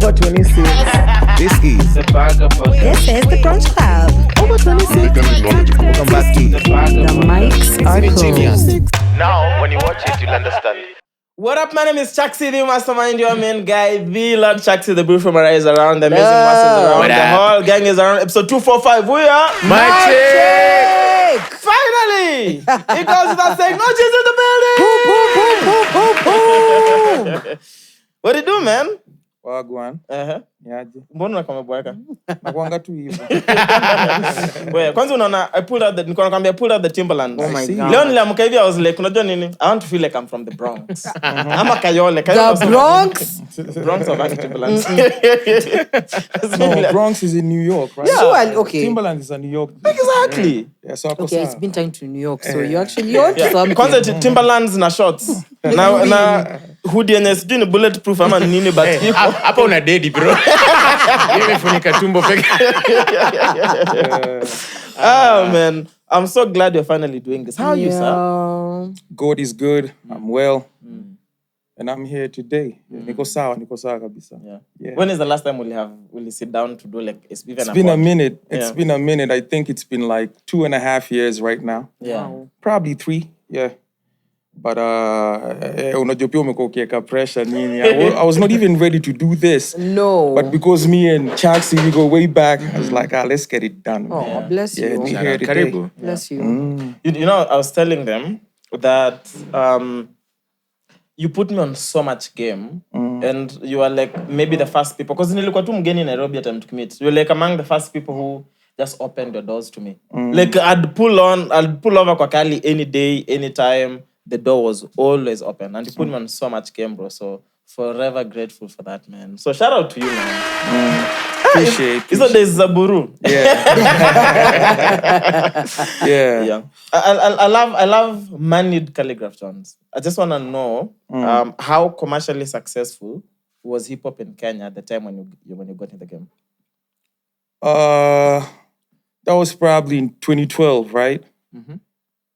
Over 26. This is the Burger Podcast. This is the Brunch Club. Over 26. welcome back to The mics are closed. Now, when you watch it, you'll understand. What up, my name is Chaxy, the mastermind, your main guy, the Lord Chaxy, the beautiful Mariah is around, the amazing Mwass is around, What the up? whole gang is around, episode 245, we are... My Chick! Finally! It goes without saying, no cheese in the building! What do you do, man? Wagwan. Yaje. Mbona unakuwa umeboeka? Nakuanga tu hivyo. Wewe, kwanza unaona, I pulled out the Timberlands. Oh my God. Leo niliamka hivi, I was like, unajua nini? I want to feel like I'm from the Bronx. Ama Kayole. The Bronx? Bronx of Timberlands. No, Bronx is in New York, right? Yeah. Sure, okay. Timberland is a New York. Exactly. Yeah, so Okay, it's been time to New York, so you actually on to something. Kwanza Timberlands na shorts. Na hoodie yenye sijui ni bulletproof ama nini but iko. Hapa una dedi bro. Nimefunika tumbo peke. Oh man, I'm so glad you're finally doing this. How are you, sir? God is good. I'm well. And I'm here today. Niko sawa kabisa. Yeah. When is the last time will you sit down to do like even It's been a minute. Yeah. It's been a minute. I think it's been like 2.5 years right now. Yeah. Probably 3. Yeah. But unajua pia umekuwa ukiweka pressure nini. I was not even ready to do this. No. But because me and Chaxy, we go way back, I was like, let's get it done. Oh, bless Yeah, you. we here today. Karibu. Bless you. You know, I was telling them that you put me on so much game and you are like maybe the first people, because nilikuwa tu mgeni Nairobi at time to meet. You're like among the first people who just opened your doors to me. Like I'd pull over kwa Khali any day, anytime. The door was always open. And you put me on so much game, bro. So forever grateful for that, man. So shout out to you, man. Appreciate. It's not there's Zaburu. Yeah. Yeah. I love moneyed Calligraph Jones. I just want to know how commercially successful was hip hop in Kenya at the time when you got in the game? That was probably in 2012, right?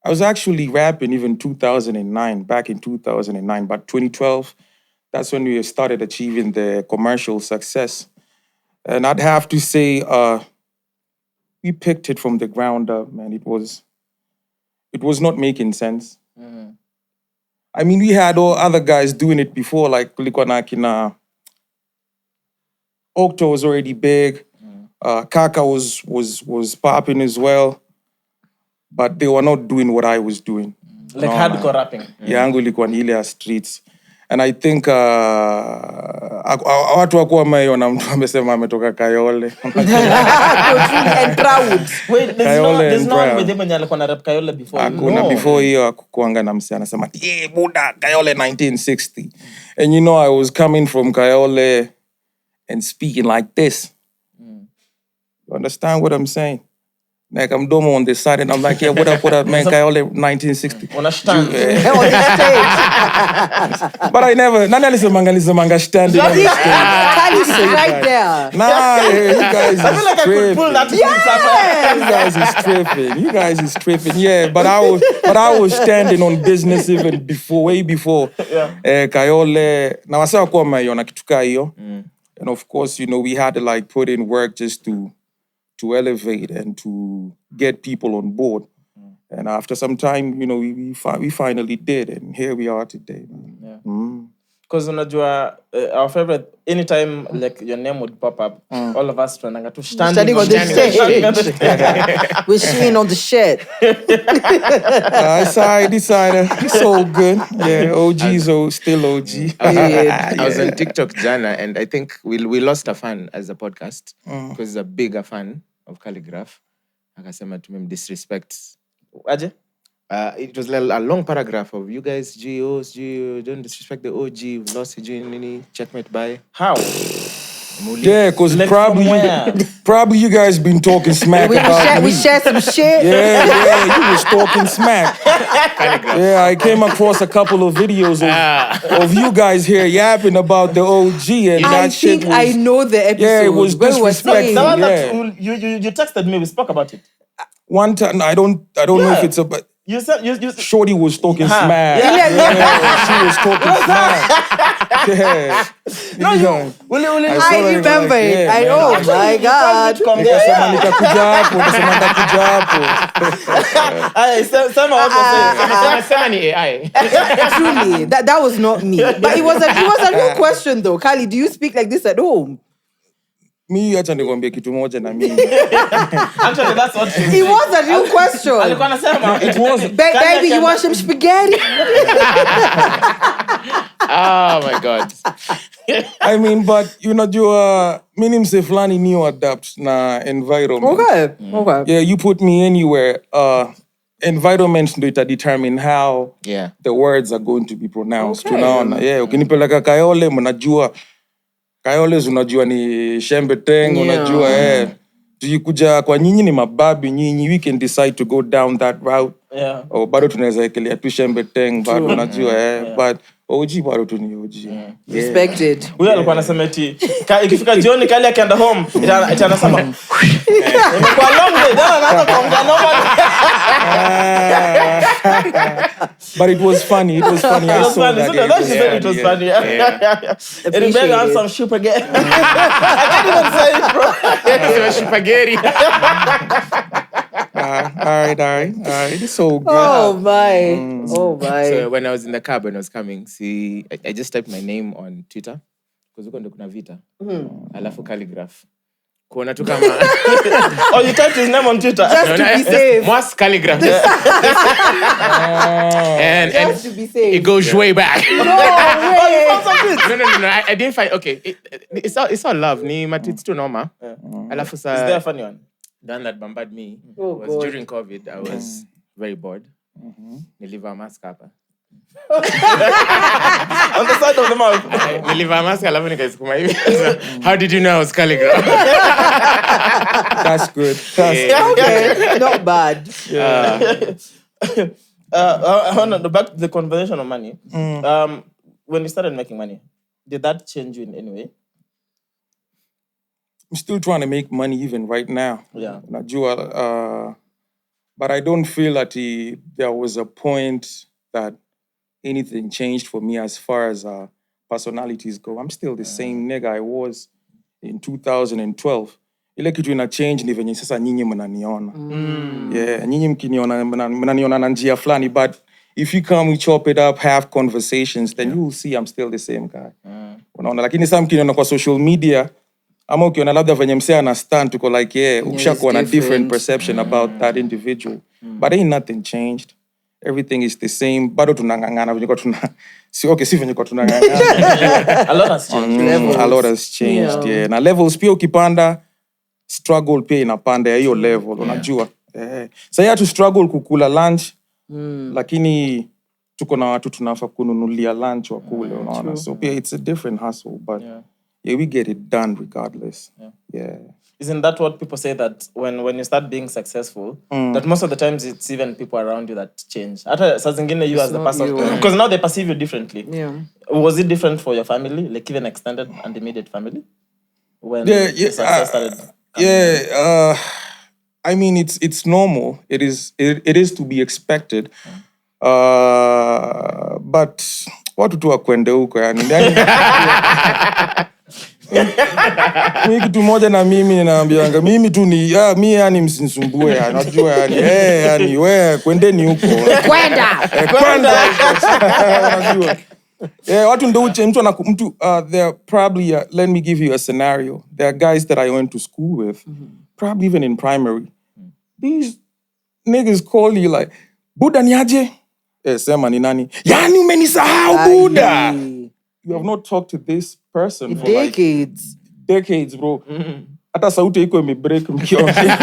I was actually rapping even 2009, back in 2009. But 2012, that's when we started achieving the commercial success. And I'd have to say, we picked it from the ground up, man. It was not making sense. I mean, we had all other guys doing it before, like Likwanakina. Octo was already big. Kaka was popping as well. But they were not doing what I was doing. Like hardcore rapping. Yangu ilikuwa ni ile ya streets. And I think watu wakuwa wameona mtu amesema ametoka Kayole. And proud. Wait, there's no one with him mwenye alikuwa na rap Kayole before. Hakuna before hiyo akukuanga na msi anasema, Buddha, Kayole 1960. And you know, I was coming from Kayole and speaking like this. You understand what I'm saying? Like I'm domo on this side and I'm like, yeah, what up, man, Kayole 1960. Understand? On the stage. But I never, nani alisemanga standing on the stage. Khali's right there. Nah, you guys I feel like I could pull that You guys is tripping. Yeah, but I was standing on business even before, way before. Kayole, na wasa kwa mayona kituka hiyo. And of course, you know, we had to like put in work just to elevate and to get people on board. And after some time, you know, we finally did, and here we are today. Because unajua our favorite, anytime like your name would pop up, all of us standing on the stage. We're seeing on the shit. It's so good. Yeah, OG's still OG. I was on TikTok Jana, and I think we lost a fan as a podcast because he's a bigger fan of Calligraph. Akasema tumemdisrespect. Aje? It was like a long paragraph of you guys, GOs, don't disrespect the OG, we've lost Nini, checkmate by. How? Yeah, because Like probably you guys been talking smack about me. We shared some shit. Yeah, you was talking smack. Yeah, I came across a couple of videos of you guys here yapping about the OG and that shit was... I know the episode. Yeah, it was disrespectful. The one that you texted me, we spoke about it. One time, I don't know if it's about... You said you Shorty was talking smack. Yeah. She was talking smack. Yeah. No, you. I remember it. Oh my God. Nikasema nitakuja hapo, nikasema nitakuja hapo. Sema ni AI. Truly, that was not me. But it was a real question though. Khali, do you speak like this at home? Mi acha nikwambie kitu moja na mimi. Actually, that's what she It was a real question. alikuwa anasema. It was. Baby, you want some spaghetti? Oh my God. I mean, but unajua mimi mse fulani new adapt na environment. Okay. Yeah, you put me anywhere. Environment ndo ita determine how the words are going to be pronounced. Tunaona. Yeah, ukinipeleka Kayole mnajua Kayoles unajua ni Shembeteng, unajua tukikuja kwa nyinyi ni mababi nyinyi, we can decide to go down that route. Yeah. Or bado tunaweza ekelea tu Shembeteng, bado unajua but OG bado tu ni OG. Respected. Huyo alikuwa anasema eti ikifika jioni Khali akienda home itanasema imekuwa long day then anaanza kuongea normal. But it was funny. It was funny. I saw that. It was funny. It better have some soup again. I can't even say it, bro. Spaghetti. All right. It's so good. Oh my. So when I was in the cab when I was coming, see, I just typed my name on Twitter because huko ndo kuna vita. Alafu calligraph. Kuona tu kama Oh, you typed his name on Twitter. Just to be safe. Mwass calligraph. And Just to be safe. it goes way back. No way. No. I didn't find. Okay, it's all love. Ni matiti tu noma. Alafu sa. Is there a funny one? The one that bombarded me Oh, was God. during COVID. I was very bored. Niliva mask hapa. On the side of the mouth. Niliva mask alafu nikaisukuma hivi. So, how did you know I was calligraph? That's good. Okay. Not bad. I want to back to the conversation on money. When you started making money, did that change you in any way? I'm still trying to make money even right now. Yeah. Najua, but I don't feel that there was a point that anything changed for me as far as personalities go. I'm still the same nigga I was in 2012. Ile kitu ina change ni venye sasa nyinyi mnaniona. Yeah, nyinyi mkiniona mnaniona na njia fulani, but if you come, we chop it up, have conversations, then you will see I'm still the same guy. Unaona, lakini sasa mkiniona kwa social media, ama ukiona labda venye msea na stand, tuko like, ukishakuwa na different perception about that individual. But ain't nothing changed. Everything is the same. Bado tunangangana venye kwa si venye kwa tunangangana. A lot has changed. A lot has changed, yeah. Na levels pia ukipanda, struggle pia inapanda ya hiyo level, unajua. Sasa ya tu struggle kukula lunch, lakini tuko na watu tunafaa kununulia lunch wakule, unaona. So pia it's a different hustle, but we get it done regardless. Yeah. Isn't that what people say, that when you start being successful, that most of the times it's even people around you that change? Hata saa zingine you as the person, because now they perceive you differently. Yeah. Was it different for your family, like even extended and immediate family, when the success started? I mean, it's normal. It is to be expected. But watu tu wakwende huko yani. Mimi kitu moja na mimi ninaambianga mimi tu ni mimi yani msinisumbue yani, unajua yani yani wewe kwendeni huko. Kwenda. Unajua. Watu ndo uche mtu there probably let me give you a scenario. There are guys that I went to school with, probably even in primary. These niggas call you like, Buddha ni aje? Sema ni nani? Yani umenisahau Buddha. You have not talked to this person for decades. Decades, bro. Hata sauti iko imebreak mkiongea.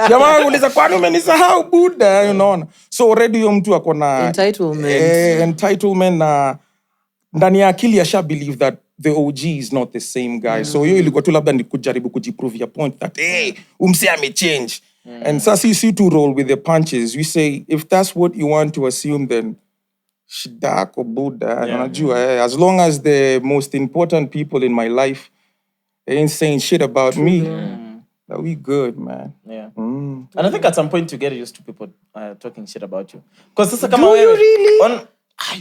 Jamaa uliza kwani umenisahau Buddha, unaona. So already huyo mtu ako na entitlement na ndani ya akili asha believe that the OG is not the same guy. So hiyo ilikuwa tu labda ni kujaribu kujiprove your point that umse amechange. And sasa you to roll with the punches. We say if that's what you want to assume, then shidako Buddha. As long as the most important people in my life ain't saying shit about me, that we good, man. Yeah. And I think at some point you get used to people talking shit about you. Because Do you really?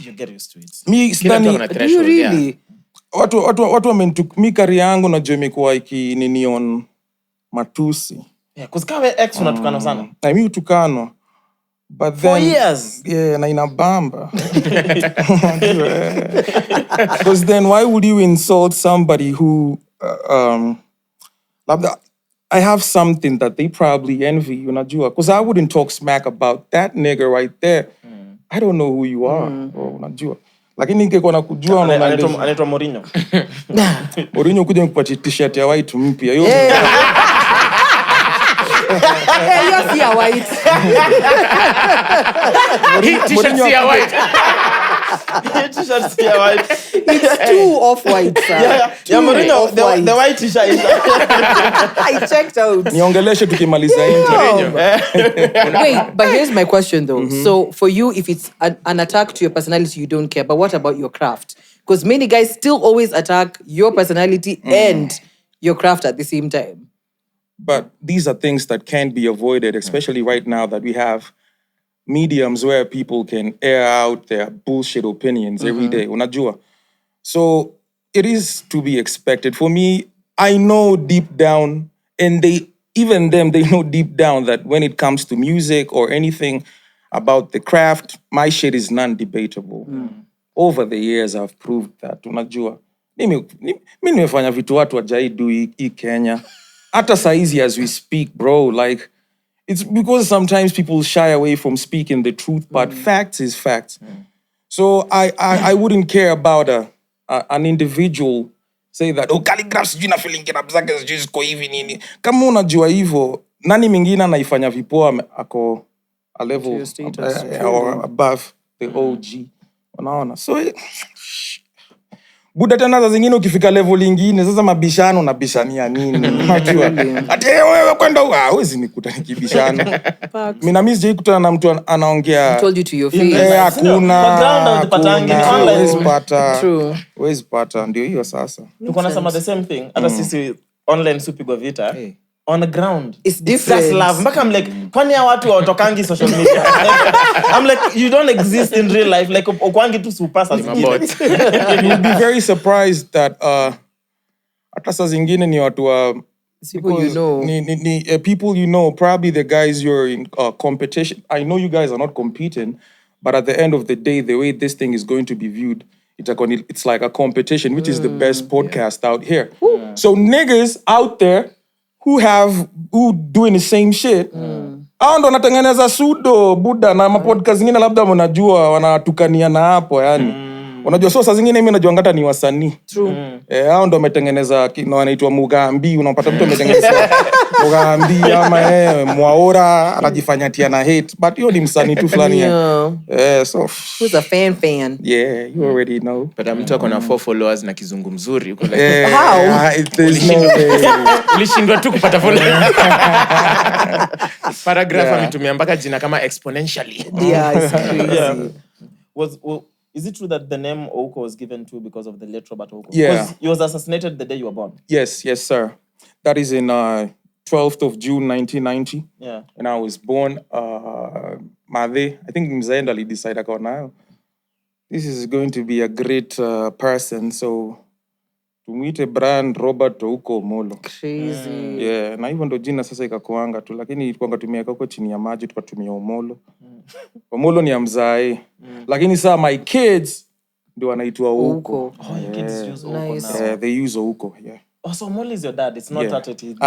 You get used to it. Mi Kila mtu sidhani ana Do you threshold, yeah. really? watu wamentuk mi kari yangu najua imekuwa ikinini on matusi. Yeah, cause kawe ex unatukana sana. Na mi utukanwa. But For then, years. yeah, na inabamba. Because then why would you insult somebody who, I have something that they probably envy, unajua. Because I wouldn't talk smack about that nigga right there. I don't know who you are, bro, unajua. Lakini ningekuwa nakujua Anaitwa Mourinho. Mourinho kuja nikupatie t-shirt ya white mpya. Yo, Hey, you're see a white. T-shirt si ya white. T-shirt ya white. It's two off-white, sir. Yeah, Mourinho, off-white. the white t-shirt is I checked out. niongeleshe tukimaliza intro. Wait, but here's my question though. So for you, if it's an attack to your personality, you don't care. But what about your craft? Because many guys still always attack your personality and your craft at the same time. But these are things that can't be avoided, especially right now that we have mediums where people can air out their bullshit opinions every day. Unajua. So it is to be expected. For me, I know deep down, and they know deep down that when it comes to music or anything about the craft, my shit is non-debatable. Over the years, I've proved that. Unajua. Mimi nimefanya vitu watu wajaidu hii Kenya. Hata saizi as we speak, bro, like, it's because sometimes people shy away from speaking the truth, but facts is facts. So I wouldn't care about an individual say that, calligraph sijui na feeling rap zake sijui ziko hivi nini. Kama unajua hivyo, nani mwingine anaifanya vipoa ako a level or above the OG. Unaona? So Buda tena za zingine ukifika level lingine sasa mabishano na bishania nini? Unajua? Ati wewe kwenda huwezi nikuta nikibishana. Mimi na mimi sije kutana na mtu anaongea. Told you to your face. Hakuna. Background haujipatangi online. True. Huwezi pata ndio hiyo sasa. Tuko nasema the same thing. Hata sisi online supigwa vita. On the ground. It's different. Just love. Mpaka I'm like, kwani ya watu watokangi social media? I'm like, you don't exist in real life. Like, ukwangi tu supasa zingine. You'll be very surprised that hata saa zingine ni watu wa People you know. People you know, probably the guys you're in competition. I know you guys are not competing, but at the end of the day, the way this thing is going to be viewed, it's like a competition, which is the best podcast out here. So niggas out there who doing the same shit. Hao ndo wanatengeneza sudo buda na mapodcast zingine labda mnajua wanatukania na hapo yani. Unajua so saa zingine mimi najua ngata ni wasanii. True. Hao ndo wametengeneza wanaitwa Mugambi, unapata mtu ametengeneza Mugambi ama Mwaora anajifanya tia na hate, but hiyo ni msanii tu fulani. So who's a fan? Yeah, you already know. But mtu ako na 4 followers na kizungu mzuri uko like How? There's no way. ulishindwa tu kupata followers. Paragraph ametumia mpaka jina kama exponentially. Yeah, it's crazy. Yeah. Is it true that the name Ouko was given to because of the late Robert Ouko? Yeah. Because he was assassinated the day you were born. Yes, sir. That is in 12th of June, 1990. Yeah. And I was born, Made, I think Mzaenda decided now. This is going to be a great person, so to meet a brand Robert Ouko Molo. Crazy. Yeah, na hivyo ndo jina sasa ikakuanga tu, lakini ilikuwa tumia huko chini ya maji tukatumia Omolo. Omolo ni ya mzae. Lakini saa my kids ndio wanaitwa Ouko. Oh, your kids use Ouko Nice. now. They use Ouko, yeah. Oh, so Molo is your dad. It's not that it is.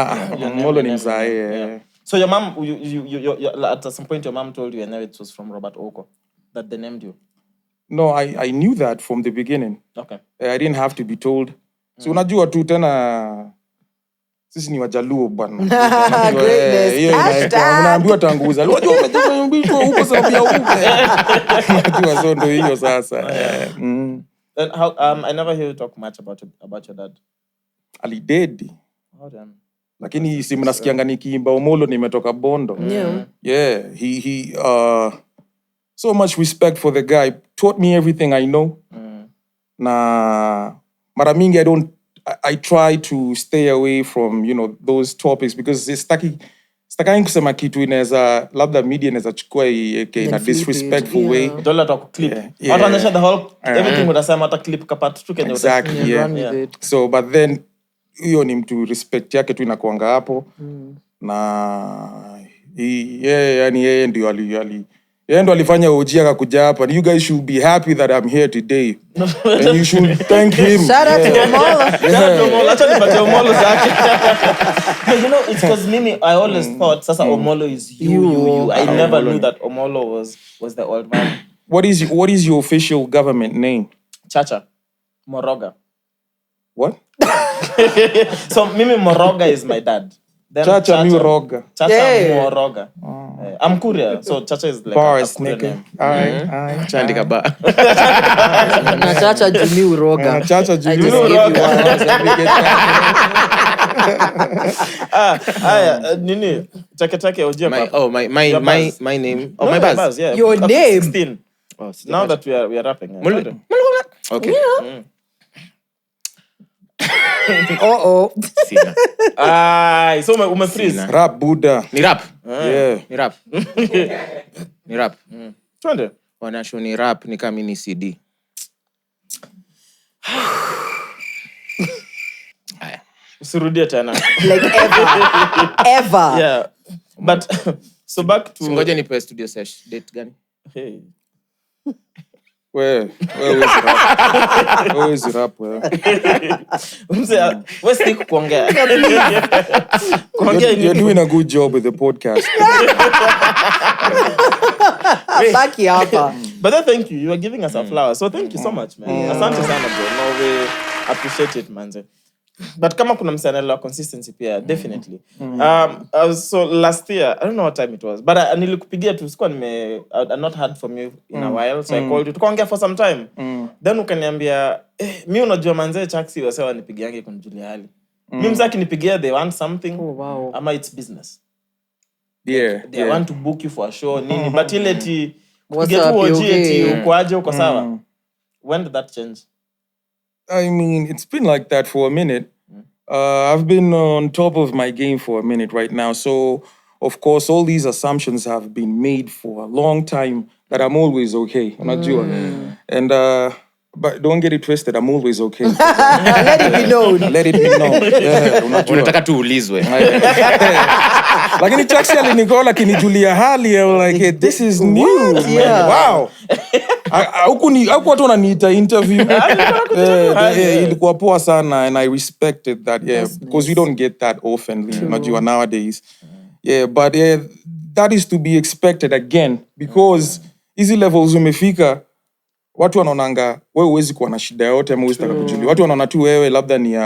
Molo ni mzae, yeah. So your mom, you at some point, your mom told you, and it was from Robert Ouko that they named you. No, I knew that from the beginning. Okay. I didn't have to be told. So unajua tu tena sisi ni Wajaluo bwana. Unaambiwa tangu uzaliwa. Unajua umejua huko sababu ya huko. Unajua so ndio hiyo sasa. And how I never hear you talk much about your dad. Alidedi. How then? Lakini si mnasikianga nikiimba Omolo nimetoka Bondo. Yeah, he so much respect for the guy. Taught me everything I know. Na mara mingi I try to stay away from, those topics because sitakai kusema kitu inaweza labda media inaweza chukua in a disrespectful way. Dola to clip. Wataonyesha the whole everything utasema hata clip kapata tu Kenya. Exactly, yeah. So but then hiyo ni mtu respect yake tu inakuanga hapo. Na yeye ndio yeye ndo alifanya OG akakuja hapa. You guys should be happy that I'm here today. And you should thank him. Shout out to Omolo. Shout out to Omolo. Acha nipate Omolo zake. You know, it's because mimi I always thought sasa Omolo is you. I never knew that Omolo was the old man. What is your official government name? Chacha Moroga. What? So mimi Moroga is my dad. Then Chacha Moroga. Chacha Moroga. I'm Kuria, so Chacha is like Bars, a Kuria nigga. name. Alright. Chandika ba. Na Chacha Jimmy Uroga. Chacha Jimmy Uroga. Nini? Take ojia. My name. Oh, my buzz. Yeah. Your name. 16. Oh, Now that we are rapping. Okay. Sina. So umefreeze. Rap Buddha. Ni rap. Yeah. Ni rap. Twende. Wanasho ni rap ni kama ni CD. Usirudie tena. Like ever. Yeah. But so back to Ngoja nipe studio sesh date gani? Hey. Where is rap? Wewe stick kuongea. You're doing a good job with the podcast. Baki hapa. But then thank you. You are giving us a flower. So thank you so much, man. Asante sana bro. No, we appreciate it, manze. But kama kuna msanelo consistency pia definitely. So last year, I don't know what time it was, but nilikupigia tu sikuwa I not heard from you in a while, so I called you. Tukaongea for some time. Then ukaniambia, mimi unajua manze Chaxy wasewa nipigiange kunijulia hali. Mimi mzaki nipigia they want something. Oh wow. Ama it's business. They want to book you for a show nini, but ile ti What's get up, OG okay? uko aje uko sawa. When did that change? I mean, it's been like that for a minute. I've been on top of my game for a minute right now. So, of course, all these assumptions have been made for a long time that I'm always okay. And, but don't get it twisted, I'm always okay. Let it be known. Let it be known. Yeah, Unataka tu ulizwe. Lakini Chaxy alinikola kinijulia hali. I'm like, hey, this is new. Yeah. Wow. Huku watu wananiita interview. Ilikuwa poa sana, and I respected that. Yeah, because we don't get that often, unajua nowadays. Yeah, but that is to be expected again, because hizi levels umefika, watu wanaonanga wewe huwezi kuwa na shida yote ama huwezi taka kujulia. Watu wanaona tu wewe labda ni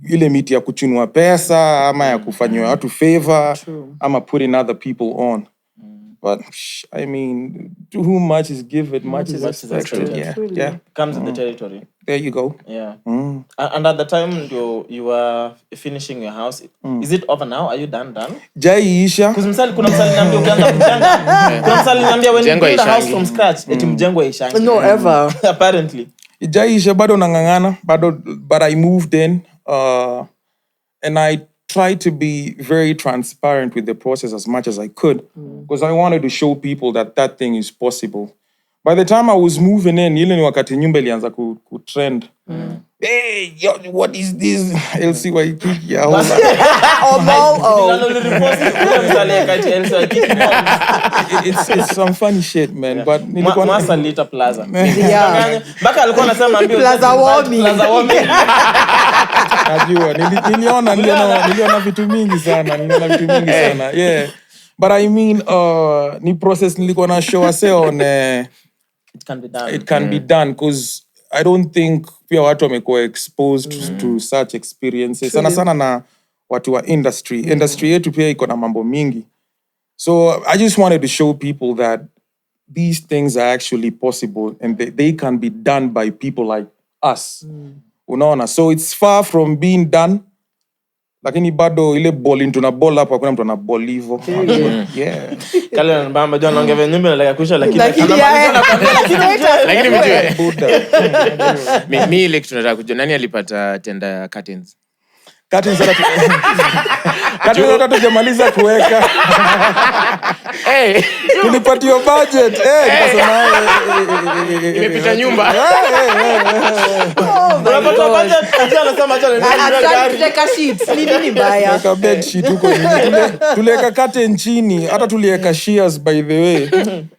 ile miti ya kuchunua pesa ama ya kufanywa watu favor ama putting other people on. But I mean, to whom much is given, much is expected. Yeah. Comes in the territory. There you go. Yeah. And at the time you were finishing your house, is it over now? Are you done? Jaiisha. Kuna msali niambia ukianza kujenga. Kuna msali niambia when you build a house from scratch, eti mjengo ishangi. No, ever. Apparently. Jaiisha bado nangangana, but I moved in, and I tried to be very transparent with the process as much as I could, because I wanted to show people that thing is possible. By the time I was moving in, ile ni wakati nyumba ilianza kutrend. Hey, yo, what is this? LCY yeah. It's some funny shit, man. But Mwass Lita Plaza. Yeah. Baka alikuwa anasema ambio Plaza Womi. Najua niliona vitu mingi sana. Yeah. But I mean, ni process nilikuwa na show ase on it can be done, because I don't think pia watu wamekuwa exposed to such experiences. Sana na watu wa industry yetu pia iko na mambo mingi. So I just wanted to show people that these things are actually possible, and they can be done by people like us. Unaona? So it's far from being done. Lakini bado ile ball tuna ball hapa, kuna mtu ana ball hivyo. Yeah. Kale na mbamba John ongeve nyumba na kusha lakini Mimi ile kitu nataka kujua, nani alipata tenda curtains? Curtains hata tujamaliza kuweka. Tulipatia budget. Tukasema Imepita nyumba. Unapata budget acha anasema Tutaweka sheets. Nini mbaya? Tuliweka bed sheet huko nje. Tuliweka curtain chini, hata tuliweka shears by the way.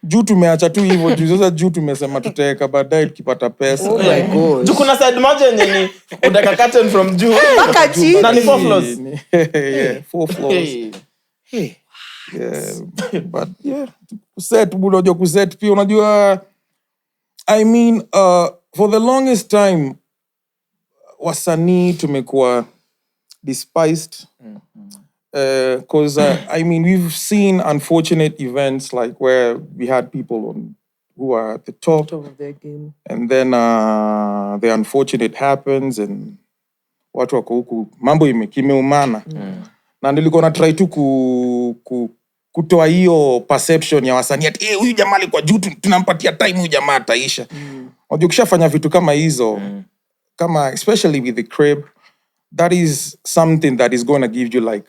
Juu tumeacha tu hivyo, sasa juu tumesema tutaweka baadaye tukipata pesa. Oh my God. juu kuna side moja yenye ni udaka curtain from juu Mpaka chini. na ni 4 floors. Yeah, 4 floors. Yeah, but yeah, kuset unajua kuset pia unajua I mean for the longest time wasanii tumekuwa despised because I mean we've seen unfortunate events like where we had people who are at the top Of their game. and then the unfortunate happens and watu wako huku mambo kimeumana na nilikuwa na try tu kutoa hiyo perception ya wasanii ati huyu jamaa alikuwa juu tunampatia time huyu jamaa ataisha. Unajua ukishafanya vitu kama hizo kama especially with the crib, that is something that is going to give you like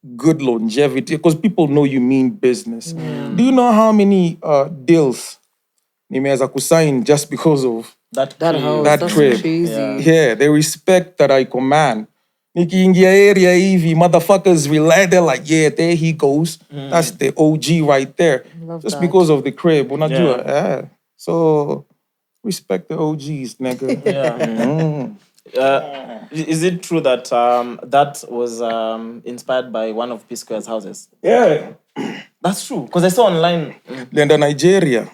good longevity because people know you mean business. Do you know how many deals nimeweza kusign just because of That House, that that's crib? crazy. Yeah, the respect that I command. Nikiingia area hivi, motherfuckers rely, they're like, yeah, there he goes. That's the OG right there. Love Just that. because of the crib. Unajua? Yeah. So, respect the OGs, nigga. Is it true that that was inspired by one of P Square's houses? Yeah. That's true because I saw online. Lienda Nigeria.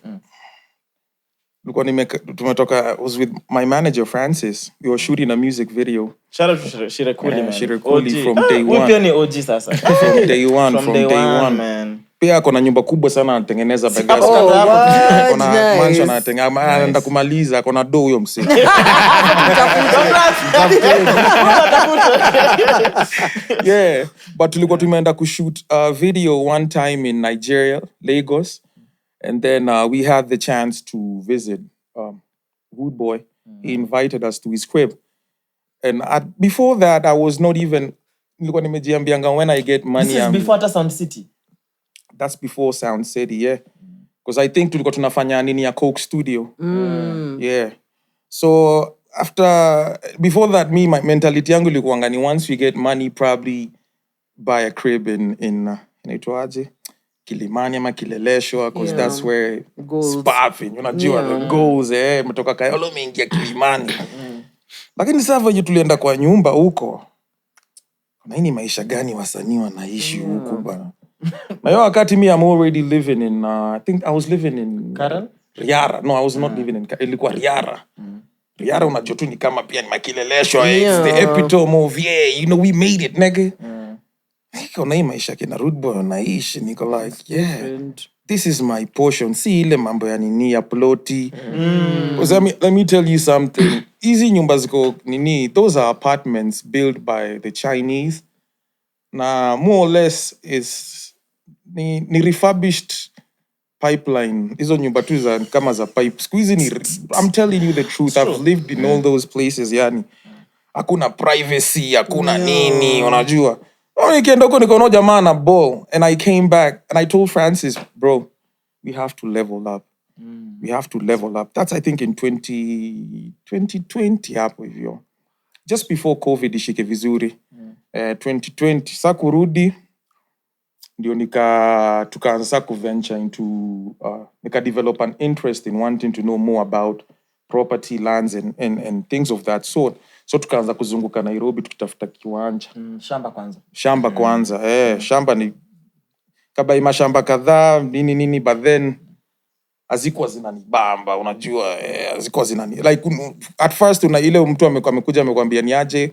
Tumetoka, was with my manager, Francis. We were shooting a music video. Shout out to Shirekuli, man. Shirekuli OG. from day We one. pia ni OG sasa. From day one, From day one, man. Pia kona nyumba kubwa sana anatengeneza Vegas. Oh, what? Kona Nice. mansion anatengeneza, anaenda kumaliza, kona do huyo msee. Yeah, but tulikuwa tumeenda kushoot a video one time in Nigeria, Lagos, and then we had the chance to visit Wood Boy. He invited us to his crib. And before that, I was not even, nilikuwa nimejiambianga when I get money. This is before hata Sound City. That's before Sound City, yeah. Because I think tulikuwa tunafanya nini ya Coke Studio. Yeah. So before that, my mentality yangu ilikuwanga ni once we get money, probably buy a crib in inaitwaje? Kilimani ama Kileleshwa, because that's where Goals. spaffing, unajua, the goals, metoka Kayole umeingia Kilimani. Lakini sasa venye tulienda kwa nyumba huko, na hii maisha gani wasanii wanaishi huko bana. Na hiyo wakati me I'm already living in I think I was living in Karel? Riara. No, I was not living in ilikuwa Riara. Riara unajua tu ni kama pia ni Makileleshwa. It's the epitome of you know we made it, nigga. Niko na hii maisha kina Rude Boy wanaishi, niko like this is my portion. Si ile mambo ya nini ya ploti. Because let me tell you something. Hizi nyumba ziko nini, those are apartments built by the Chinese. Na more or less is ni refurbished pipeline. Hizo nyumba tu za kama za pipe. Squeezing I'm telling you the truth. I've lived in all those places yani. Hakuna privacy, hakuna nini, unajua. Nikienda huko nikaona jamaa na ball and I came back and I told Francis, bro, we have to level up. We have to level up. That's I think in 2020 hapo hivyo. Just before COVID ishike vizuri. 2020 sasa kurudi ndio tukaanza kuventure into nika develop an interest in wanting to know more about property, lands and things of that sort. So tukaanza kuzunguka Nairobi tukitafuta kiwanja. Shamba kwanza. Shamba ni kabai mashamba kadhaa nini but then hazikuwa zinanibamba, unajua, hazikuwa zinani like at first ile mtu amekuja amekwambia ni aje,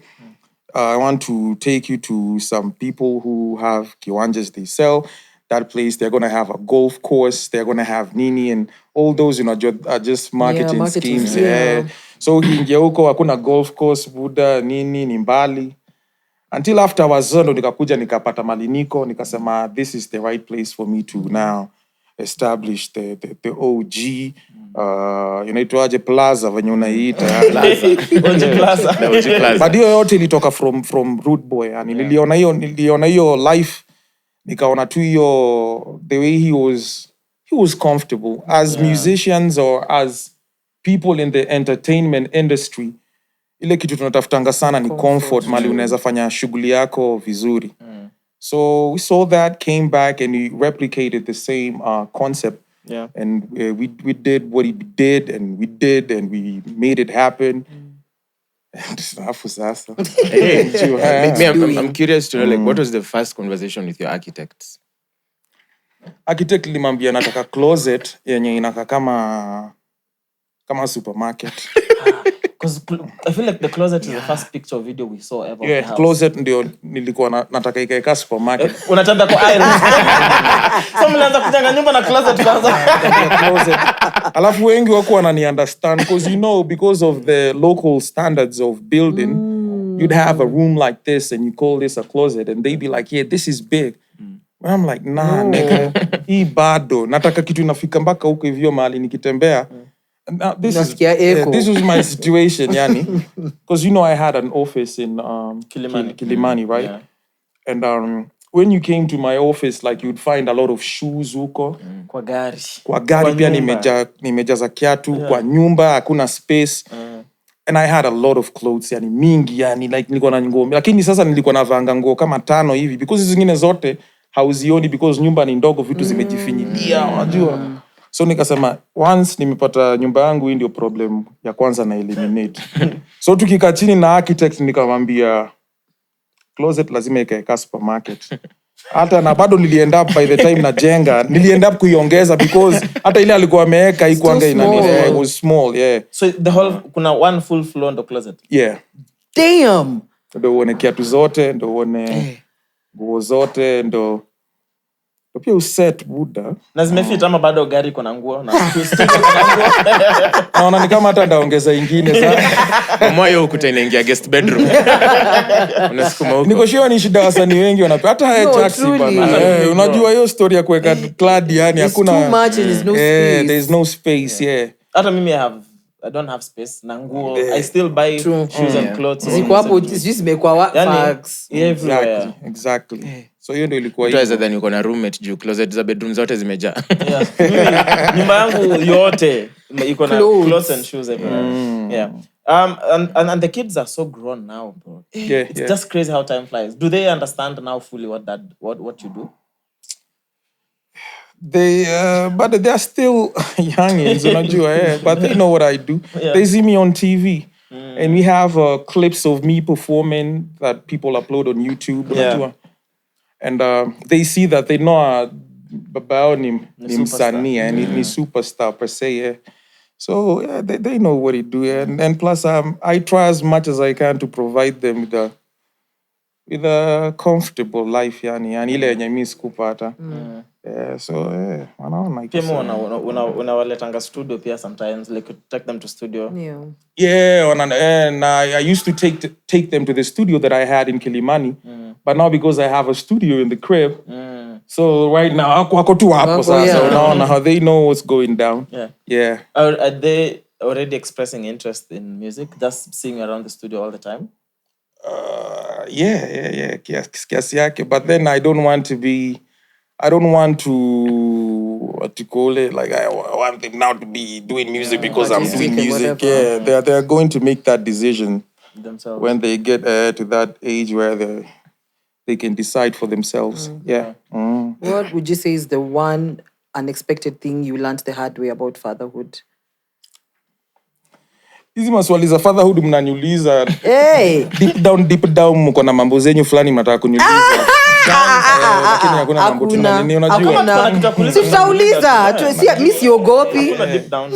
I want to take you to some people who have kiwanjas they sell. That place, they're going to have a golf course. They're going to have nini and all those, are just marketing schemes. Yeah. So ingia huko hakuna golf course, Buddha, nini, ni mbali. Until after I was ndo nikakuja nikapata maliniko, nikasema this is the right place for me to now established the OG inaitwaje plaza venye unaiita OG Plaza. The OG Plaza. but hiyo yote ilitoka from Root Boy yani niliona hiyo life nikaona tu hiyo the way he was comfortable as musicians or as people in the entertainment industry. Ile kitu tunatafutanga sana ni comfort mali unaweza fanya shughuli yako vizuri. So we saw that, came back and we replicated the same concept. Yeah. And we did what he did and we made it happen. I'm curious to know, like, what was the first conversation with your architects? Architect limambia nataka closet yenye inaka kama supermarket. Because I feel like the closet is the first picture or video we saw ever of the house. Closet ndio nilikuwa nataka ikaeka supermarket. Unataka kwa iron. So mlianza kujenga nyumba na closet kwanza. Closet. Alafu wengi wako wanani understand because because of the local standards of building, you'd have a room like this and you call this a closet and they'd be like, yeah, this is big. But I'm like, nah, nigga, hii bado. Nataka kitu inafika mpaka huko hivyo mahali nikitembea. This was my situation, yani. Because I had an office in Kilimani, right? Yeah. And when you came to my office, like you'd find a lot of shoes huko. Kwa gari. Kwa gari pia nimejaza kiatu. Kwa nyumba hakuna space. And I had a lot of clothes, yani mingi, yani like nilikuwa na nguo. Lakini sasa nilikuwa navanga nguo kama 5 hivi because zingine zote hauzioni because nyumba ni ndogo, vitu zimejifinyilia, unajua. So nikasema once nimepata nyumba yangu, hii ndio problem ya kwanza na eliminate. So tukikaa chini na architect nikamwambia closet lazima ikaeka supermarket. Hata na bado niliend up by the time najenga, niliend up kuiongeza because hata ile alikuwa ameweka ikuanga it was small, yeah. So the whole kuna one full floor ndo closet. Yeah. Damn. Ndio uone kiatu zote, ndio uone nguo zote, ndio pia uset buda. Na zimefit ama bado gari kuna nguo na studio kuna nguo. Naona ni kama hata ndaongeza ingine sana. Moyo ukuta inaingia guest bedroom. Unasukuma huko. Niko sure ni shida wasanii wengi hata haya Chaxy bana. Unajua hiyo story ya kuweka clad yani hakuna. Too much and there's no space. There's no space, yeah. Hata mimi I don't have space na nguo. I still buy shoes and clothes. Ziko hapo zimekuwa facts. Everywhere. Exactly. So hiyo ndio ilikuwa hiyo. Tuweza dhani uko na roommate juu closet za bedroom zote zimejaa. Yeah. Nyumba yangu yote iko na clothes and shoes everywhere. Yeah. And the kids are so grown now, bro. It's just crazy how time flies. Do they understand now fully what you do? But they are still youngins, unajua, but they know what I do. Yeah. They see me on TV. And we have clips of me performing that people upload on YouTube. Yeah. And they see that they know babao ni msanii and ni superstar per se. Yeah. So yeah, they know what he do. And plus I try as much as I can to provide them with a comfortable life, yani ile yenye mimi sikupata. Yeah, so wanaona pia unawaletanga studio pia sometimes, like you take them to studio. And I used to take them to the studio that I had in Kilimani, but now because I have a studio in the crib, so right now wako tu hapo sasa, unaona how they know what's going down. Yeah. Are they already expressing interest in music, just seeing around the studio all the time? Yeah. Kiasi yake, but then I don't want to what to call it, like I want them now to be doing music because I'm doing music. Yeah, they're going to make that decision themselves when they get to that age where they can decide for themselves. Yeah. What would you say is the one unexpected thing you learned the hard way about fatherhood? Hizi maswali za fatherhood mnaniuliza. Hey! Deep down mko na mambo zenyu fulani mnataka kuniuliza. Lakini hakuna mambo tunanini, unajua. Tutauliza. Mimi siogopi. Deep down.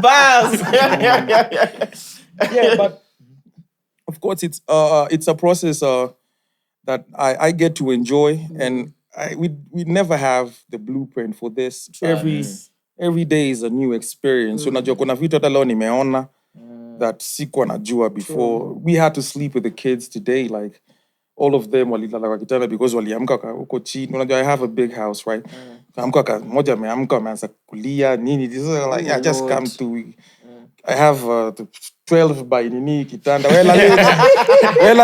Bas. Yeah, but of course it's a process that I get to enjoy, and we never have the blueprint for this. Every day is a new experience. Unajua kuna vitu hata leo nimeona that sikuwa najua before. We had to sleep with the kids today. Like all of them walilala kwa kitanda because waliamka huko chini. Unajua I have a big house, right? Kaamka mmoja ameamka ameanza kulia nini. This is like I just come to I have 12 by nini kitanda. Wela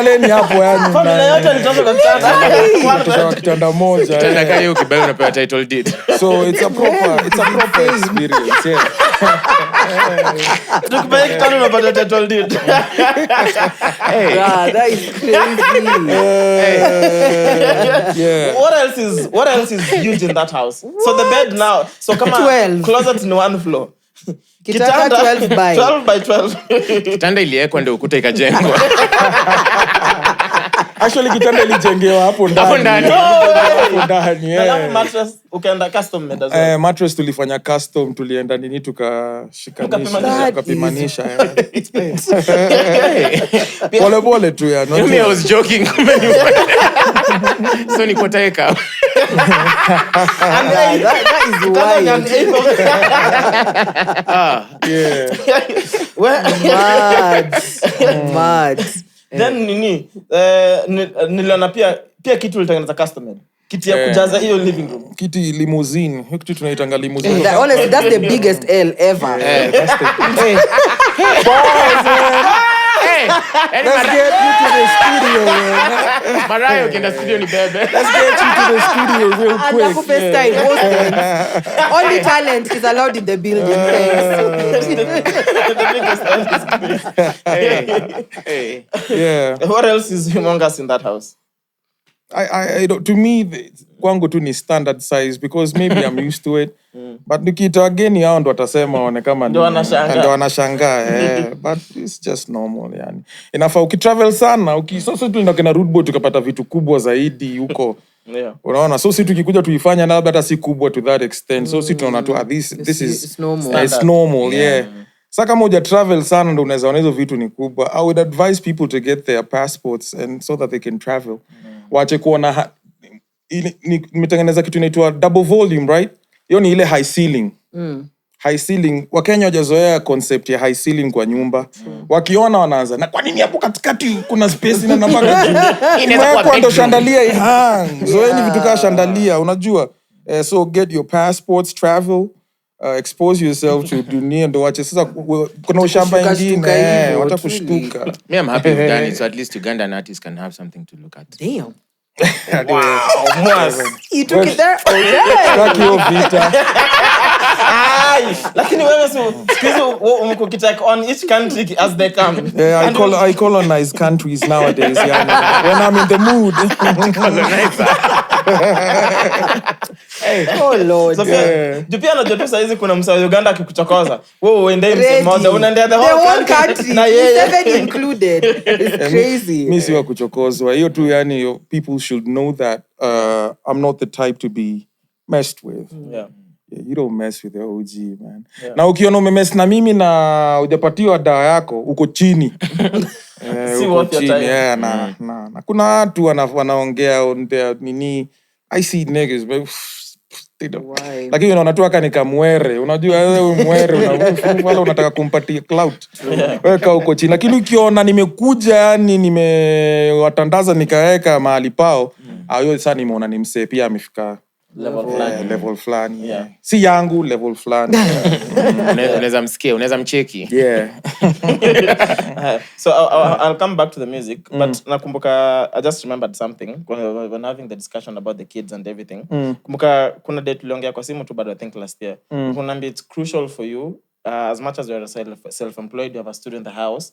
leni hapo yani. Familia yote nitoka kwa kitanda. Kitanda moja. Kitanda kama hiyo kibao unapewa title deed. So it's a proper experience. Yeah. Tukibaya kitanda unapata title deed. That is crazy. Yeah. What else is huge in that house? So the bed now. So come on. 12. Closet in one floor. Kitanda 12 by 12. Kitanda iliwekwa ndio ukuta ikajengwa. Actually kitanda ilijengewa hapo ndani. Hapo ndani. Alafu mattress ukaenda custom made as well. Mattress tulifanya custom, tulienda nini tukapimanisha. Pole tu ya. I was joking. So ni koteka. That is wild. Mad. Then niliona pia kitu ulitengeneza custom made. Kiti ya kujaza hiyo living room. Kiti limousine. Hiyo kitu tunaitanga limousine. Honestly, that's the biggest L ever. That's the Let's get you to the studio, man. Mariah ukienda studio ni bebe. Let's get you to the studio real quick. And FaceTime. Only talent is allowed in the building. Yeah. What else is humongous in that house? I don't, to me, kwangu tu ni standard size because maybe I'm used to it. But nikita wageni hao ndo watasema waone kama Ndio wanashangaa. But it's just normal yani. Inafaa ukitravel sana, so tunaenda kena road boat tukapata vitu kubwa zaidi huko. Yeah. Unaona, so si tukikuja tuifanya na hata si kubwa to that extent. So si tunaona tu this is normal. It's normal, yeah. Sasa kama uja travel sana ndo unaweza ona hizo vitu ni kubwa. I would advise people to get their passports and so that they can travel. Wache kuona nimetengeneza kitu inaitwa double volume, right? Hiyo ni ile high ceiling. High ceiling. Wakenya wajazoea concept ya high ceiling kwa nyumba. Wakiona wanaanza, na kwa nini hapo katikati kuna space na nafaka juu? Inaweza kuwa ndo chandalia hang. Zoeni vitu kama chandalia, unajua. So get your passports, travel, expose yourself to dunia ndo wache sasa kuna ushamba ingine watakushtuka. Me, I'm happy with Denis, so at least Ugandan artists can have something to look at. Damn. Wow. Mwass. You took it there? Oh, yeah. Lucky of Vita. Lakini wewe umko kitake on each country as they come. Yeah, I colonize countries nowadays. Yeah, when I'm in the mood. Oh Lord. So pia najua tu saizi kuna msa Uganda akikuchokoza. Wewe uende mmoja unaendea the whole country. Na yeye 7 included. It's crazy. Mimi si wa kuchokozwa. Hiyo tu yani people should know that I'm not the type to be messed with. Yeah. You don't mess with the OG, man. Yeah. Na ukiona umemess na mimi na hujapatiwa dawa yako uko chini. See what you're trying. Yeah, na kuna watu wanaongea nini. I see niggas, but lakini unaona tu aka nikamwere. Unajua wewe mwere wala unataka kumpatia clout. Weka uko chini. Lakini ukiona nimekuja yani nimewatandaza nikaweka mahali pao, hiyo sasa nimeona ni msee pia amefika level fulani. Yeah. Si yangu level fulani. Unaweza msikia, unaweza mcheki. Yeah. So I'll come back to the music, but nakumbuka I just remembered something when having the discussion about the kids and everything. Kumbuka kuna date tuliongea kwa simu tu but I think last year. Kunambia it's crucial for you as much as you're self-employed, you have a student in the house.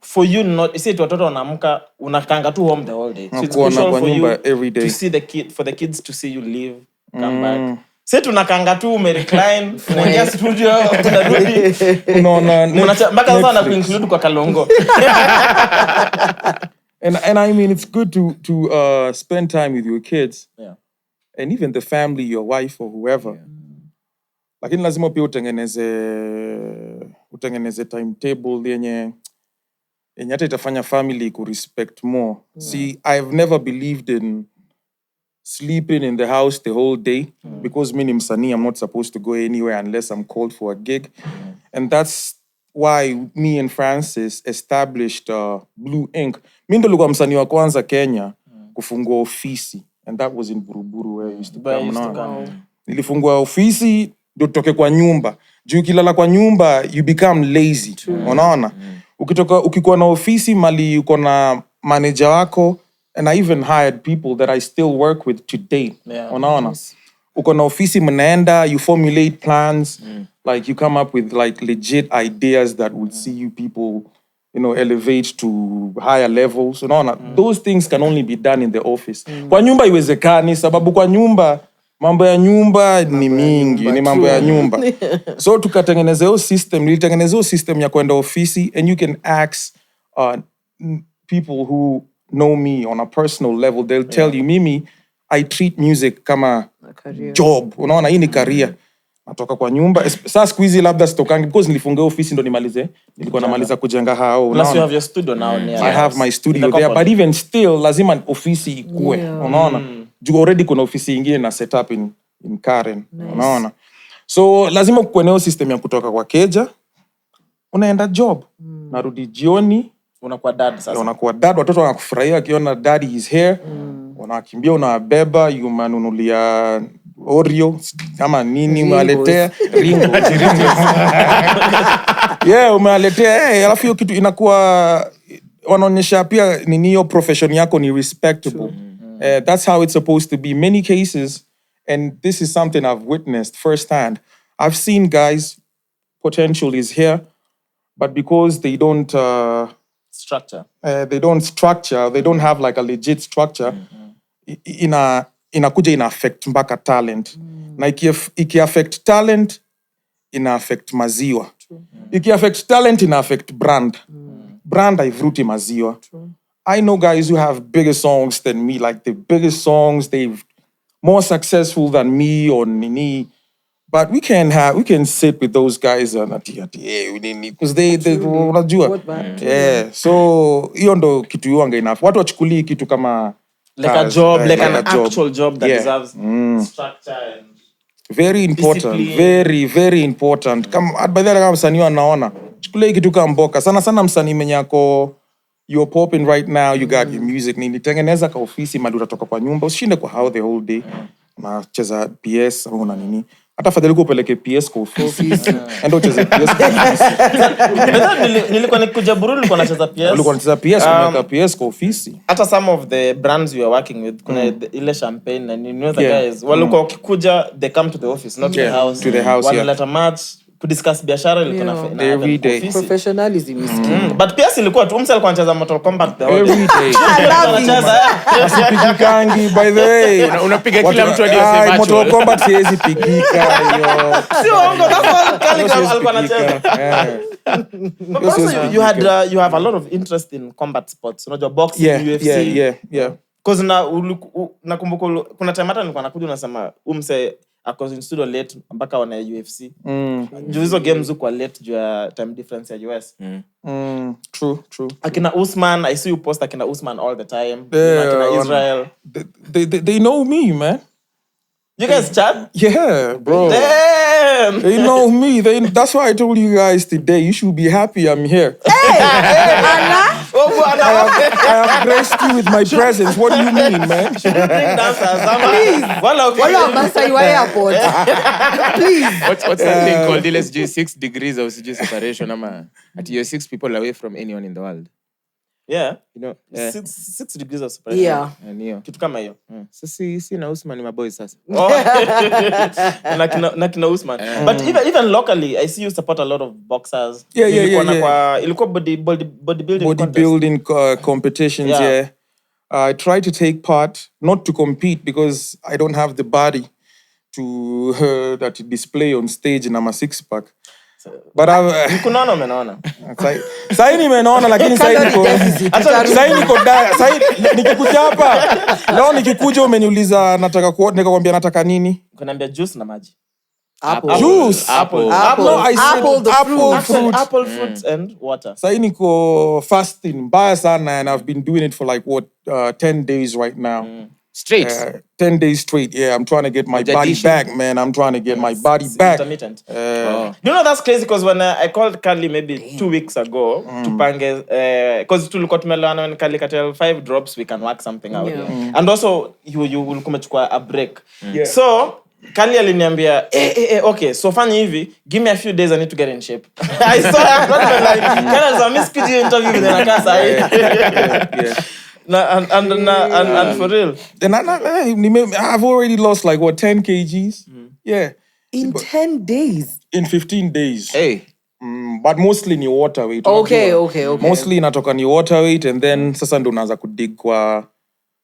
For you not, you see watoto wanaamka unakanga tu home the whole day. So it's crucial for you every day to see for the kids to see you live, come back. Sasa tunakanga tu umerecline, unaingia studio, unarudi. Unaona mpaka sasa na kuinclude kwa kalongo. And I mean it's good to spend time with your kids. Yeah. And even the family, your wife or whoever. Yeah. Lakini lazima pia utengeneze timetable yenye hata itafanya family ku respect more. See, I've never believed in sleeping in the house the whole day because me ni msanii, I'm not supposed to go anywhere unless I'm called for a gig. And that's why me and Francis established Blue Ink. Mi ndo likuwa msanii wa kwanza Kenya kufungua ofisi, and that was in Buruburu where I used to Where I come. used to Unaona? come. Nilifungua ofisi ndio tutoke kwa nyumba. Juu ukilala kwa nyumba you become lazy. Unaona? Ukikuwa na ofisi mali uko na manager wako, and I even hired people that I still work with today. Yeah. Unaona? Uko na ofisi mnaenda, you formulate plans, like you come up with like legit ideas that would see you people, you know, elevate to higher levels. Unaona? Those things can only be done in the office. Kwa nyumba iwezekani, sababu kwa nyumba mambo ya nyumba ni mingi, ni mambo ya nyumba. So tukatengeneza hiyo system, nilitengeneza hiyo system ya kwenda ofisi, and you can ask people who know me on a personal level. They'll tell you, Mimi, I treat music kama job. Unaona, hii ni career. Natoka kwa nyumba. Sasa siku hizi labda sitokangi because nilifunga ofisi ndo nimalize. Nilikuwa namaliza kujenga hao. Plus you have your studio now. I have my studio there, but even still lazima ofisi ikue. Unaona? Juu already kuna ofisi ingine na set up in Karen. Unaona? So lazima kuwe na system ya kutoka kwa keja. Unaenda job. Narudi jioni. Unakuwa dad sasa. Unakuwa dad, watoto wanakufurahia wakiona daddy is here. Unakimbia unawabeba, umanunulia Oreo ama nini umaletea Ringo. Yeah, umaletea alafu hiyo kitu inakuwa wanaonyesha pia nini hiyo profession yako ni respectable. That's how it's supposed to be. Many cases, and this is something I've witnessed firsthand. I've seen guys, potential is here, but because they don't structure. They don't have like a legit structure. Inakuja ina affect mpaka talent. Na iki affect talent, ina affect maziwa. Iki affect talent, ina affect brand. Brand haivuruti maziwa. I know guys who have bigger songs than me, like the biggest songs, they've more successful than me or Nini. But we can sit with those guys because they unajua. Yeah. So hiyo ndo kitu yuanga enough. Watu wachukulii kitu kama like a job, like an actual job that deserves structure and very important, discipline. very very important. Kama by the way kama msanii anaona, chukulia kitu kama mboka. Sana msanii mwenye ako you're popping right now, you got your music, nini tengeneza ka ofisi mali utatoka kwa nyumba, usishinde kwa how the whole day. Unacheza PS au una nini? Hata fadhali kupeleke PS kwa ofisi. Endo ucheze PS kwa ofisi. Nilikuwa nikuja Bururi nilikuwa nacheza PS. Ulikuwa unacheza PS kwa PS kwa ofisi. Hata some of the brands we are working with kuna ile champagne na you know the guys walikuwa wakikuja they come to the office not to the house. To the house, wanaleta match kudiscuss biashara ilikuwa na every day. Professionalism is key. But PS ilikuwa tu mse alikuwa anacheza Mortal Kombat the whole Every day. Asipigiki by the way. Unapiga kila mtu aliyosema Mortal Kombat siwezi pigika hiyo. sio ongo that's all Khali alikuwa anacheza. But also you have a lot of interest in combat sports. Unajua boxing, UFC. Yeah. Cause nakumbuka kuna time hata nilikuwa nakuja unasema umse ako in studio late mpaka wana UFC. Juu hizo games kwa late juu ya time difference ya US. True. Akina Usman, I see you post akina Usman all the time. Yeah, Akina Israel. They know me, man. You guys chat? Yeah, bro. Damn! They know me. That's why I told you guys today, you should be happy I'm here. I have graced you with my presence. What do you mean, man? Please. Wala Masai wa airport. Please. What's that thing called? Let's do 6 degrees of separation. At you're 6 people away from anyone in the world. Yeah. You know? 6 degrees of separation. Yeah. And hiyo. Kitu kama hiyo. So si na Usman ni maboy sasa. Na kina Usman. But even locally, I see you support a lot of boxers. Yeah. Ilikuwa bodybuilding Bodybuilding competitions, yeah. I try to take part, not to compete because I don't have the body to that display on stage in a 6-pack. But Nikunaona umenaona. Sai nimenaona lakini sai niko nikikuja hapa. Leo nikikuja umeniuliza nataka nikakwambia nataka nini? Kuniambia juice na maji. Juice. Apple. No, I said apple fruit and water. Sai niko fasting mbaya sana and I've been doing it for like 10 days right now. Straight. 10 days straight. Yeah, I'm trying to get my body Audition. back, man. I'm trying to get my body back. Intermittent. Oh. You know that's crazy because when I called Khali maybe 2 weeks ago to pange because tulikuwa tumelewana when Khali Cartel 5 drops we can work something out. Yeah. And also you will kumechukua a break. Yeah. So Khali aliniambia okay so fanya hivi give me a few days I need to get in shape. I saw like kana za miss PG interview with Nakasa. Yeah. And for real. And I've already lost like 10 kgs. Yeah. In 10 days. In 15 days. Hey. But mostly ni water weight. Okay. Mostly inatoka ni water weight and then sasa ndo unaanza kudig kwa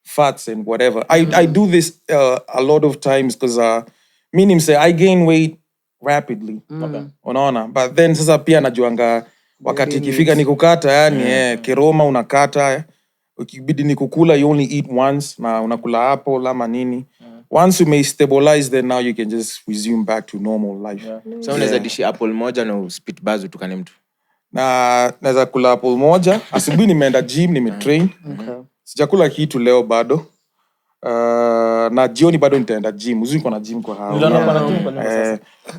fats and whatever. I do this a lot of times because meaning say I gain weight rapidly. Okay. Unaona? But then sasa pia najuanga wakati ikifika ni kukata yani kiroma unakata ukibidi ni kukula you only eat once na unakula apple ama nini. Once you may stabilize then now you can just resume back to normal life. So unaweza dishi apple moja na spit buzz utukane mtu. Na naweza kula apple moja. Asubuhi nimeenda gym, nimetrain. Sijakula kitu leo bado. Na jioni bado nitaenda gym. Uzuri kwa na gym kwa hao.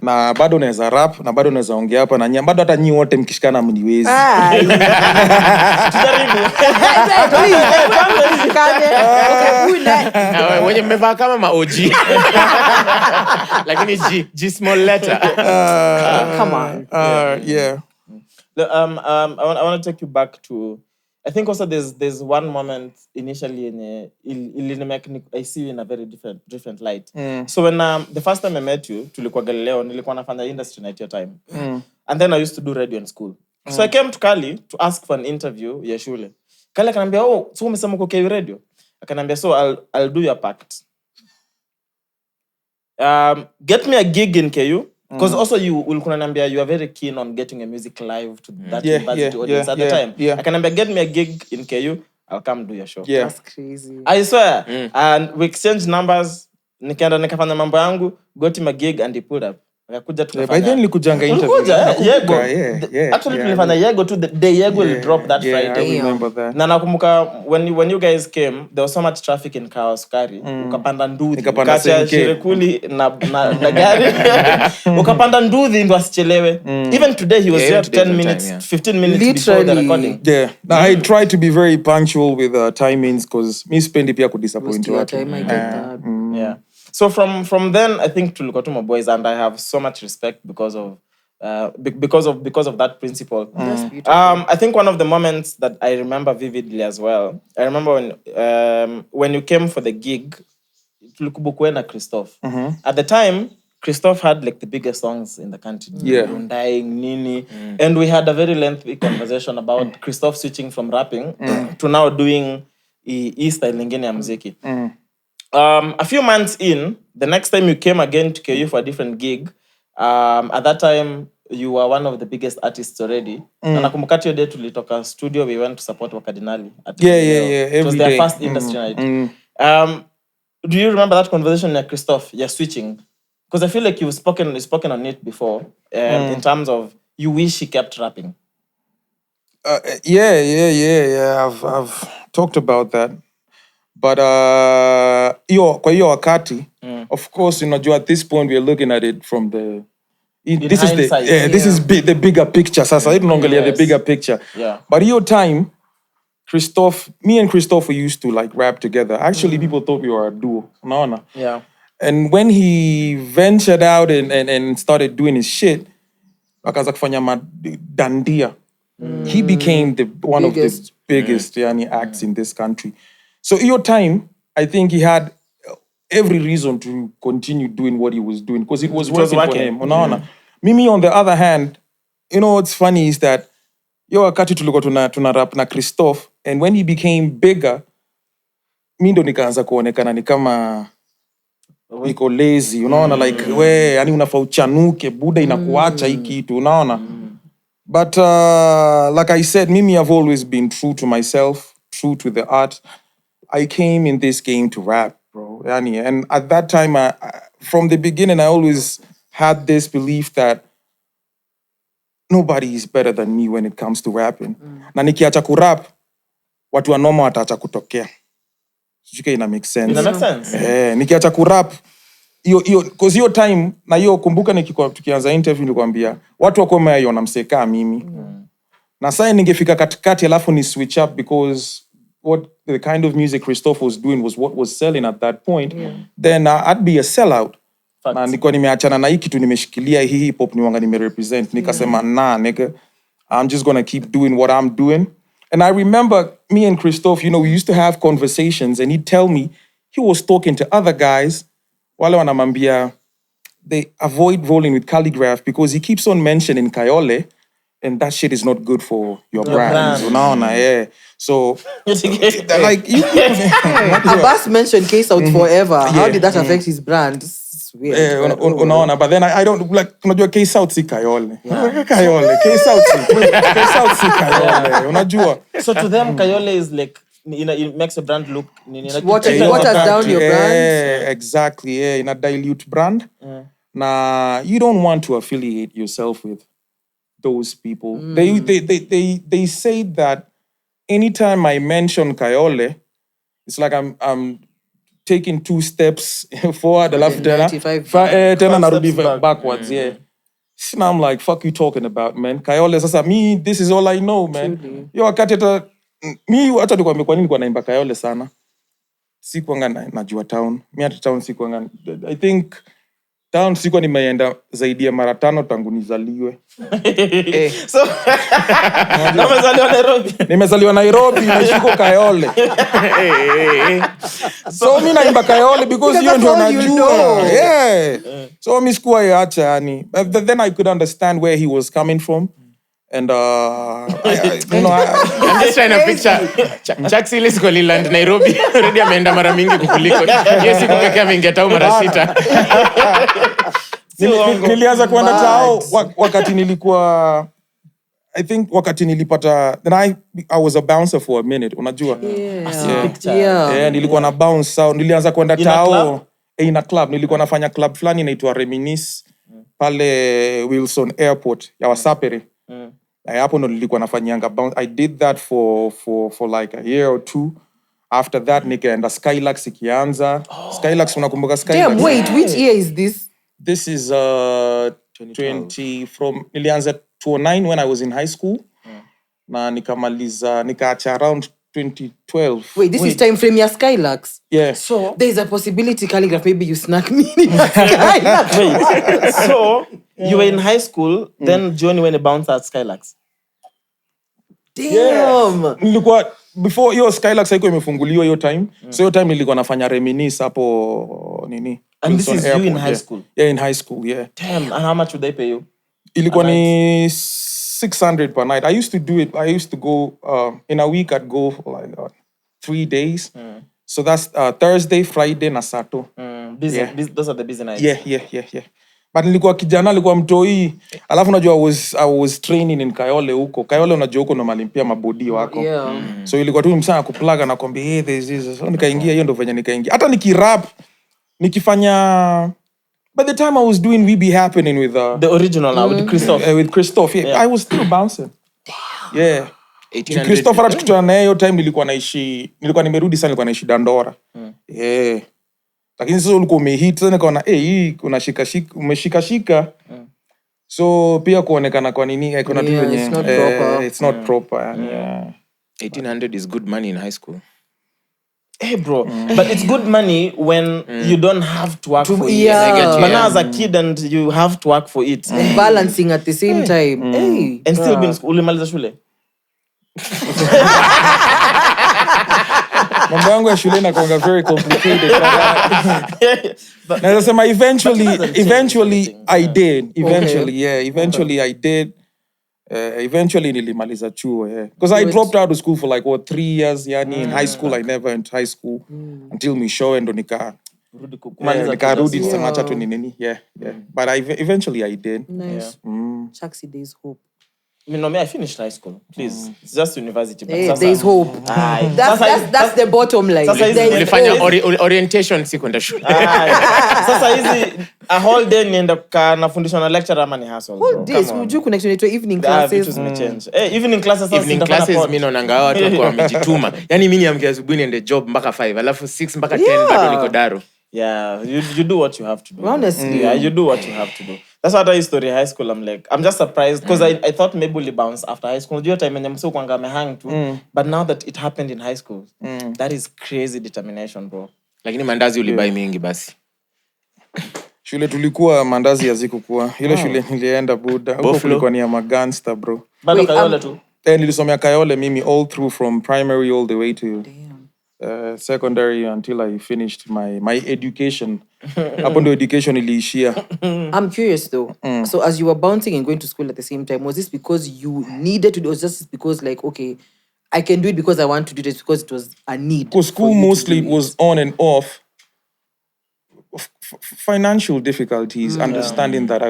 Na bado naweza rap, na bado naweza ongea hapa na bado hata nyi wote mkishikana mniwezi. Wenye mmevaa kama ma OG. Lakini G small letter. Come on. Yeah. I want to take you back to I think also there's one moment initially I see you in a very different light. So when the first time I met you, tulikuwa Galileo, nilikuwa nafanya industry night your time. And then I used to do radio in school. So I came to Khali to ask for an interview ya shule. Khali akanambia, so umesema uko KU radio? Akanambia, so I'll do your pact. Get me a gig in KU. Because also ulikuwa nambia you are very keen on getting a music live to that university audience at the time. Yeah. Akanambia get me a gig in KU, I'll come do your show. Yeah. That's crazy. I swear. And we exchanged numbers. Nikaenda nikafanya mambo yangu, got him a gig and he pulled up. Akakuja tukafanya. By then nilikujanga interview. Yego. Actually tulifanya Yego to the day Yego will drop that Friday. I remember that. Na nakumbuka when you guys came, there was so much traffic in Kawasukari. Ukapanda Nduthi. Ukacha Shirekuli na gari. Ukapanda Nduthi ndo asichelewe. Even today he was there 10 minutes, 15 minutes before the recording. Yeah. I try to be very punctual with timings because me spendi pia kudisappoint watu. I get that. Yeah. So from then, I think tulikuwa tu Homeboyz, and I have so much respect because of that principle. That's beautiful. I think one of the moments that I remember vividly as well. I remember when you came for the gig, tulikuwa na Kristoff. At the time, Kristoff had like the biggest songs in the country. Yeah. Undying, Nini. And we had a very lengthy conversation about Kristoff switching from rapping to now doing style lingine ya muziki. A few months in, the next time you came again to KU for a different gig, at that time, you were one of the biggest artists already. Na nakumbuka hiyo day tulitoka studio, we went to support Wakadinali. Yeah. It was their first industry night. Do you remember that conversation with Kristoff? You're switching. Because I feel like you've spoken on it before, in terms of you wish he kept rapping. Yeah. I've talked about that. But kwa hiyo wakati, of course, at this point we're looking at it from the this is the bigger picture. Sasa I don't only the bigger picture. Yeah. But your time, me and Kristoff we used to like rap together. Actually, people thought we were a duo. No. Yeah. And when he ventured out and started doing his shit, akaanza kufanya dandia. He became one of the biggest acts in this country. So your time, I think he had every reason to continue doing what he was doing because it was working for him. Mimi, on the other hand, what's funny is that wakati tulikuwa tuna rap na Kristoff, and when he became bigger, mi ndo nikaanza kuonekana ni kama niko lazy, like yani unafaa uchanuke, buda inakuacha hii kitu, But like I said, Mimi, I've always been true to myself, true to the art. I came in this game to rap, bro. And at that time, from the beginning, I always had this belief that nobody is better than me when it comes to rapping. Na nikiacha kurap, watu wanoma wataacha kutokea. Sijui ina make sense. Ina make sense. Nikiacha kurap cause hiyo time na hiyo kumbuka tukianza interview nilikwambia watu wako wameiona mseka mimi. Na sasa ningefika katikati alafu ni switch up because what the kind of music Kristoff was doing was what was selling at that point. Then I'd be a sellout. Na nilikuwa nimeachana na hii kitu nimeshikilia hii hip hop niwanga nimerepresent. Nikasema nigga, I'm just gonna keep doing what I'm doing. And I remember me and Kristoff, we used to have conversations and he'd tell me he was talking to other guys wale wanamambia they avoid rolling with Calligraph because he keeps on mentioning Kayole and that shit is not good for your brand. Unaona, So like Abbas mentioned K-South forever. How did that affect his brand? Weird. Unaona, but then I don't like unajua K-South si Kayole. Kayole, K-South si Kayole. Unajua. So to them Kayole is like it makes a brand look waters down your brand. Exactly, in a dilute brand. Nah, you don't want to affiliate yourself with those people. They say that anytime I mention Kayole, it's like I'm taking 2 steps forward, alafu tena narudi backwards. So now I'm like, fuck you talking about, man? Kayole, sasa me, this is all I know, man. Yo wakati mi hata nikwambia kwa nini kwa naimba Kayole sana. Sikuanga najua town. Mi hata town sikuanga. I think town sikuwa nimeenda zaidi ya mara 5 tangu nizaliwe. So nimezaliwa Nairobi nashiko Kayole. So mi naimba Kayole because you ndio najua. So mi sikuwa yaacha yani. Then I could understand where he was coming from. And I'm just trying to picture Chaxy ile siku land Nairobi already ameenda mara mingi kukuliko. Yes, siku pekee ameingia tao mara 6. Nilianza kuenda tao wakati nilikuwa I think wakati nilipata then I was a bouncer for a minute, unajua. Nilikuwa na bounce out. Nilianza kwenda tao in a club. Nilikuwa nafanya club fulani inaitwa Reminisce pale Wilson Airport ya Wasapere. Hapo ndo nilikuwa nafanyanga bounce. I did that for like a year or 2. After that nikaenda Skylux ikianza. Skylux unakumbuka Skylux? Damn, wait, which year is this? This is 20 from nilianza 2009 when I was in high school. Na nikaacha around 2012. Wait, this is time frame ya Skylux? Yeah. So there's a possibility, Calligraph, maybe you snuck me in Skylux. Wait, so you were in high school, then Johnny went a bouncer at Skylux. Damn. Nilikuwa before hiyo Skylux haiko imefunguliwa hiyo time. So hiyo time nilikuwa nafanya Reminisce hapo nini. And this is Airport, you in high school? Yeah, in high school, yeah. Damn, and how much would they pay you? Ilikuwa ni 600 per night. I used to do it. I used to go in a week I'd go for like 3 days. So that's Thursday, Friday na Saturday. Those are the busy nights. Yeah. But nilikuwa kijana, nilikuwa mtoi. Alafu unajua I was training in Kayole huko. Kayole unajua huko normally pia mabodi wako. So ilikuwa tu msana kuplaga na kwambia hey there's this. So nikaingia hiyo ndo venye nikaingia. Hata nikirap nikifanya by the time I was doing We Be Happening with the original now with Kristoff. With Kristoff, I was still bouncing. Yeah. Kristoff hata tukutana naye hiyo time nilikuwa nimerudi sana, nilikuwa naishi Dandora. Lakini sasa ulikuwa umehit sana nikaona hii kuna umeshika. So pia kuonekana kwa nini kuna tu venye it's not proper. 1800 is good money in high school. Hey bro, but it's good money when you don't have to work for it. But now as a kid and you have to work for it. Balancing at the same time. Hey, and still being school. Ulimaliza shule? Mambo yangu ya shule inakuwa very complicated. Naweza sema eventually I did. Eventually I did. Eventually nilimaliza chuo, because I dropped out of school for like 3 years. Yani in high school I never went to high school until misho ndo nikarudi sema tu nini. But eventually I did. Nice. Chaxy days hope. I finished high school. Please. It's just university. But Hey, sasa- there's hope. Aye. That's the bottom line. Sasa hizi- There is Ulifanya hope. orientation si kwenda shule. Sasa hizi a whole day nienda nafundishwa na lecturer ama ni hustle. bro. Whole days, Come on. would you connect to evening Vitu classes? zimechange. Evening classes sasa Evening sitafanya classes pod. mimi naonanga watu wako wamejituma. Yaani mimi niamkia asubuhi niende job mpaka 5, alafu 6 mpaka 10 Yeah. bado niko daro. Yeah, you do what you have to do. Honestly. Yeah, you do what you have to do. That's what I story high school. I'm just surprised because I thought maybe we'll bounce after high school. Your time and I'm so kwanga hang too. But now that it happened in high school, that is crazy determination, bro. Lakini mandazi ulibai mingi basi. Shule tulikuwa mandazi hazikukuwa. Ile shule nilienda buda. Huko kulikuwa ni ya magangster bro. Bado Wait, Kayole too. Nilisomea Kayole mimi all through from primary all the way to secondary until I finished my education. Hapo ndo education iliishia. I'm curious though. So as you were bouncing and going to school at the same time, was this because you needed to do, or was this because like, okay, I can do it because I want to do it, because it was a need? Because school for you to mostly do it? was on and off. Financial difficulties, understanding that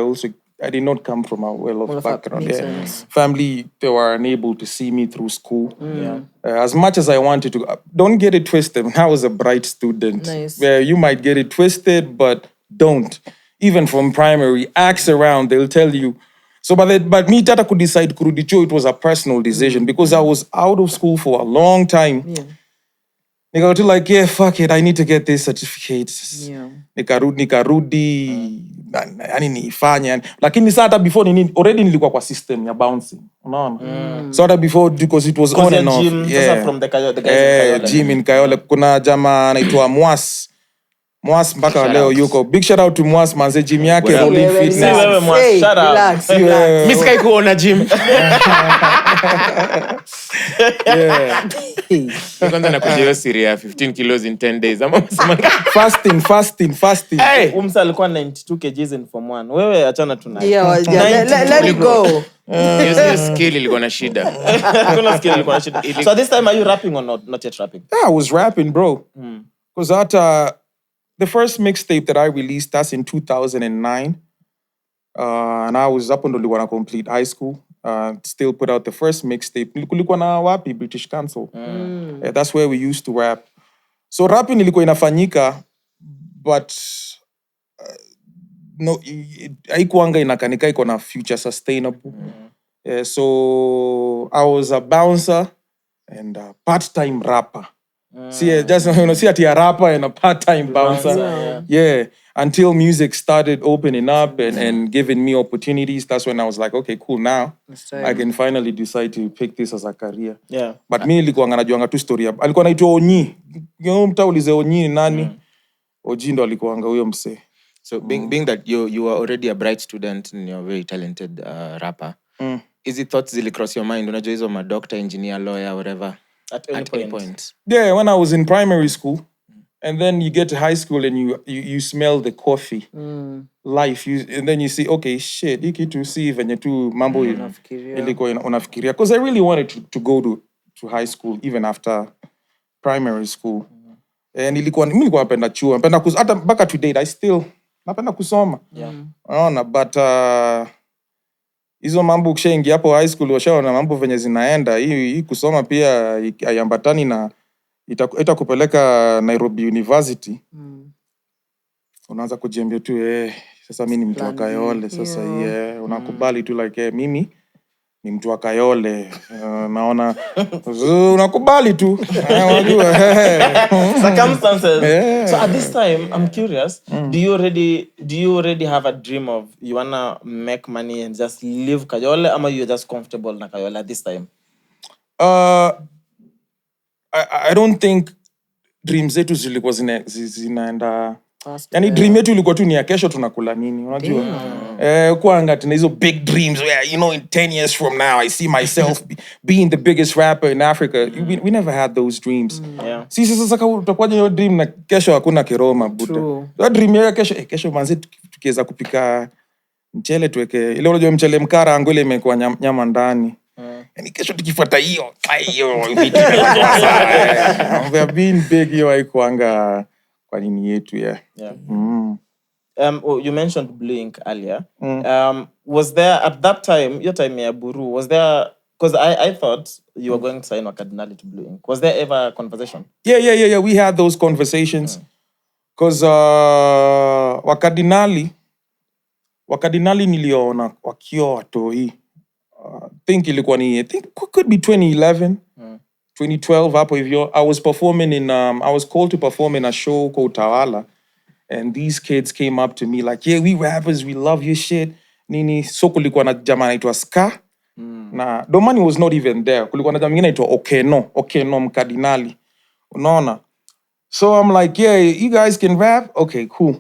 I did not come from a well-off background. Makes sense. Family, they were unable to see me through school. Yeah. As much as I wanted to, don't get it twisted. I was a bright student. Nice. Where you might get it twisted, but don't. Even from primary, ask around, they'll tell you. So, but me tata could decide kurudi chuo, it was a personal decision because I was out of school for a long time. Yeah. Nigga was like, yeah, fuck it, I need to get this certificate. Yeah. Nikarudi yani nifanye yani. Lakini sasa hata before already nilikuwa kwa system ya bouncing. Unaona? So hata before because it was on and off. Gym, sasa from the guys in Kayole. Gym in Kayole. Kuna jamaa anaitwa Mwass mpaka leo yuko. Big shout out to Mwass manze, gym yake Well, Rolling yeah, Fitness. Si wewe Mwass, Hey, shut up. relax, Si relax. wewe. Mimi sikai kuona gym. Kwanza nakuja hiyo siri ya 15 kilos in 10 days. Ama unasema Fasting. hey, Umsa alikuwa 92 kgs in form 1. Wewe achana tunaye. Yeah, let it go. hiyo skill ilikuwa na shida. Kuna skill ilikuwa na shida. So this time are you rapping or not yet rapping? Yeah, I was rapping, bro. Because the first mixtape that I released, that's in 2009. And I was up on the Luana complete high school. Still put out the first mixtape. Kulikuwa na WAPI, British Council. Yeah, that's where we used to rap. So rapping ilikuwa inafanyika, but no, haikuanga inakanika iko na future sustainable. Yeah, so I was a bouncer and a part-time rapper. See, just see at a rapper and a part-time bouncer. Yeah, until music started opening up and giving me opportunities. That's when I was like, okay, cool. Now I can finally decide to pick this as a career. Yeah. But me nilikuwa najuanga tu story. Alikuwa anaitwa Onyi. Mtaulize Onyi ni nani? Oji ndo alikuwa huyo msee. So being that you are already a bright student and you're a very talented rapper, is it thoughts zili cross your mind? Unajua hizo doctor, engineer, lawyer, whatever. At any point. Yeah, when I was in primary school, and then you get to high school and you smell the coffee life, and then you see, okay, shit, hiki tu see venye tu mambo ilikuwa unafikiria. Because I really wanted to go to high school even after primary school. And nilikuwa napenda chuo, napenda hata mpaka to date I still napenda kusoma. Unaona, but hizo mambo ukishaingia hapo high school washaona mambo venye zinaenda, hii kusoma pia haiambatani na itakupeleka Nairobi University. Unaanza kujiambia tu sasa mimi ni mtu wa Kayole, sasa unakubali tu like mimi ni mtu wa Kayole. Naona unakubali tu. Unajua. Circumstances. So at this time, I'm curious, do you already have a dream of you wanna make money and just live Kayole, or you're just comfortable na Kayole at this time? I don't think dreams zetu zilikuwa zinaenda. Yani dream yetu ilikuwa tu ni ya kesho tunakula nini, unajua? Kuanga tuna hizo big dreams where, you know, in 10 years from now I see myself being the biggest rapper in Africa. We never had those dreams. Yeah. Sisi sasa utakuwaje hiyo dream na kesho hakuna kiroma buda. Hiyo dream ya kesho manzi tukiweza kupika mchele tuweke ile unajua mchele mkara angole imekuwa nyama ndani. Yani kesho tukifuata hiyo we have been big hiyo haikuanga kwa nini yetu Yeah. you mentioned Blink earlier. Was there at that time, your time ya Buru, was there, because I thought you were going to sign Wakadinali to Blink. Was there ever a conversation? Yeah. We had those conversations. Because Wakadinali niliona wakiwa watoi. I think could be 2011, 2012 hapo hivyo. I was performing I was called to perform in a show called Tawala. And these kids came up to me like, yeah, we rappers, we love your shit. Nini, so kulikuwa na jamaa anaitwa Ska. Na Domani was not even there. Kulikuwa na jamaa mwingine anaitwa Okeno Mkadinali. Unaona? So I'm like, yeah, you guys can rap? Okay, cool.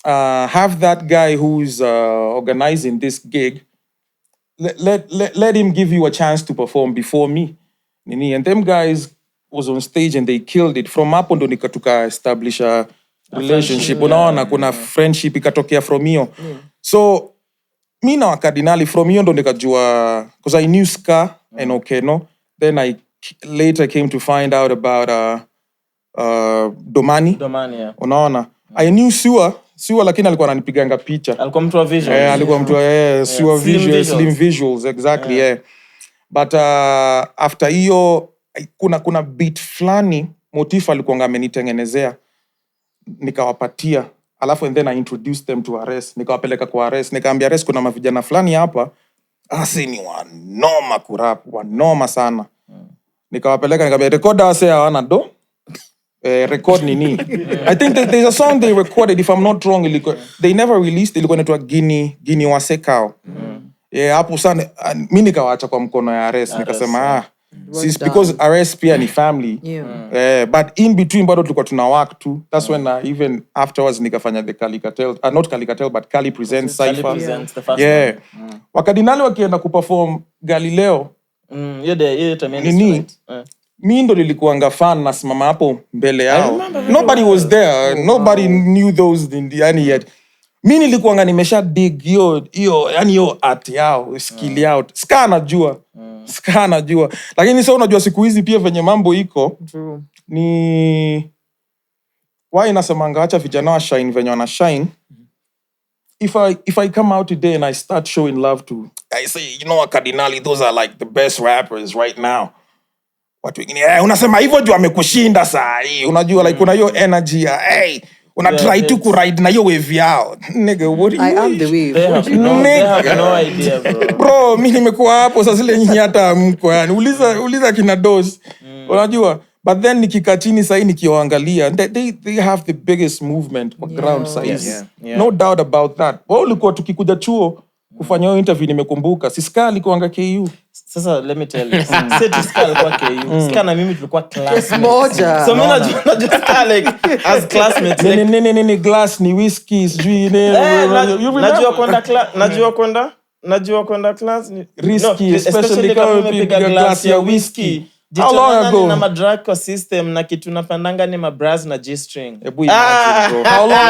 Have that guy who's organizing this gig, let him give you a chance to perform before me. Nini, and them guys was on stage and they killed it. From hapo ndo nikatuka establish a relationship. Unaona, kuna friendship ikatokea from hiyo. So, mi na Wakadinali from hiyo ndo nikajua, because I knew Ska and Okeno. Then I later came to find out about Domani, yeah. Unaona. I knew Sua lakini alikuwa ananipiganga picha. Alikuwa mtu wa visuals. Alikuwa mtu wa Sua visuals, slim visuals, exactly, yeah. But after hiyo kuna beat flani Motif alikuwa amenitengenezea. Nikawapatia. Alafu and then I introduced them to Ernest. Nikawapeleka kwa Ernest. Nikaambia Ernest kuna mavijana flani hapa. Asi ni wanoma kurap, wanoma sana. Nikawapeleka nikaambia record wase hawana do. Record nini. I think that there's a song they recorded, if I'm not wrong, they never released, ilikuwa inaitwa Gini Wasekao. Yeah, hapo sana mimi nikawaacha kwa mkono ya Ernest, nikasema because Ernest pia ni family. But in between bado tulikuwa tuna work too. That's when even afterwards nikafanya the Khali Cartel, not Khali Cartel but Khali Presents Cypher. Yeah. Wakadinali wakienda kuperform Galileo. Nini? Mi ndo nilikuanga fan na simama hapo mbele yao. Nobody was there. Nobody knew those yani yet. Mi nilikuanga nimesha dig hiyo art yao, skill yao. Ska anajua. Lakini sasa unajua siku hizi pia venye mambo iko. Ni why nasemanga acha vijana wa shine venye wana shine. If I come out today and I start showing love to, I say, you know what, Wakadinali, those are like the best rappers right now. Watu wengine unasema hivyo juu amekushinda saa hii. Unajua like kuna hiyo energy ya una try to ride na hiyo wave yao. Nigga, what do you I am the wave. They have no idea, bro. Bro, mimi nimekuwa hapo sasa zile nyinyi hata mko yani. Uliza kina Dos. Unajua? But then nikikaa chini sasa nikiwaangalia, they have the biggest movement on ground size. No doubt about that. Wao ulikuwa tukikuja chuo kufanya hiyo interview nimekumbuka. Siska alikuanga KU. Sasa let me tell you. Sasa Ska alikuwa KU. Ska na mimi tulikuwa classmates. Moja. So mimi najua Ska like as classmates. Nini glass ni whiskey sijui nini. Najua kwenda class ni risky, especially kama umepiga glass ya whiskey. How long ago? Na madrag kwa system na kitu napandanga ni mabras na G-string. Bro. How long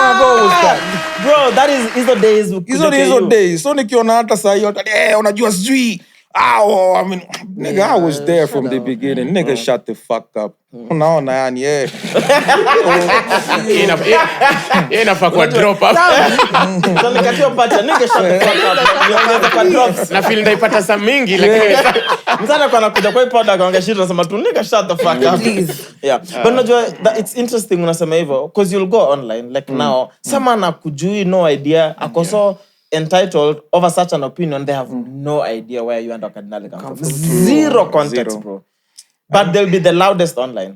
ago was that? Bro, that is hizo days. So nikiona hata saa hiyo unajua sijui. I mean, nigga, I was there from the beginning. Nigga, shut the fuck up. Unaona yani, Inafaa kwa drop up. So nikatio pacha, nigga, shut the fuck up. Niongeza kwa drops. Na feel ndaipata saa mingi, lakini mtana kwa nakuja kwa ipoda kwa ngashiri nasema tu nigga, shut the fuck up. Yeah. But unajua, it's interesting unasema hivyo, because you'll go online, like now, someone akujui, no idea, akoso entitled over such an opinion, they have no idea where you and Wakadinali come from. Zero context, bro. But they'll be the loudest online.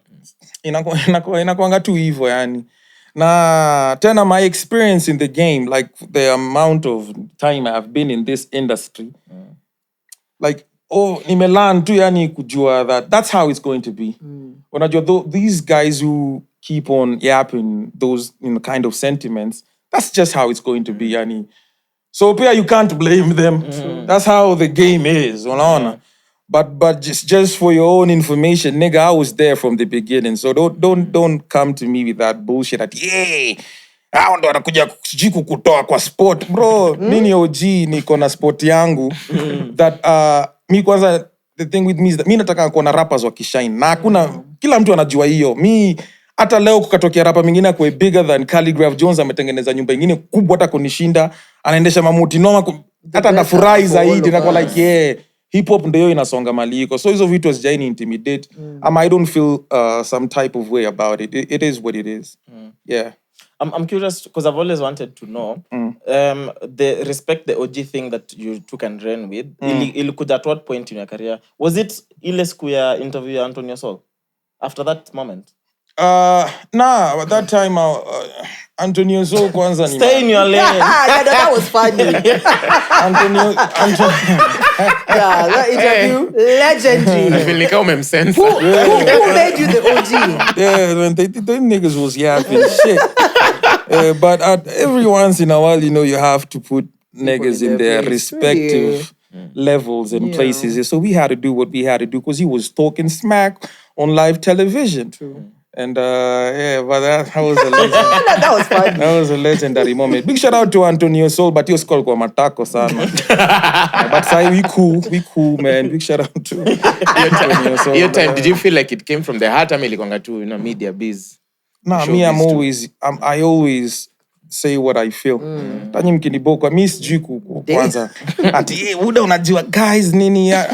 Inakuanga tu hivyo yani. Na tena my experience in the game, like the amount of time I've been in this industry, like nimelearn tu yani kujua that's how it's going to be. Unajua these guys who keep on yapping those kind of sentiments, that's just how it's going to be yani. So pia you can't blame them. That's how the game is, unaona. But just for your own information, nigga, I was there from the beginning. So don't come to me with that bullshit that hao ndo wanakuja sijui kukutoa kwa sport. Bro, mimi OG niko na sport yangu that mi kwanza the thing with me is that mi nataka kuona rappers wakishine. Na hakuna kila mtu anajua hiyo. hata leo kukatokea rapa mwingine akwe bigger than KHALIGRAPH JONES ametengeneza nyumba nyingine kubwa hata kunishinda, anaendesha mamuti noma, hata nafurahi zaidi na kwa like yeah, hip hop ndio inasonga maliko. So hizo vitu hazijaini intimidate. I don't feel some type of way about it. It is what it is. Yeah. I'm curious because I've always wanted to know the respect the OG thing that you took and ran with. Ilikuja at what point in your career? Was it ile siku ya interview ya Antonio Sol? After that moment? Nah, at that time Antonio Sol kwanza ni Stay in your lane. That was funny. Antonio Yeah, that interview, legendary. I feel like umemsense. Who made you the OG? Yeah, man, they niggas was yapping shit. But every once in a while, you know, you have to put niggas in their respective levels and places. So we had to do what we had to do because he was talking smack on live television. True. And but that was a legend. That was funny. That was a legendary moment. Big shout out to Antonio Sol, but he was called kwa matako sana. But say we cool, man. Big shout out to Antonio Sol. Your time, did you feel like it came from the heart? Ama ilikonga tu, you know, media biz? Nah, me, I always say what I feel. Tanyi mkiniboko, mi sijui kwanza. Ati, uda unajua, guys, nini ya,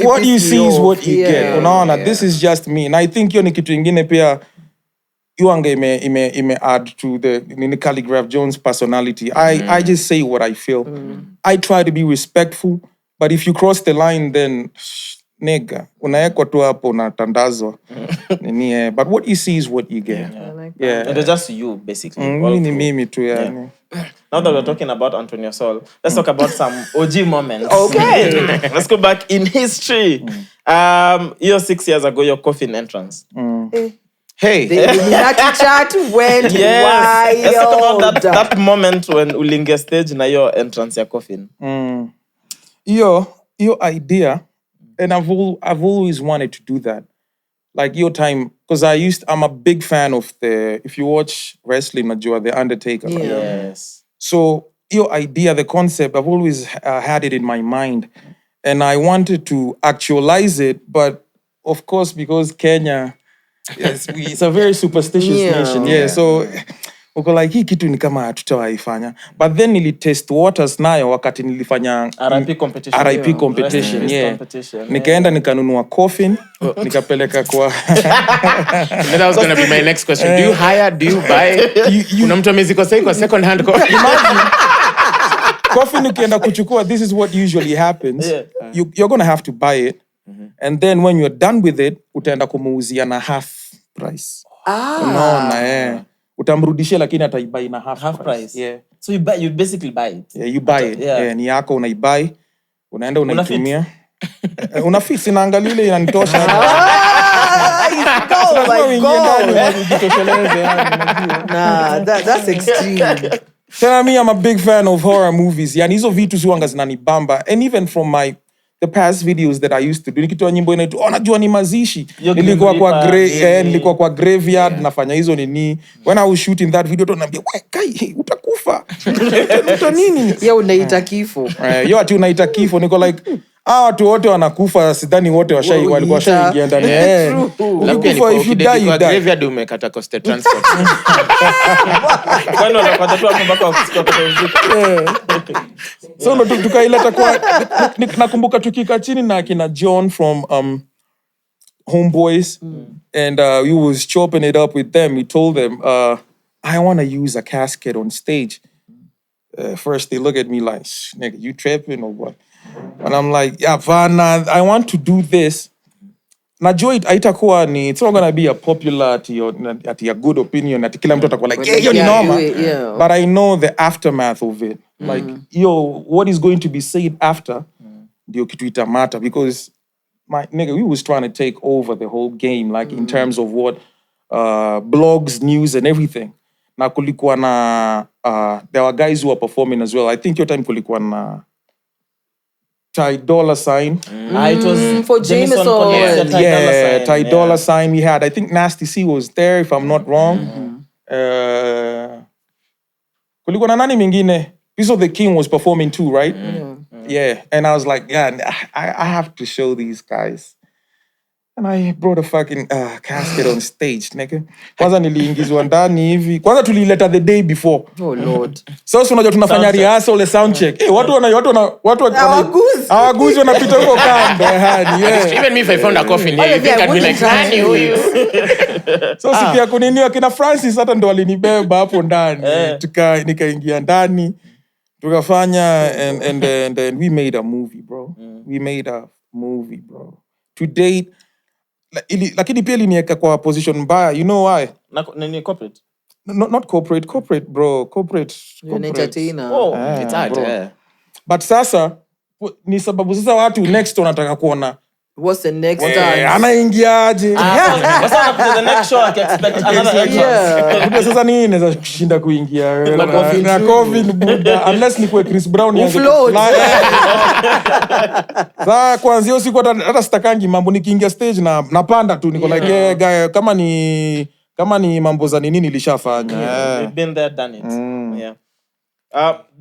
what you see is what you get. Unaona, this is just me. And I think hiyo ni kitu ingine pia, yuanga ime add to the KHALIGRAPH JONES personality. I just say what I feel. I try to be respectful, but if you cross the line, then nigga, unaekwa tu hapo unatandazwa. But what you see is what you get. Yeah. And it's just you, basically. Mimi too, yeah. Now that we're talking about Antonio Sol, let's talk about some OG moments. Okay. Let's go back in history. 6 years ago, your coffin entrance. Hey. The Illuminati chat went wild. Let's talk about that moment when ulinge stage na your entrance ya coffin. Your idea, and I've always wanted to do that. Like your time, because I'm a big fan of if you watch wrestling, Najua, The Undertaker. Yeah. Yes. So your idea, the concept, I've always had it in my mind. And I wanted to actualize it, but of course, because Kenya, it's a very superstitious nation. Yeah. So, uko like, hii kitu ni kama hatutawaifanya. But then nilitest waters nayo wakati nilifanya RIP competition. RIP competition, yeah. Nikaenda nikanunua coffin, nikapeleka kwa... That was going to be my next question. Do you hire? Do you buy? Kuna mtu amezikosea kwa second hand coffin? Coffin ukienda kuchukua, this is what usually happens. You're going to have to buy it. And then when you're done with it, utaenda kumuuzia na half price. Unaona, utamrudishia lakini ataibai na half price. Yeah. So you basically buy it. Yeah, you buy it. Yeah, ni yako unaibuy. Unaenda unaitumia. Unafit sinaangalia ile inanitosha. Oh my God. Nah, that's extreme. Tell me, I'm a big fan of horror movies. Yani hizo vitu ziwanga zinanibamba. And even from the past videos that I used to do, nikitoa nyimbo inaitwa najua ni mazishi. Nilikuwa kwa graveyard nafanya hizo nini. When I was shooting that video, naambia, "Kai, utakufa." Uta nini? Yeah, unaita kifo. Yo ati unaita kifo, niko like watu wote wanakufa, sidhani wote walikuwa washaingia ndani. Ukikufa, if you die, you die. Graveyard umekata cost transport. Kwani unapata tu hapo mpaka ukisikia. So tukaileta kwa nakumbuka tukika chini na kina John from Homeboyz and we was chopping it up with them. We told them I want to use a casket on stage. First they look at me like, nigga, you tripping or what? And I'm like, yeah, Vana, I want to do this. Najua itakuwa ni, it's not gonna be a popular ati a good opinion ati kila mtu atakuwa like, yeah, ni norma. But I know the aftermath of it. Like, what is going to be said after ndio kitu itamata, because we was trying to take over the whole game, like in terms of what blogs, news and everything. Na kulikuwa na there were guys who were performing as well. I think your time kulikuwa na Ty Dolla $ign. It was for Jameson. Ty Dolla $ign. We had, I think Nasty C was there, if I'm not wrong. Kulikuwa na nani mingine? Piso the King was performing too, right? Yeah. And I was like, yeah, I have to show these guys. And I brought a fucking casket on stage, nigga. Kwanza niliingizwa ndani hivi. Kwanza tulileta the day before. Oh Lord. So unajua tunafanya rehearsal, sound check. Watu hawaguzi wanapita huko kando. Even me if I found a coffin here, you think I'd be like, nani huyu? So siku ya kunini akina Francis hata ndo walinibeba hapo ndani. Nikaingia ndani. Tukafanya and then we made a movie, bro. We made a movie, bro. To date, lakini pia iliniweka kwa position mbaya. You know why? Nini corporate? Not corporate, bro. Corporate. You're an entertainer. It's hard. But sasa ni sababu sasa watu next wanataka kuona what's the next dance? Anaingiaje? Sasa anakuja the next show expect another extra. Sasa nini inaweza kushinda kuingia na coffin buda unless ni kwa Chris Brown yangu. Sasa kwanza hiyo siku hata sitakangi mambo nikiingia stage na napanda tu niko like guy kama ni mambo za nini nilishafanya. We've been there, done it. Yeah.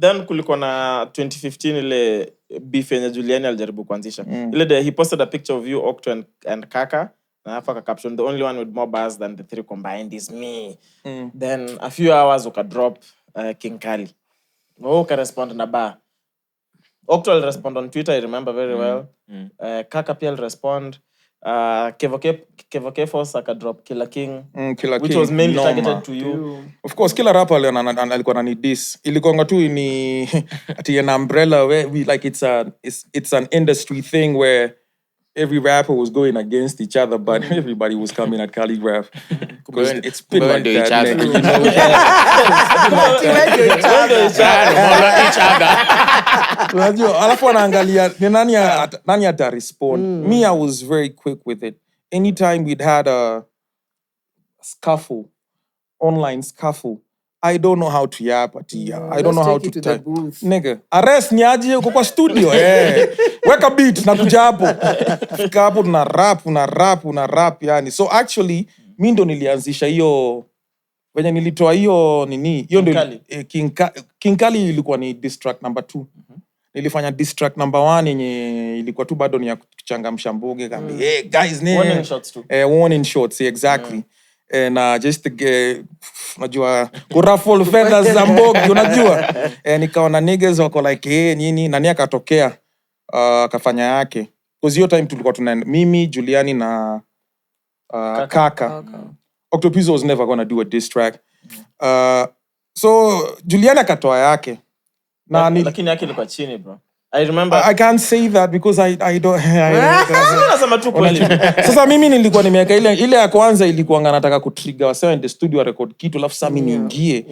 Then kulikuwa na 2015 ile beef yenye Juliani alijaribu kuanzisha. Ile he posted a picture of you, Octo and Kaka. Na hapo caption, the only one with more bars than the three combined is me. Then a few hours drop King Khali. Ka respond na ba. Octo will respond on Twitter, I remember very well. Kaka pia will respond. Kevo Kefos akadrop Killer King, which was mainly targeted to you. Of course, kila rapper alikuwa na need this. Ilikuwa tu ni ati an umbrella where we like it's an industry thing where every rapper was going against each other, but everybody was coming at Khaligraph because it's been like that. Unajua, alafu anaangalia nani ata respond. Me, I was very quick with it. Anytime we'd had a scuffle, online scuffle, I don't know how to yap at I don't know how to type. Nigga, arrest ni aje uko kwa studio. Weka beat na kuja hapo. Fika hapo na rap yani. So actually, mimi ndo nilianzisha hiyo venye nilitoa hiyo nini? Hiyo ndo King Khali ilikuwa ni diss track number 2. Nilifanya diss track number 1 yenye ilikuwa tu bado ni ya kuchangamsha mboge kama guys warning shots too. Warning shots, exactly. And just to get unajua kuruffle feathers za mboge unajua. Nikaona niggas wako like nini nani akatokea akafanya yake. Because hiyo time tulikuwa tunaenda mimi, Juliani na Kaka. Octopizzo was never gonna do a diss track. So Juliani akatoa yake. Lakini yake ilikuwa chini, bro. I remember. I can't say that because I don't. Nasema tu kweli. Sasa mimi nilikuwa nimeweka ile ya kwanza ilikuwa nataka kutrigger wasema in the studio record kitu alafu sasa mimi niingie.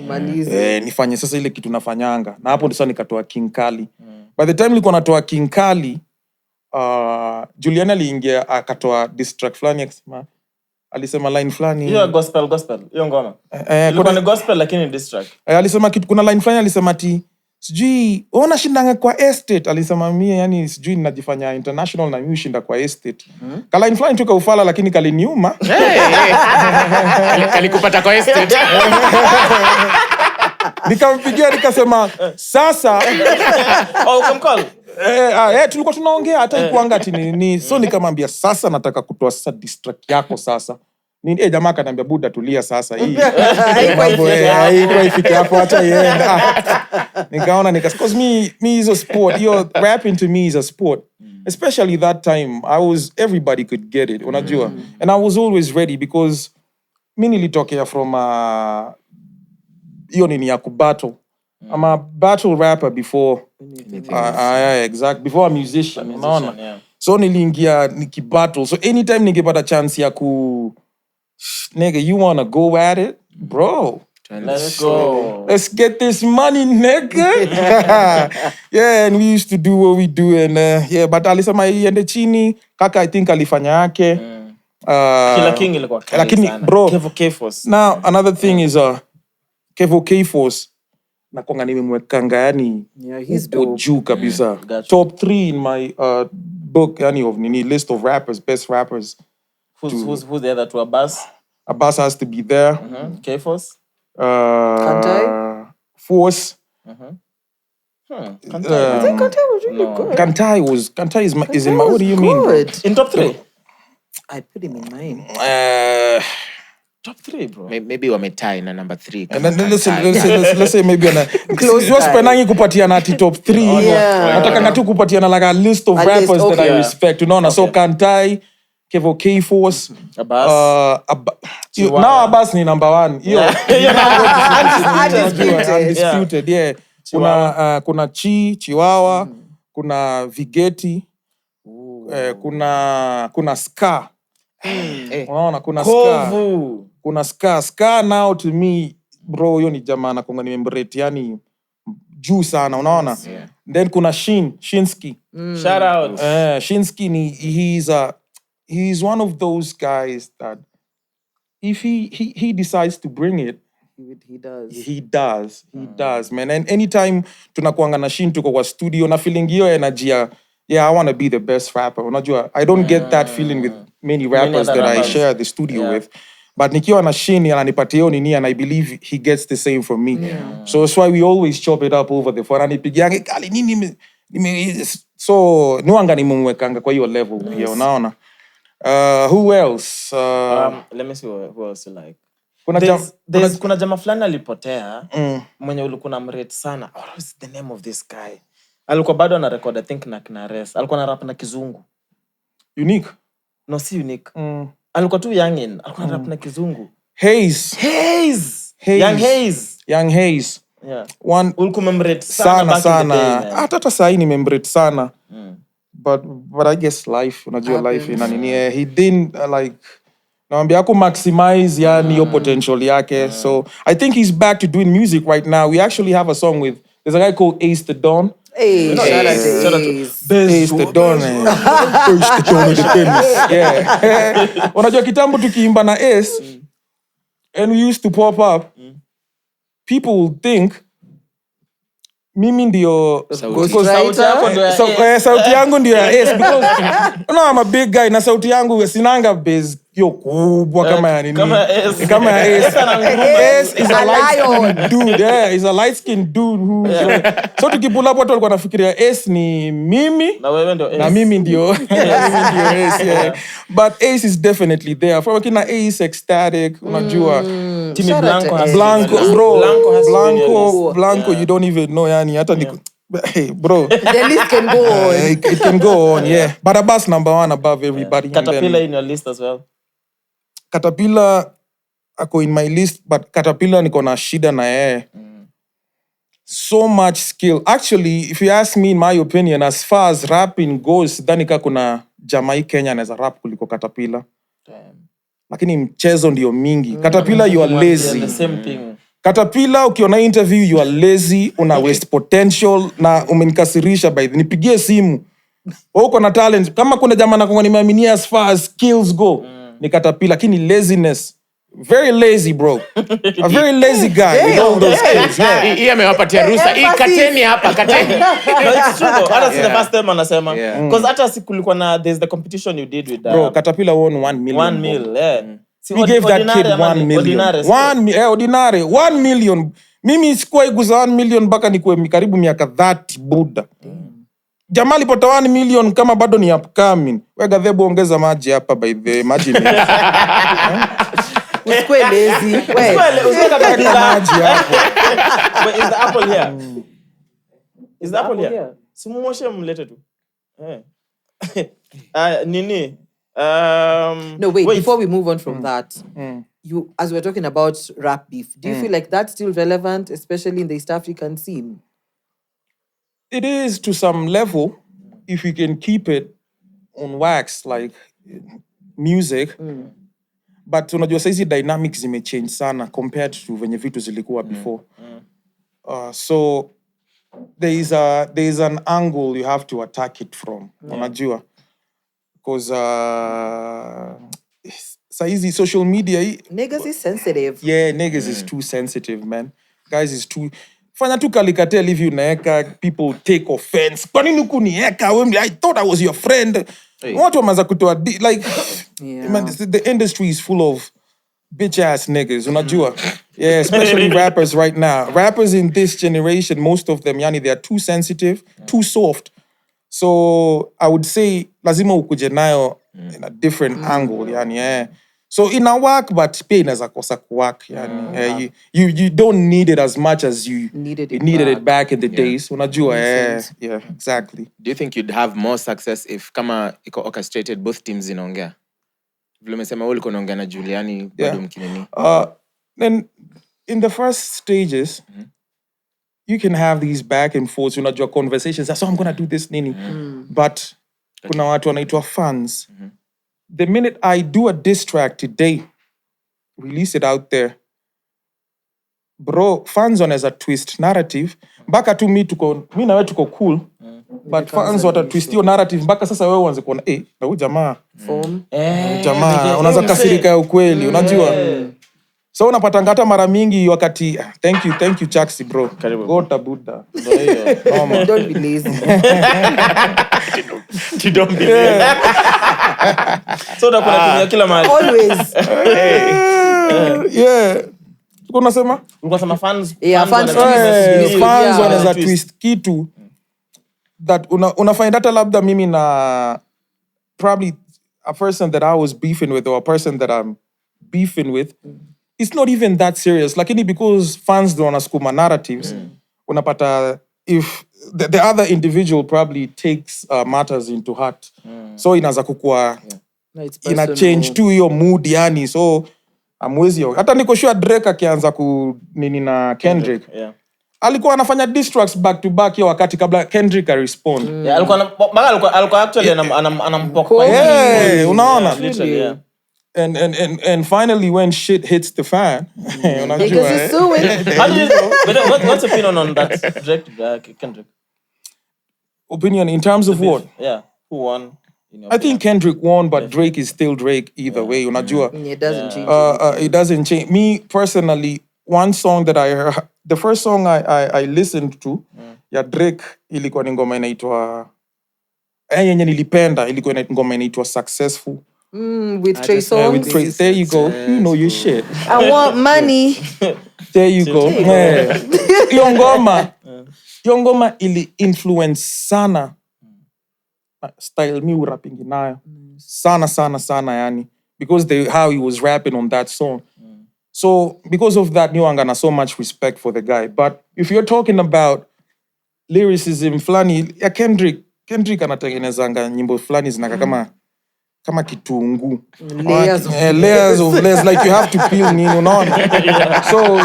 Nifanye sasa ile kitu nafanyanga. Na hapo sasa nikatoa King Khali. By the time nilikuwa natoa King Khali, Juliana aliingia akatoa diss track fulani akisema alisema line fulani. Hiyo gospel. Hiyo ngoma. Ilikuwa ni gospel lakini diss track. Alisema kitu kuna line fulani alisema ati sijui ona shindanga kwa estate alisema mimi yani sijui ninajifanya international na mimi shinda kwa estate. Kala line fulani tuka ufala lakini kaliniuma. Kalikupata kwa estate. Nikampigia nikasema sasa ukamcall. Tulikuwa tunaongea hata ikuanga ati ni so nikamwambia sasa nataka kutoa sasa distract yako sasa. Ni jamaa kanambia buda tulia sasa hii. Haikuwa ifike hapo acha iende. Nikaona because me is a sport. Rapping to me is a sport. Especially that time everybody could get it, unajua. And I was always ready because mimi nilitokea from hiyo nini ya kubattle. I'm a battle rapper before before a musician, unaona. So niliingia nikibattle. So anytime ningepata chance ya nigga, you wanna go at it? Bro. Let's go. Let's get this money, nigga. Yeah, and we used to do what we do. And but alisema iende chini. Kaka, I think alifanya yake. Killer King ilikuwa kali sana. Bro, Kevo Kefos. Now, another thing is Kevo Kefos. Nakonga nimemwekanga yani. Yeah, he's dope. Juu kabisa. Top 3 in my book, yani of list of rappers, best rappers. Who's the other two? Abbas has to be there. Kefos. Kantai? Force. Kantai. I think Kantai was really good. Kantai is in my. What do you mean? In top 3. I put him in mine. Top 3, bro. Maybe wametie na number 3. And then let's say maybe Close just tie. penangi kupatiana ati top 3. Yeah. Nataka tu kupatiana like a list of A rappers list, that I okay. respect. Unaona, so Kantai, Kevo K-Force, Abbas. now Abbas ni number 1. Undisputed, yeah. Kuna Chihuahua, kuna Vigeti, kuna Ska. Unaona, kuna Ska. Kovu. Kuna Ska now to me, bro, yo ni jamaa nakonga nimemrate yani juu sana, unaona. Then kuna Shinsky. Shout out. Shinsky he's one of those guys that if he decides to bring it, He does. he does, man. And anytime tunakuanga na Shin tuko kwa studio na feeling hiyo energy I want to be the best rapper. Unajua, I don't get that feeling with many rappers other that I rappers. share the studio with. But nikiwa na Shin ananipatia hiyo nini, and I believe he gets the same from me. So that's why we always chop it up over the phone. Ananipigianga Khali nini so niwanga nimemwekanga kwa hiyo level pia, unaona. Who else? Let me see who else you like. Kuna Kuna jamaa fulani alipotea mwenye ulikuwa unamrate sana. What was the name of this guy? Alikuwa bado ana record I think na kina Res. Alikuwa na rap na kizungu. Unique. No, si Unique. Alikuwa tu youngin. Alikuwa na rap na kizungu. Hayes. Young Hayes. Yeah. One Ulikuwa memrate sana sana. Hata sahi ni memrate sana. But I guess life, unajua life ina nini. He didn't like naambia ku maximize yani your potential yake. So I think he's back to doing music right now. We actually have a song with there's a guy called Ace the Don. Hey, shout out to Ace. Ace the Don. Ace the Don with the Denis. Yeah. Unajua kitambo tukiimba na Ace and we used to pop up, people will think mimi ndio sauti yangu ndio ya Ace because I'm a big guy na sauti yangu sinanga bass yo kubwa kama ya nini kama ya Ace. Ace is a light-skinned dude. Yeah, he's a light-skinned dude who so tukipula hapo watu walikuwa nafikiria Ace ni mimi na wewe ndio Ace. Na mimi ndio Ace, yeah. But Ace is definitely there. For kina Ace Ecstatic, unajua. Timmy Blanco has Blanco, you don't even know yani hata niko hey bro. The list can go on. It can go on, yeah. But Abbas number 1 above everybody. Caterpillar in your list as well. Caterpillar ako in my list, but Caterpillar niko na shida na yeye. So much skill. Actually, if you ask me in my opinion, as far as rapping goes, sidhani kuna jamaa Kenya anaweza rap kuliko Caterpillar. Lakini mchezo ndio mingi. Caterpillar you are lazy. The same thing. Caterpillar ukiona interview you are lazy, una waste potential na umenikasirisha by the nipigie simu. Uko na talent. Kama kuna jamaa nakonga nimeaminia as far as skills go, ni Caterpillar, lakini laziness. Very lazy, bro. A very lazy guy with all those skills. Hii amewapatia ruhusa. Hii kateni hapa, kateni. No, it's true though. Hata si the first time anasema. Because hata si kulikuwa na there's the competition you did with Bro, Caterpillar won 1 million. 1 mil, yeah. Si We gave that kid 1 million. Ordinary. 1 million. Mimi sikuwa iguza 1 million mpaka nikuwe karibu miaka 30 buda. Jamaa alipata 1 million kama bado ni upcoming. We gathee ongeza maji hapa by the imagine. Usikwe lazy. Usikwe maji hapo. But is the apple here? Is the apple here? Simumoshe mlete tu. Nini? No, wait, before we move on from that, you, as we're talking about rap beef, do you feel like that's still relevant, especially in the East African scene? It is to some level, if we can keep it on wax, like music. But unajua saizi dynamics zimechange sana compared to venye vitu zilikuwa before. So there is an angle you have to attack it from. Unajua. Because saizi social media Niggas is sensitive. Yeah, niggas is too sensitive, man. Guys is too fanya tu Khali Cartel if you naeka, people take offense. Kwa nini kunieka? I thought I was your friend. Watu wamaza kutoa like man, the industry is full of bitch ass niggas, unajua. Yeah, especially rappers right now. Rappers in this generation, most of them yani they are too sensitive, too soft. So I would say lazima ukuje nayo in a different angle, yani. So ina work, but pia inaweza kosa kuwork, yani. You don't need it as much as you needed it back in the days. Unajua, yeah, exactly. Do you think you'd have more success if kama iko orchestrated both teams inaongea? Vile umesema wewe ulikuwa unaongea na Juliani bado mkinini. Then in the first stages, you can have these back and forth, unajua conversations. So I'm gonna do this nini. But kuna watu wanaitwa fans. The minute I do a diss track today, release it out there, bro, fans wanaweza twist narrative. Mpaka tu mi na wewe tuko cool. But fans wata twist your narrative mpaka sasa wewe uanze kuona na huyu jamaa. Jamaa unaanza kasirika ya ukweli, unajua. So unapata hata mara mingi wakati thank you Chaxy bro. Gota Buddha. Don't be lazy. You don't be lazy. So da kuna tumia kila mahali. Always. Yeah. Unasema? Unasema fans wanaweza twist kitu that unafind hata labda mimi na probably a person that I was beefing with or a person that I'm beefing with, it's not even that serious. Lakini because fans don't wanasukuma narratives, unapata if the other individual probably takes matters into heart. So inaanza kukua ina change tu hiyo mood yani. So amwezi hata niko sure Drake akianza nini na Kendrick. Alikuwa anafanya diss tracks back to back hiyo wakati kabla Kendrick respond. Alikuwa actually anampoka. Unaona? Literally, And finally when shit hits the fan, unajua. What's your opinion on that Drake Kendrick? Opinion in terms of what? Yeah, who won? I think Kendrick won, but Drake is still Drake either way, unajua. It doesn't change. It doesn't change. Me personally, one song that I heard, the first song I listened to, ya Drake ilikuwa ni ngoma inaitwa yenye nilipenda, ilikuwa ni ngoma inaitwa Successful. With Trey Songz. There you go. You know your shit. I want money. There you go. Hiyo ngoma ili influence sana style mi rapping nayo. Sana yani. Because how he was rapping on that song. So because of that, niwanga so much respect for the guy. But if you're talking about lyricism flani, ya Kendrick anatengenezanga nyimbo flani zinaka kama kitungu. Layers of layers, like you have to peel nini, unaona. So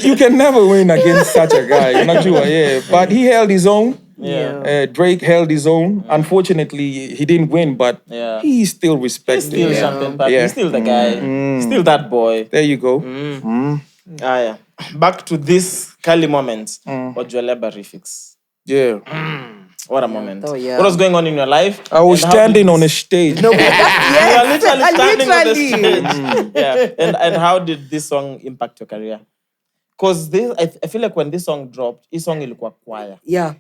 you can never win against such a guy, unajua, but he held his own. Drake held his own. Unfortunately, he didn't win, but he's still respected. He's still champion, he's still the guy. Still that boy. There you go. Back to this Khali moment. Ojueleba refix. Yeah. What a moment. Oh, yeah. What was going on in your life? I was standing on a stage. You are literally standing on the stage. And how did this song impact your career? Because I feel like when this song dropped, this song ilikuwa choir.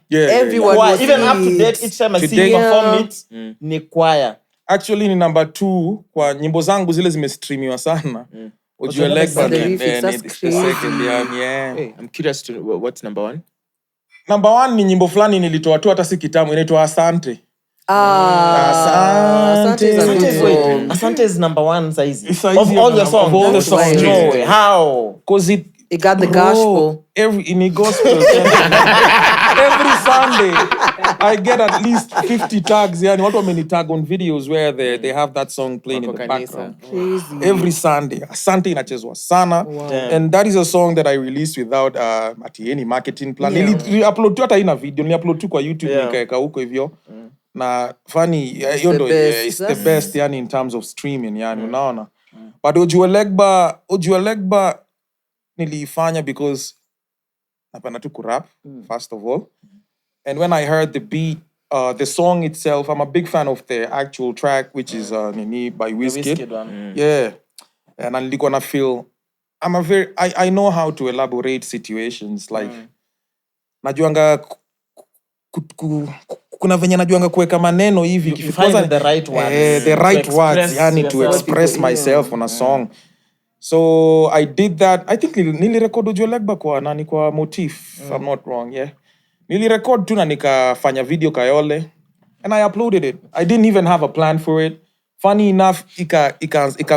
Everyone was even up to date, each time I see you perform it, ni choir. Actually ni number 2 kwa nyimbo zangu zile zimestreamiwa sana. Ojueleba ni the second one. I'm curious to what's number 1? Number 1 ni nyimbo fulani nilitoa tu hata si kitamu, inaitwa Asante. Asante is number 1 size. Of all your songs. Of all the songs. No way. How? Because it got the gospel. In gospel. Every Sunday, I get at least 50 tags. Yani, watu wamenitag on videos where they have that song playing in the background. Crazy. Every Sunday. Asante inachezwa sana. Wow. And that is a song that I released without any marketing plan. Nili-upload tu hata ina video. Nili-upload tu kwa YouTube. Nikaeka huko hivyo. Na funny, it's the best yani, in terms of streaming. Yani, unaona. But Ojueleba nilifanya because napenda tu kurap, first of all. And when I heard the beat, the song itself, I'm a big fan of the actual track, which is Nini by Wizkid. Yeah. And nilikuwa na feel, I know how to elaborate situations. Like, najuanga, kuna venye najuanga kuweka maneno hivi. You find the right words. The right words, yani, to express myself on a song. So I did that. I think nilirecord Ojueleba kwa Motif, if I'm not wrong, Nilirecord tu na nikafanya video Kayole and I uploaded it. I didn't even have a plan for it. Funny enough, ika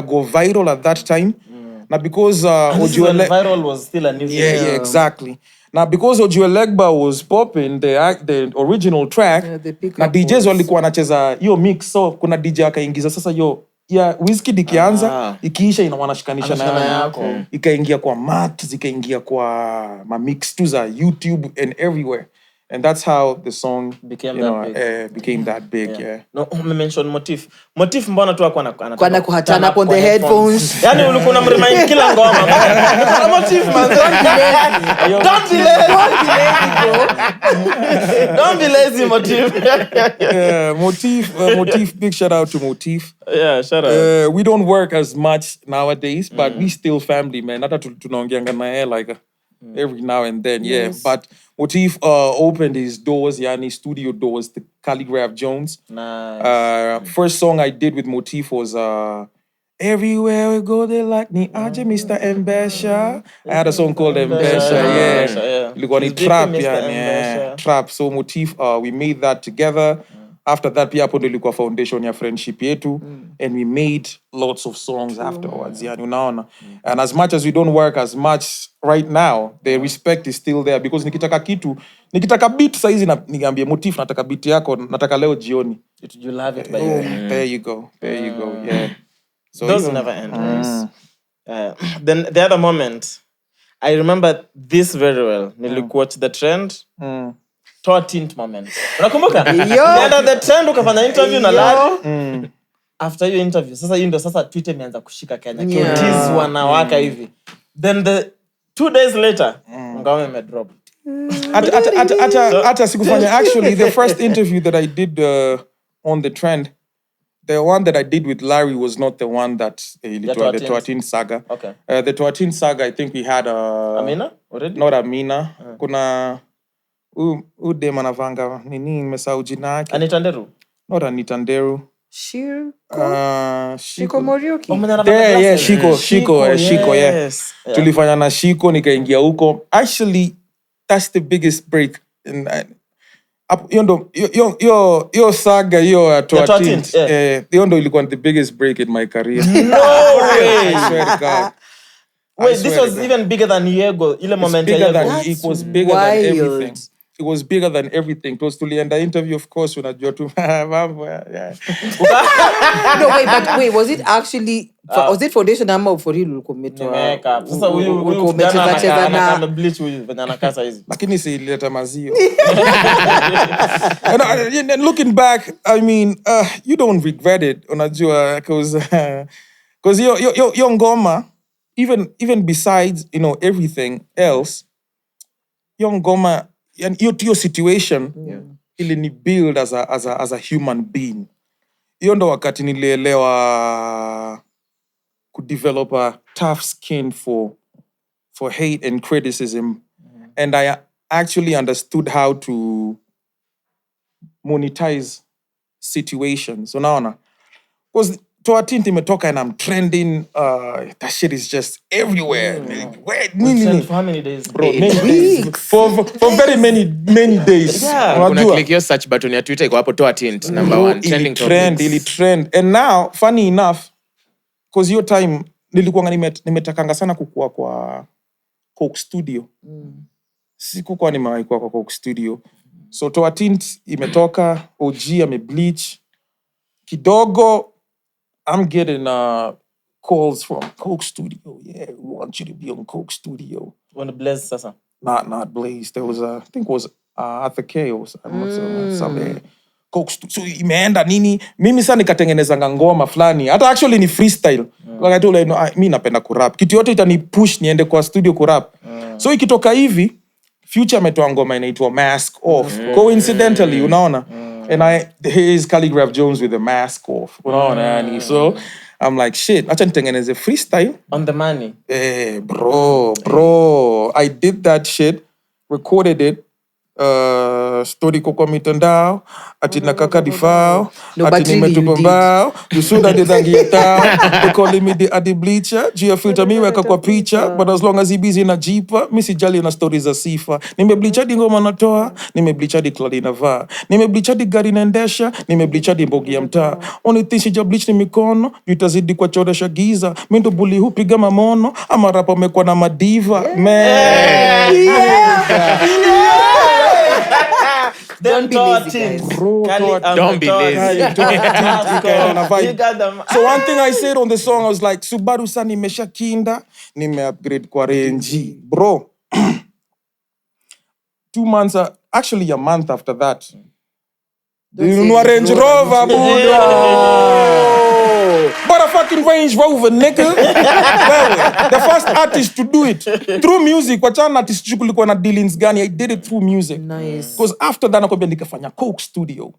go viral at that time. Now because viral was still a new thing. Yeah, exactly. Now because Ojuelegba was popping the original track, na DJs walikuwa wanacheza hiyo mix, so kuna DJ akaingiza sasa hiyo ya Wizkid ikianza ikiisha wanashikanisha na yako, ikaingia kwa mat, zikaingia kwa ma mix tu za YouTube and everywhere. And that's how the song became that big. Yeah. No, mention Motif. Motif mbona tu akwa na kuhatana on the headphones. Yani ulikuwa unamremind kila ngoma. Motif man. Don't be lazy, Motif. Yeah, Motif, big shout out to Motif. Yeah, shout out. We don't work as much nowadays, but we still family, man. Hata tunaongeanga na yeye like every now and then, yeah. But Motif opened his doors, yani studio doors, to KHALIGRAPH Jones. Nice. First song I did with Motif was Everywhere We Go They Like Me, Aje Mr. M-PESA. I had a song called M-PESA, yeah. Ilikuwa ni trap, yeah. Trap. So Motif, we made that together. After that, pia hapo ilikuwa foundation ya friendship yetu, and we made lots of songs afterwards. Yani unaona. And as much as we don't work as much right now, the respect is still there because nikitaka beat saizi niambie Motif nataka beat yako, nataka leo jioni. You love it by There you go. Yeah. So those never end. Then the other moment, I remember this very well. Nilikuwatch the trend. Toa tint moment. Unakumbuka? Nenda the trend ukafanya interview na Larry. After your interview, sasa hiyo ndio sasa Twitter imeanza kushika Kenya. Kiotiz wanawaka hivi. Then the 2 days later, ngoma imedrop. Ata sikufanya. Actually, the first interview that I did on the trend, the one that I did with Larry was not the one that the Toatin saga. Okay. The Toatin saga, I think we had Amina already? Not Amina. Kuna dem anavanga nini nimesahau jina yake. Anita Nderu? Not Anita Nderu. Shiko Morioki. Yeah, Shiko, yeah. Tulifanya na Shiko nikaingia huko. Actually, that's the biggest break. Yo saga yo Toatin. Yondo ilikuwa the biggest break in my career. No way. I swear to God. Wait, this was even bigger than Yego. Ile moment it was bigger than everything. It was bigger than everything. It was tulienda interview, of course, unajua tu mambo. No, wait, was it actually was it foundation ama for real ulikometwa? Makeup. Sasa huyu kijana ana bleach huyu venye kasa hizi. Lakini si ileta mazio. And looking back, I mean, you don't regret it, unajua, because yo ngoma, even besides, everything else, yo ngoma, and your situation ili ni build as a human being. Hiyo ndo wakati nilielewa could develop a tough skin for hate and criticism. And I actually understood how to monetize situations. Unaona? Because Toatin imetoka and I'm trending. That shit is just everywhere. For how many days? Bro, many weeks. For very many days. Yeah. Kuna click your search button ya Twitter iko hapo Toatin number 1 trending topics. Ili trend. And now, funny enough, because your time nilikuwa nimetakanga sana kukua kwa Coke Studio. Sikuwa nimewahi kwa Coke Studio. So Toatin imetoka, OG amebleach kidogo. I'm getting calls from Coke Studio. Yeah, we want you to be on Coke Studio. On the Blaze sasa? Not Blaze. There was I think it was Arthur K or some Coke Studio. So imeenda nini? Mimi sana nikatengenezanga ngoma fulani. Hata actually ni freestyle. Like I told you, mimi napenda kurap. Kitu yote itani push niende kwa studio kurap. So ikitoka hivi, Future ametoa ngoma inaitwa Mask Off. Coincidentally, unaona? And here's KHALIGRAPH Jones with the mask off. Unaona? So I'm like, shit, acha nitengeneze freestyle. On the money. Bro. I did that shit, recorded it, story kwa mitandao ati nakaka difao No, ati but really nimetupa you did. mbao yusuda didangia tao they calling me the adi bleacher juu ya filter mi weka kwa picha but as long as he busy na jipa mi sijali na stories za sifa nimebleach hadi ngoma natoa nimebleach hadi kladi navaa nimebleach hadi gari naendesha nimebleach hadi mbogi ya mtaa only thing sija bleach ni mikono juu itazidi kwa choresha giza mi ndo buli hupiga mamono ama rapa amekuwa na madiva Don't be lazy, guys. Don't be lazy. So one thing I said on the song, I was like, Subaru sa nimesha kinda, nime upgrade kwa Range. Bro, 2 months, actually a month after that, you Range Rover, Buddha. But a fucking Range Rover, nigga. The first artist to do it. Through music, wachana artist kulikuwa na dealings gani, I did it through music. Nice. Because after that, nakwambia nikafanya Coke Studio.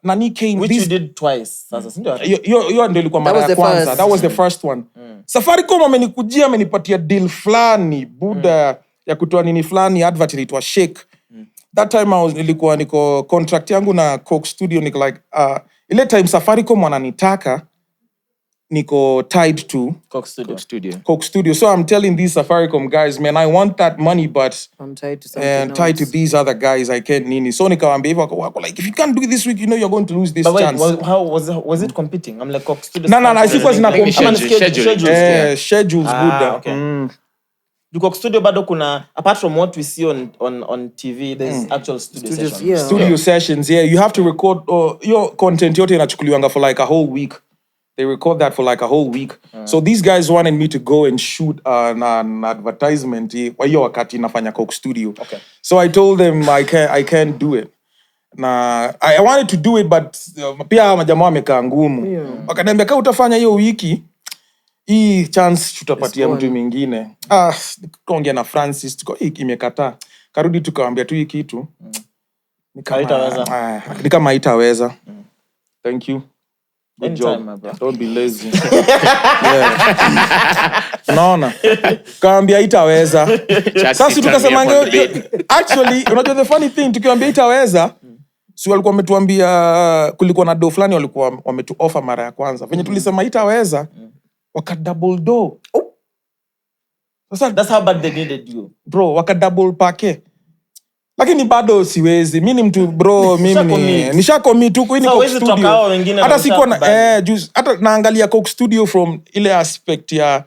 Nani came... Which you did twice. Sasa, sindio? Yo ndio ilikuwa mara ya kwanza. That was the first one. Safaricom amenikujia, amenipatia deal flani, Buddha, ya kutoa nini flani, advert ilitwa Shake. That time nilikuwa niko contract yangu na Coke Studio, niko like, ile time Safaricom wananitaka, niko tied to Coke Studio. So I'm telling these Safaricom guys, man, I want that money, but I'm tied to something and tied to these other guys, I can't nini. So nikawambia hivyo wako like, if you can't do it this week, you know you're going to lose this but wait, chance. how was it competing? I'm like Coke Studio. No, I think was in a Schedules. Schedules, Buddha. Okay. Coke Studio bado kuna, apart from what we see on TV, there's actual studio sessions. Yeah. Studio sessions, yeah. You have to record your content yote inachukuliwanga for like a whole week. They record that for like a whole week. So these guys wanted me to go and shoot an advertisement kwa hiyo wakati nafanya Coke Studio. Okay. So I told them I can't do it. Na I wanted to do it, but pia majamaa wamekaa ngumu. Wakaniambia kama utafanya hiyo wiki, hii chance tutapatia mtu mwingine. Tukaongea na Francis, imekataa. Karudi tukawaambia tu hii kitu. Ni kama haitaweza. Thank you. Good job. Don't be lazy. Unaona? Kaambia itaweza. Sasa tukasema actually, unajua the funny thing, tukiwaambia itaweza, si walikuwa wametuambia kulikuwa na do fulani walikuwa wametu offer mara ya kwanza. Venye tulisema itaweza, waka double do. Sasa that's how bad they needed you. Bro, waka double pake. Lakini bado siwezi. Mimi ni mtu bro, mimi nishacommit tu kwa Coke Studio. Hata siko na hata naangalia Coke Studio from ile aspect ya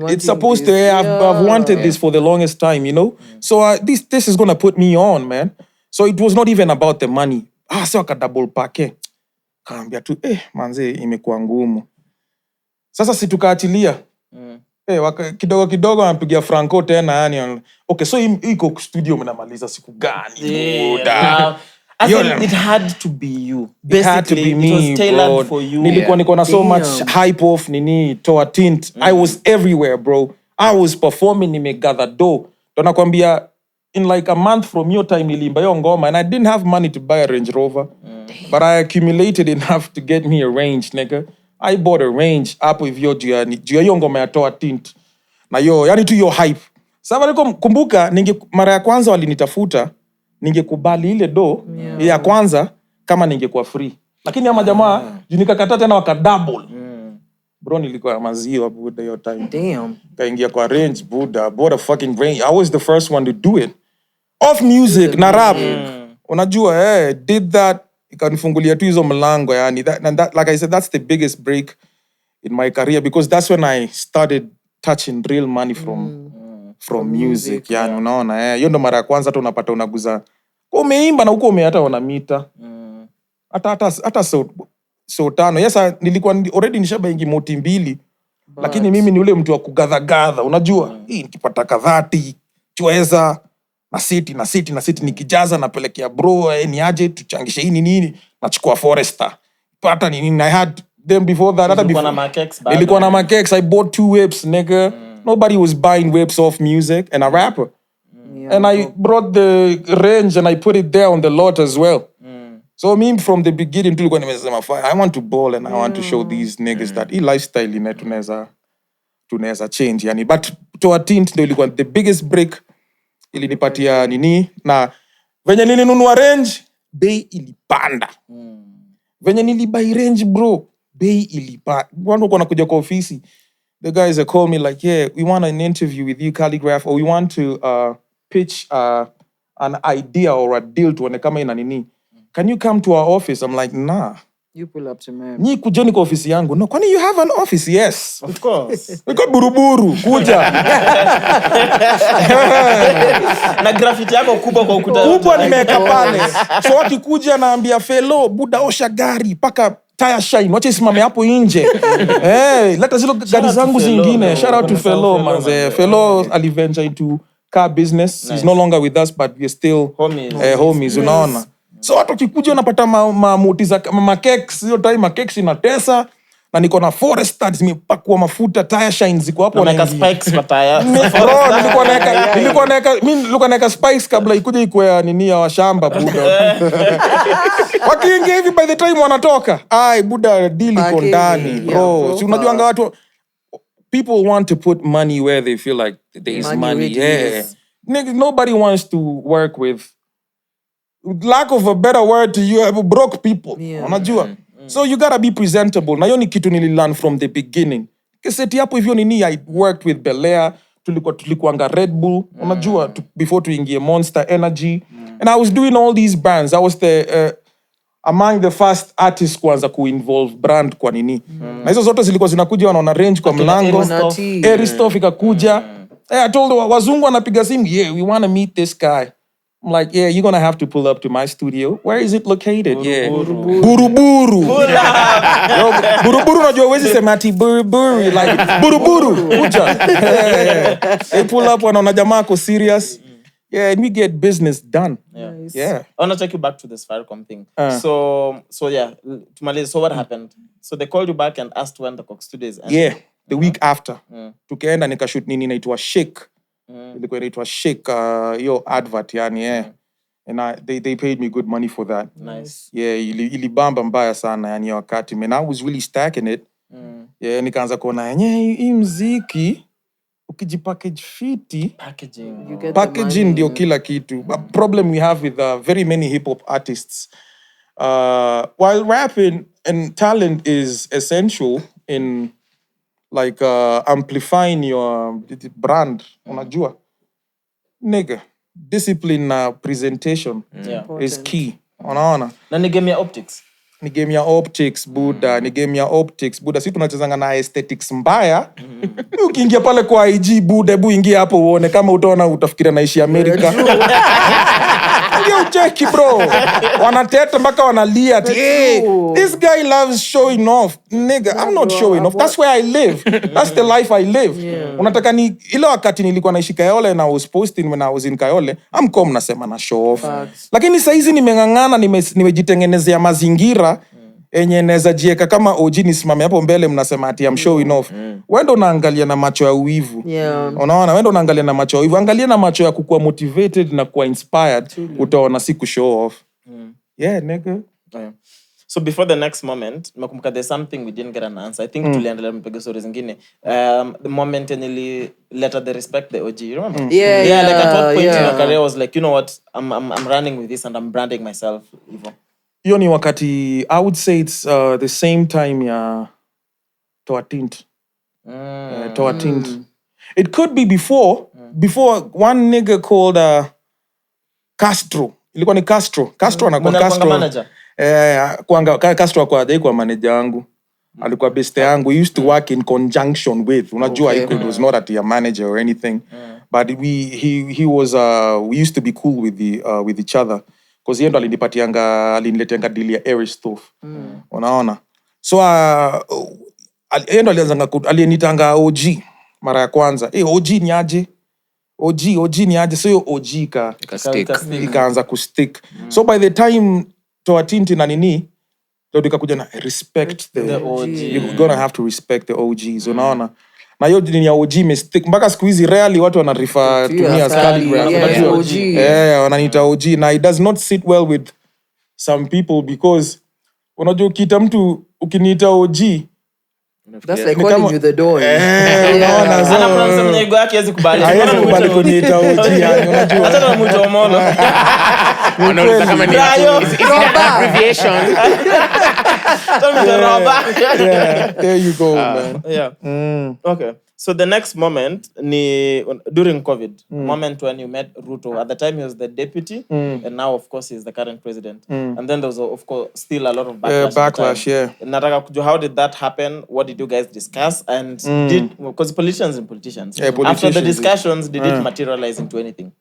it's supposed to I've wanted this for the longest time, you know? So this is going to put me on, man. So it was not even about the money. So aka double pake. Kaambia tu manze imekuwa ngumu. Sasa si tukaachilia. Kidogo anapigia Franco tena yani. Okay, so hii Coke Studio mnamaliza siku gani? It had to be you. Basically, it had to be me, it was tailored bro. for you. Nilikuwa niko na so much hype off nini, toa tint. I was everywhere, bro. I was performing, nimegather dough. Tunakwambia in like a month from your time nilimba hiyo ngoma and I didn't have money to buy a Range Rover. But I accumulated enough to get me a Range, nigga. I bought a Range hapo hivyo juu ya hiyo ngoma ya toa tint. Na yo, yani tu yo hype. Sasa kumbuka mara ya kwanza walinitafuta, ningekubali ile do ya kwanza kama ningekuwa free. Lakini ama jamaa nikakataa tena wakadouble. Bro, nilikuwa maziwa Buddha hiyo time. Damn. Kaingia kwa Range Buddha, bought a fucking Range. I was the first one to do it. Off music na rap. Unajua did that ikanifungulia tu hizo mlango yani. That like I said, that's the biggest break in my career because that's when I started touching real money from music yani, unaona hiyo ndo mara ya kwanza hata unapata unaguza umeimba na huko hata wanamita hata so tano. Yes, nilikuwa already nishabaingi moti mbili, lakini mimi ni ule mtu wa kugadha unajua nikipata kadhati chweza na city nikijaza napelekea bro ni aje tuchangishe hii nini nachukua Forester pata nini. I had them before that. Nilikuwa na Makex. I bought 2 whips, nigga. Nobody was buying whips off music and a rapper. And I brought the Range and I put it there on the lot as well. So me from the beginning tulikuwa nimesema I want to ball and I want to show these niggas that lifestyle ina tunaweza change yani. But to a tint ndio ilikuwa the biggest break ilinipatia nini na Venye nilinunua range, bei ilipanda. Venye nilibuy range bro, bei ilipanda. Watu wako nakuja kwa ofisi. The guys that call me like, yeah, we want an interview with you, CHALIGRAPH, or we want to pitch an idea or a deal to kama ina nini. Can you come to our office? I'm like, nah. You pull up to me. Nyi kujeni kwa ofisi yangu. No, kwani you have an office? Yes. Of course. We got buruburu. Kuja. Na graffiti yako kubwa kwa ukuta. Kubwa nimeweka pale. So wakikuja naambia fellow, buda osha gari paka tire shine. Wacha isimame hapo nje. Leta zile gari zangu zingine. Shout out to fellow manze. Fellow aliventure into car business. Nice. He's no longer with us, but we're still homies, unaona. So watu kikuja unapata mamuti za makeks, hiyo time makeks inatesa na niko na Forester zimepakwa mafuta, tire shine ziko hapo na spikes kwa tire. Bro, nilikuwa naeka spikes kabla ikuje ikwe nini ya washamba buda. Wakiingia hivi by the time wanatoka, buda deal iko ndani bro. Si unajuanga watu people want to put money where they feel like there is money. Yeah. Nobody wants to work with lack of a better word to you, broke people. Unajua? So you gotta be presentable. Na hiyo ni kitu nililearn from the beginning. Kiseti hapo hivyo nini, I worked with Belair, tulikuanga Red Bull, unajua, before tuingie Monster Energy. And I was doing all these brands. I was the among the first artists kwanza ku-involve brand kwa nini. Na hizo zote zilikuwa zinakuja wanaona range kwa mlango. Kristoff ikakuja. I told wazungu anapiga simu, yeah, we want to meet this guy. I'm like, yeah, you're going to have to pull up to my studio. Where is it located? Buruburu. Buruburu unajua huwezi sema ati buruburu. Like, buruburu. Kuja. They pull up wanaona jamaa ako serious. Yeah, and we get business done. Nice. Yeah. I want to take you back to this Farcom thing. So yeah, so what happened? So they called you back and asked when the Cox Studios ended. Yeah, the week after. Tukaenda nikashoot nini inaitwa Shake. Ilikuwa inaitwa Shake, yo advert yani, yeah. And they paid me good money for that. Nice. Yeah, ilibamba mbaya sana yani wakati. Man, I was really stacking it. Yeah, nikaanza kuona hii muziki ukijipackage fiti, packaging ndio kila kitu. A problem we have with very many hip hop artists, while rapping and talent is essential in like amplifying your brand, unajua, nigga, discipline na presentation is key, unaona. Na ni game ya optics. Ni game ya optics, buda. Ni game ya optics, buda. Sisi tunachezanga na aesthetics mbaya. Ukiingia pale kwa IG, buda, hebu ingia hapo uone kama utaona utafikiria naishi Amerika. Ingia ucheki, bro. Wanateta mpaka wanalia ati, hey, this guy loves showing off. Nigga, I'm not showing off. That's where I live. That's the life I live. Unataka ni ile wakati nilikuwa naishi Kayole and I was posting when I was in Kayole, I'm nasema na show off. Lakini saa hizi nimeng'ang'ana, nimejitengenezea mazingira enye naweza jieka kama OG nisimame hapo mbele mnasema ati I'm showing off. Wendo unaangalia na macho ya uivu. Unaona, wendo unaangalia na macho ya uivu. Angalia na macho ya kukuwa motivated na kuwa inspired. Utaona si ku show off. Yeah, nigga. So before the next moment, nakumbuka there's something we didn't get an answer. I think tuliendelea mpige stories zingine. The moment yenye let the respect the OG, you remember? Yeah, like at what point in your career was like, you know what, I'm running with this and I'm branding myself even. Hiyo ni wakati, I would say it's the same time ya Toa Tint. Toa Tint. It could be before one nigga called Castro. Ilikuwa ni Castro. Castro anakuwa Castro. Manager. Castro kwa manager yangu. Alikuwa best yangu. We used to work in conjunction with. Unajua, it was not at a manager or anything. But he was we used to be cool with each other. Because yeye ndo alinileteanga deal ya Kristoff. Unaona? So yeye ndo alianitanga OG mara ya kwanza. OG ni aje? OG ni aje? So yo OG ikaanza kustick. So by the time Toa Tinti na nini, ndo ikakuja na respect the OG. You're gonna have to respect the OGs, unaona? Na hiyo ni ya OG mistake. Mpaka siku hizi rarely watu wanarifa to me as CHALIGRAPH. Yeah, wananiita OG. Na it does not sit well with some people because unajua ukiita mtu ukiniita OG, that's like calling you the Don. Unaona Sana pronounce mnyego yake hawezi kubali. Hawezi kubali kuniita OG yani unajua. Hata na mtu omono. Wanauliza kama ni is it an abbreviation? Tell me the Rover. Yeah, there you go, man. Yeah. Okay. So the next moment, during COVID, moment when you met Ruto, at the time he was the deputy, and now of course he's the current president. And then there was of course still a lot of backlash. Nataka kujua, how did that happen? What did you guys discuss? And because politicians. After the discussions, did it materialize into anything?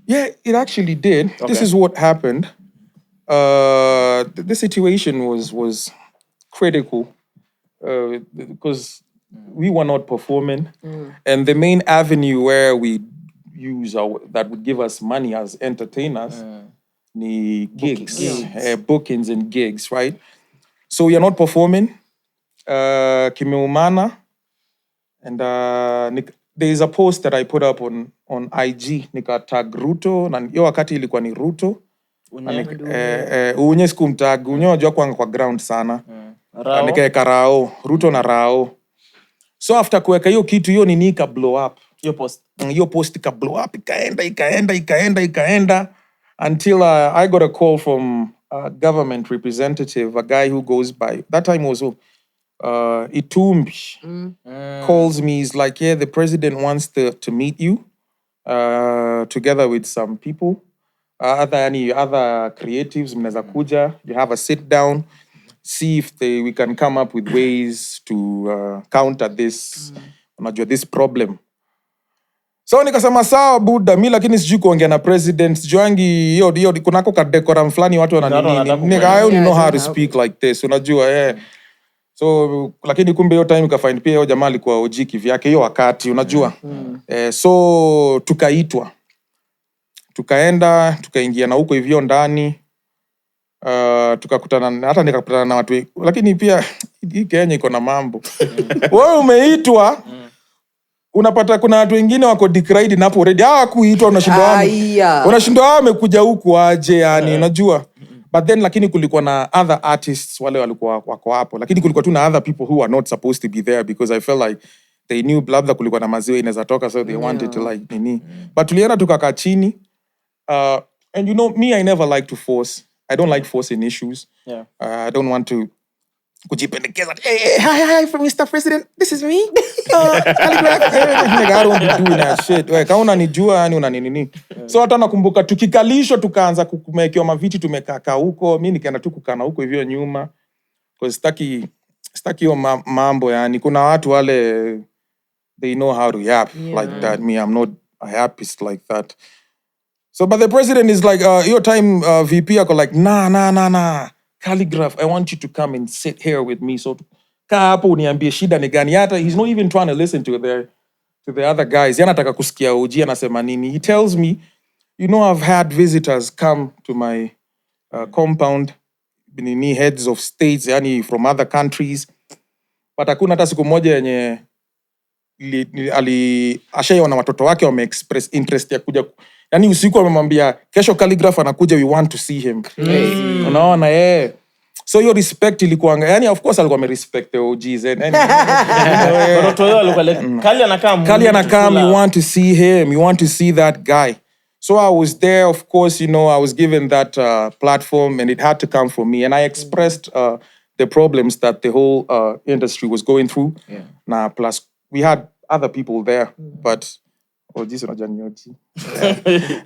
Yeah, it actually did. Okay. This is what happened. The situation was critical because we were not performing, and the main avenue where we use that would give us money as entertainers, the gigs, bookings and gigs, right? So you're not performing, kimeumana, and there is a post that I put up on IG, nika tag Ruto, na hiyo wakati ilikuwa ni Ruto. Unye sikumtag, unye wajua kwa ground sana. Nikaeka Rao, Ruto na Rao. So after kuweka hiyo kitu, hiyo nini ika blow up. Hiyo post ika blow up, ikaenda until I got a call from a government representative, a guy who goes by, that time was Itumbi, calls me. He's like, yeah, the president wants to meet you together with some people. Other creatives, mnaweza kuja, you have a sit down, see if we can come up with ways to counter this, this problem. So nikasema sawa buda, mi lakini sijui kuongea na president, sijuangi hiyo kunako kadekoram fulani watu wananini. I only know how to speak like this, unajua So lakini kumbe hiyo time ukafind pia hiyo jamaa alikuwa OG kivyake hiyo wakati, unajua. So tukaitwa. Tukaenda, tukaingia na huko hivyo ndani. Tukakutana, hata nikakutana na watu, lakini pia hii Kenya iko na mambo. Wewe umeitwa, unapata kuna watu wengine wako decried hapo already. Hawakuitwa, unashindwa wamekuja huku aje, yani unajua. But then lakini kulikuwa na other artists wale walikuwa wako hapo, lakini kulikuwa tu na other people who are not supposed to be there because I felt like they knew labda kulikuwa na maziwa inaweza toka, so they wanted to like nini. But tulienda tukakaa chini. And you know, me, I never like to force. I don't like forcing issues. I don't want to kujipendekeza. Hi, from Mr. President. This is me. Calligraph. I don't want to do that shit. Kama unanijua yani unanini. So hata nakumbuka tukikalishwa tukaanza kumekewa maviti tumekaa huko. Mimi nikaenda tu kukaa huko hivyo nyuma. Because staki hiyo mambo yani. Kuna watu wale they know how to yap like that. Me, I'm not a yapist like that. So, but the president is like, your time VP, ako like, nah. Calligraph, I want you to come and sit here with me. So, hapo uniambie shida ni gani. Hata he's not even trying to listen to the other guys. Yana taka kusikia uji anasema nini. He tells me, you know, I've had visitors come to my compound, nini heads of states, yani from other countries. But hakuna hata siku moja yenye ashaiona watoto wake wame-express interest ya kuja. Yani usiku amemwambia kesho Calligraph anakuja, we want to see him. Unaona So your respect ilikuwa yani of course alikuwa respect the OGs Khali anakam, you want to see him, you want to see that guy. So I was there, of course, you know, I was given that platform and it had to come from me, and I expressed the problems that the whole industry was going through. Now plus we had other people there, but OG unajua ni OG.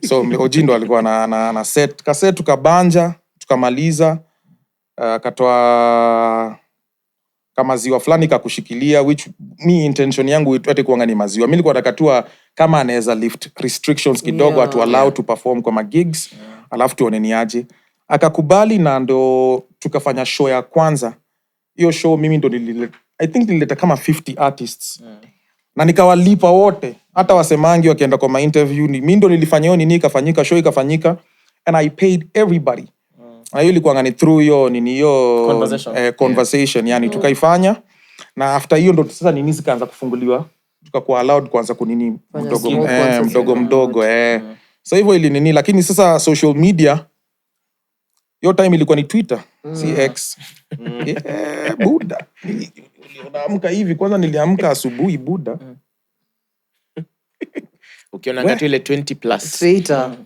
So OG ndo alikuwa na set cassette, tukabanja, tukamaliza, katoa kama ziwa fulani kakushikilia, which me intention yangu itote kuanga ni maziwa. Mimi nilikuwa nakatua kama anaweza lift restrictions kidogo to allow to perform kwa gigs, alafu tuone ni aje. Akakubali na ndo tukafanya show ya kwanza. Hiyo show mimi ndo I think nilileta kama 50 artists. Na nikawalipa wote. Hata wasemangi wakienda kwa ma interview, mimi ndo nilifanya hiyo nini ikafanyika, show ikafanyika, and I paid everybody. Na hiyo ilikuwa ngani through hiyo nini hiyo conversation yani tukaifanya, na after hiyo ndo sasa nini zikaanza kufunguliwa, tukakuwa allowed kuanza kunini mdogo. So hivyo ili nini, lakini sasa social media hiyo time ilikuwa ni Twitter, CX. Buda. Unaamka hivi, kwanza niliamka asubuhi buda. Ukiona ngati ile 20 plus. Traitor.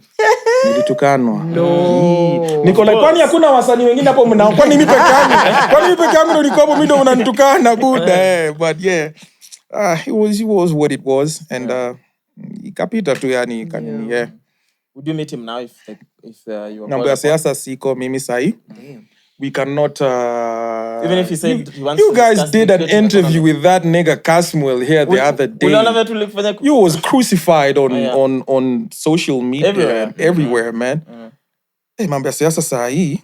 Nilitukanwa. No. Niko like kwani hakuna wasanii wengine hapo mna kwani mimi peke yangu? Kwani mimi peke yangu ndo niko hapo mimi ndo mnanitukana buda. But yeah. It was what it was and ikapita tu yani kanini yeah. Would you meet him now if you were Mambo ya siasa siko mimi sahi. We cannot even if he said he wants you to guys discuss did the an future interview economy. with that nigga Casmuel here the other day. You was crucified on social media everywhere man. Hey, mambo ya siasa sahi.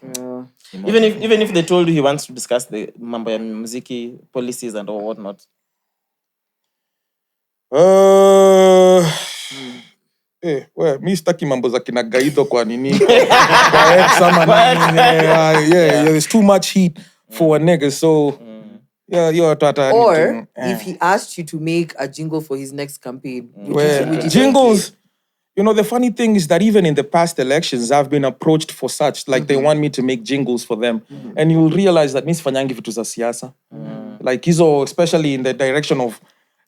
Even if they told you he wants to discuss the mambo ya muziki policies and or whatnot. Mi sitaki mambo za kina Gaido kwa nini. Kwa ex ama nini. Yeah, there's too much heat for a nigga, so you're tata. Or if he asked you to make a jingle for his next campaign, would you jingles. You know, the funny thing is that even in the past elections, I've been approached for such. Like, they want me to make jingles for them. And you'll realize that Miss Fanyangi vitu za siasa. Like, hizo, especially in the direction of,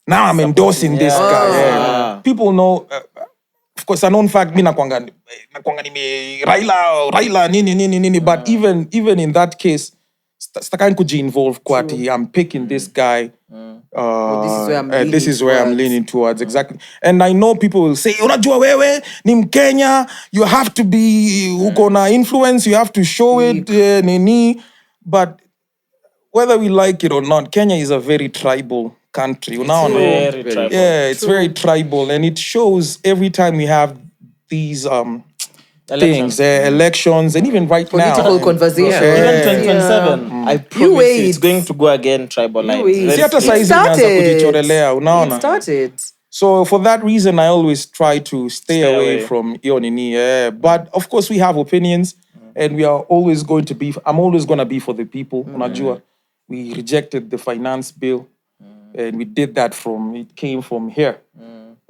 now I'm endorsing this guy. Yeah. People know, of course, a known fact, mi nakwanga nime Raila, nini. But even in that case, sitakai kuji-involve kwati. I'm picking this guy. This is where I'm leaning towards. Exactly. And I know people will say, unajua wewe ni Mkenya, you have to be uko na influence, you have to show it nini. But whether we like it or not, Kenya is a very tribal country. Very tribal. Yeah, it's very tribal, and it shows every time we have these things, elections, and even right now. political conversation. Even 2027, I promise you it's going to go again tribal lines. It started. So for that reason, I always try to stay away from Ionini. But of course, we have opinions, and we are always going to be. I'm always going to be for the people. Unajua, we rejected the finance bill, and we did that it came from here.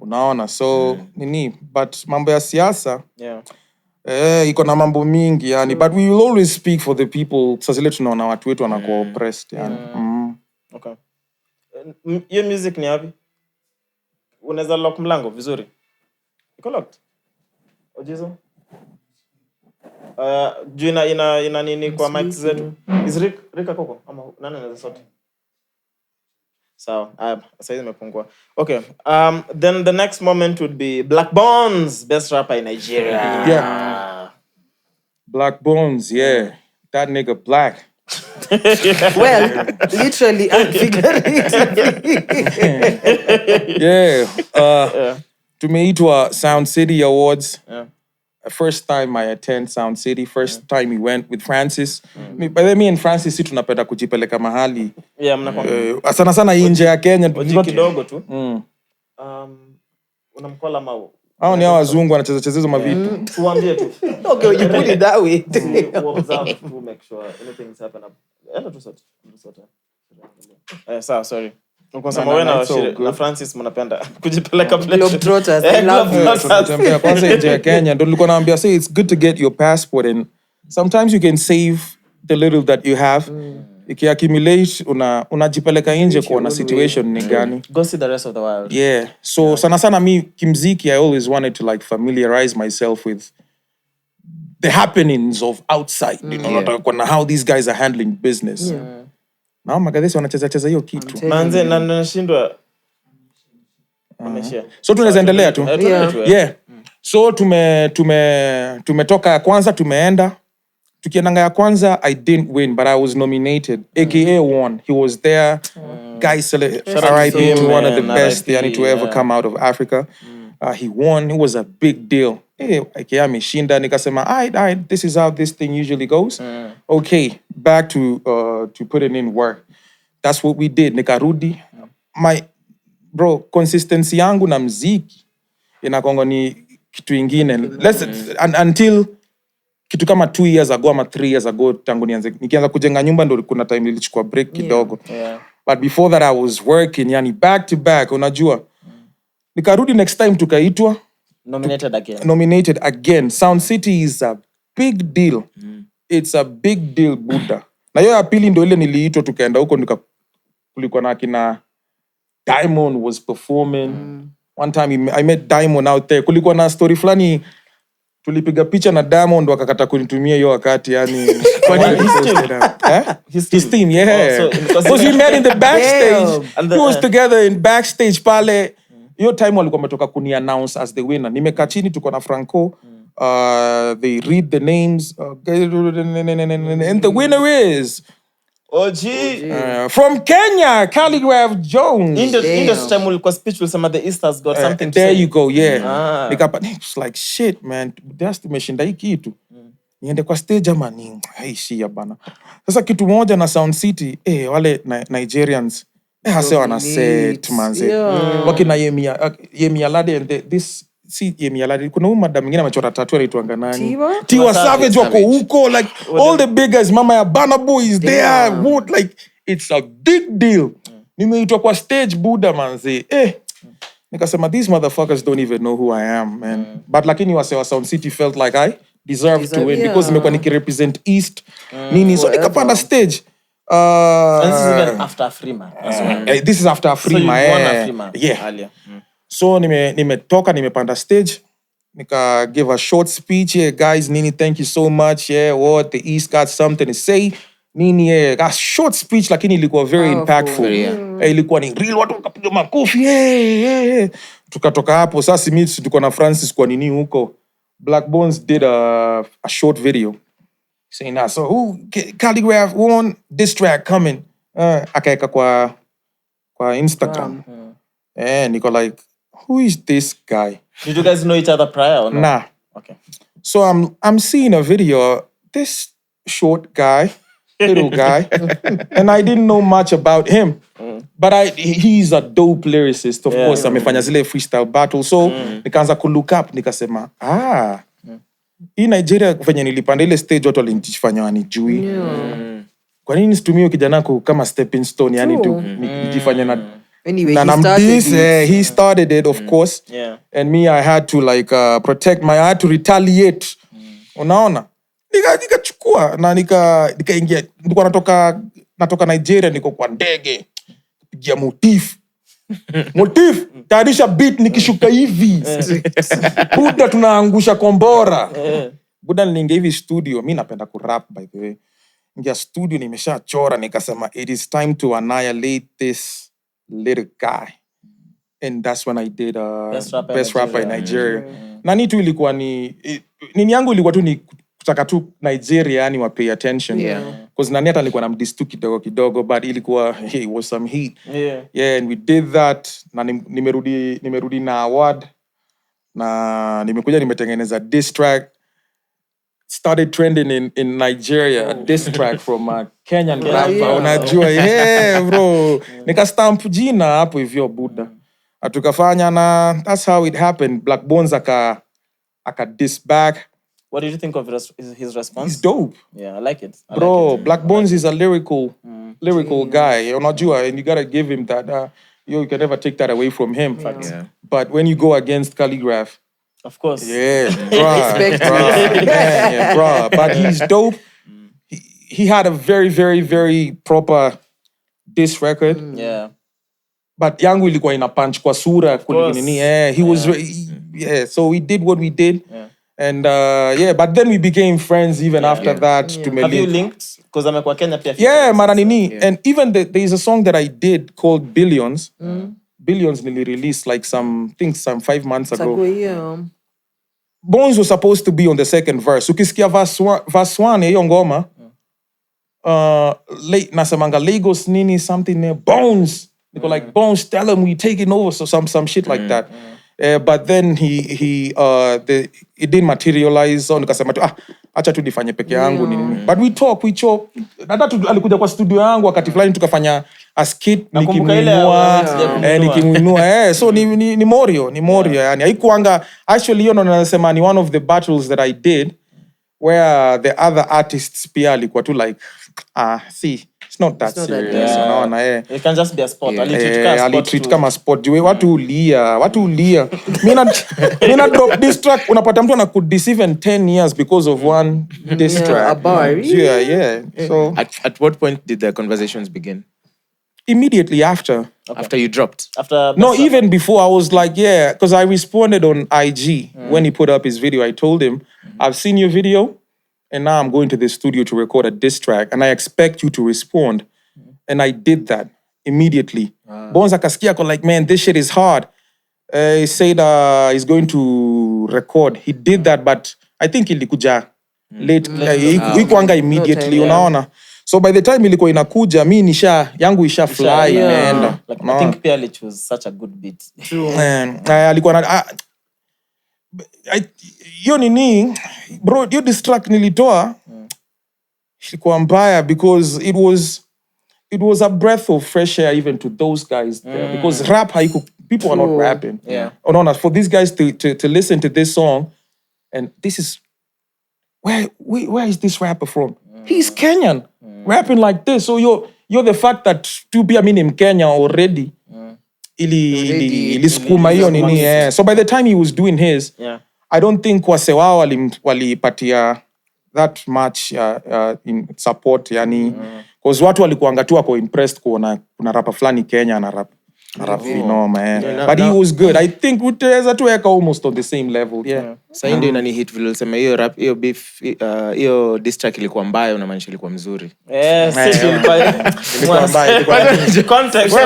Unaona, so nini. But mambo ya siasa. Iko na mambo mingi yani, but we will always speak for the people. Sasa ile tunaona watu wetu wanakuwa oppressed yani. Okay. Your music ni wapi? Unaweza lock mlango vizuri. Iko locked? Ojizo? Juu ina nini kwa mics zetu? Is Rika koko ama nani anaweza sauti? Sawa. Sasa imepungua. Okay. Then the next moment would be Bladbones, best rapper in Nigeria. Yeah. Bladbones, yeah. That nigga black. Well, literally and figuratively. Tumeitwa Sound City Awards. First time I attend Sound City. First time we went with Francis. By the me and Francis si tunapenda kujipeleka mahali. Yeah, mnakwambia. Sana nje ya Kenya. Kidogo tu. Unamkola mau. Hao ni wazungu wanacheza hizo mavitu. Tuambie tu. Okay, you put it that way. Observe to make sure anything's happen. Enda tu sote. Sorry. Ukosema wewe na Francis mnapenda kujipeleka place. Globetrotters, I love you. Kwanza nje ya Kenya ndio nilikuwa naambia say it's good to get your passport, and sometimes you can save the little that you have. Ikiaccumulate unajipeleka nje kuona situation ni gani. Go see the rest of the world. Yeah. So sana mi kimziki, I always wanted to like familiarize myself with the happenings of outside, you know, how these guys are handling business. Na magadesi wanacheza hiyo kitu. Manze na nashindwa. So tunaweza endelea tu. Yeah. So tumetoka ya kwanza tumeenda. Tukiendanga ya kwanza, I didn't win, but I was nominated. AKA won. He was there. Guys, RIP to one of the best to ever come out of Africa. He won. It was a big deal. AKA ameshinda. Nikasema, alright, this is how this thing usually goes. Okay, back to putting in work. That's what we did. Nikarudi. Consistency yangu na mziki inakongo ni kitu ingine. Until kitu kama 2 years ago ama 3 years ago tangu nikianza kujenga nyumba ndo kuna time nilichukua break kidogo. But before that I was working, yani back to back, unajua. Nikarudi next time tukaitwa. Nominated again. Sound City is a big deal. It's a big deal, Buddha. Na hiyo ya pili ndo ile niliitwa tukaenda huko kulikuwa na kina Diamond was performing. one time I met Diamond out there. Kulikuwa na story fulani tulipiga picha na Diamond wakakata kunitumia hiyo wakati yani. His team, yeah. Because we met in the backstage. We was together in backstage pale. Hiyo time walikuwa wametoka kuni-announce as the winner. Nimekaa chini tuko na Franco. They read the names. And the winner is... from Kenya, KHALIGRAPH JONES. In the time ulikuwa speech ulisema the East has got something to there say. you go, yeah. It's like, shit, man. That's tumeshinda hii kitu. Niende kwa stage ama ni shia bana. Sasa kitu moja na Sound City, wale Nigerians, hasa wana set manze. Wakina Yemi Alade and this Yemi Alade. Kuna huyu madam mwingine amechora tattoo anaitwa nani? Tiwa Savage wako huko, like all the big guys, Mama ya Bana Boy is there. What, like it's a big deal. Nimeitwa kwa stage Buddha manze. Nikasema these motherfuckers don't even know who I am, man. But lakini wase wa Sound City felt like I deserve to win because nimekuwa nikirepresent East nini, so nikapanda stage. And this is even after Afrima. This is after Afrima. So you won Afrima earlier. So nimetoka nimepanda stage, nika give a short speech. Yeah, guys, Nini, thank you so much. Yeah, what the East got something to say. Nini, yeah, a short speech lakini ilikuwa very impactful. Ilikuwa ni real, watu wakapiga makofi. Yeah. Tukatoka hapo sasa mimi tuko na Francis kwa nini huko. Bladbones did a short video saying that. So who KHALIGRAPH won this track coming. Akaeka kwa Instagram. And Nico like, who is this guy? Did you guys know each other prior or no? Nah. Okay. So I'm seeing a video, this short guy, little guy, and I didn't know much about him. But he's a dope lyricist, of course. Amefanya zile freestyle battle. So nikaanza look up, nikasema, hii Nigeria venye nilipanda ile stage watu walinifanya wanijui. Kwa nini nisitumie kijana kama stepping stone yani tu nijifanye na anyway, he started it, of course. Yeah. And me, I had to like protect I had to retaliate. Unaona? Nikachukua na nikaingia. Nilikuwa natoka Nigeria, niko kwa ndege. Pigia motif. Tayarisha beat nikishuka hivi. Buda tunaangusha kombora. Buda nilingia hivi studio. Mimi napenda kurap by the way. Ingia studio nimeshachora nikasema it is time to annihilate this little guy. And that's when I did best rapper in Nigeria. Na ni tu ilikuwa nini yangu ilikuwa tu ni kutaka tu Nigeria yani wa pay attention. Because nani hata nilikuwa namdistu kidogo but ilikuwa it was some heat. Yeah, and we did that. Na nimerudi na award. Na nimekuja nimetengeneza diss track. Started trending in Nigeria, a diss track from a Kenyan rapper. Unajua, yeah, bro. Nika stamp jina hapo hivyo Buddha. Atukafanya na that's how it happened. Bladbones aka diss back. What did you think of his response? He's dope. Yeah, I like it. Bro, Bladbones is a lyrical guy. Unajua, and you gotta give him that. You can never take that away from him. Yeah. But when you go against KHALIGRAPH, of course. yeah, bro. But he's dope. He had a very, very, very proper diss record. Yeah. But yangu ilikuwa ina punch kwa sura. He was, so we did what we did. Yeah. And but then we became friends even after that. Yeah. Have you linked? Because amekuwa Kenya pia. Yeah, mara nini. Yeah. And even there is a song that I did called Billions. Billions nearly released like some 5 months ago. Bones was supposed to be on the second verse. Ukisikia verse 1 hiyo ngoma, nasemanga Lagos nini something there, Bones. They go like, Bones, tell him we taking over, so some shit like that. But then it didn't materialize. So nikasema tu acha tu nifanye peke yangu nini. But we talk. Hata alikuja kwa studio yangu wakati fulani tukafanya a skit nikimuinua. So ni Morio yani. Haikuanga actually hiyo ndo nasema ni one of the battles that I did where the other artists pia alikuwa tu like see it's not that serious. Unaona It can just be a sport. Alitreat kama sport. Watu ulia. Mina drop this track unapata mtu anakudiss even 10 years because of one diss track. A bar. Yeah. So at what point did the conversations begin? Immediately after. After you dropped. After No, even before, I was like, yeah, because I responded on IG when he put up his video. I told him, I've seen your video, and now I'm going to the studio to record a diss track, and I expect you to respond. And I did that immediately. Bones akasikia like, man, this shit is hard. He said he's going to record. He did that, but I think ilikuja late. Ikuanga immediately, unaona. So by the time ilikuwa inakuja, mi yangu isha fly imeenda. Like, I think Peerlich was such a good beat. True. Alikuwa na hiyo nini bro, hiyo distract nilitoa ilikuwa mbaya because it was a breath of fresh air even to those guys there because rap people are not rapping. Yeah. No, for these guys to listen to this song and this is where is this rapper from? He's Kenyan. Rapping like this. So you're the fact that to be in Kenya already. Ili skuma hiyo nini. So by the time he was doing his, I don't think wase wao walipatia that much in support yani because watu walikuanga tu wako impressed kuona kuna rapper fulani Kenya na rap but he was good. I think utaweza tuweka almost on the same level. Sasa ndio inani hit vile ulisema hiyo rap hiyo beef hiyo diss track ilikuwa mbaya unamaanisha ilikuwa mzuri. Ilikuwa mbaya. Context.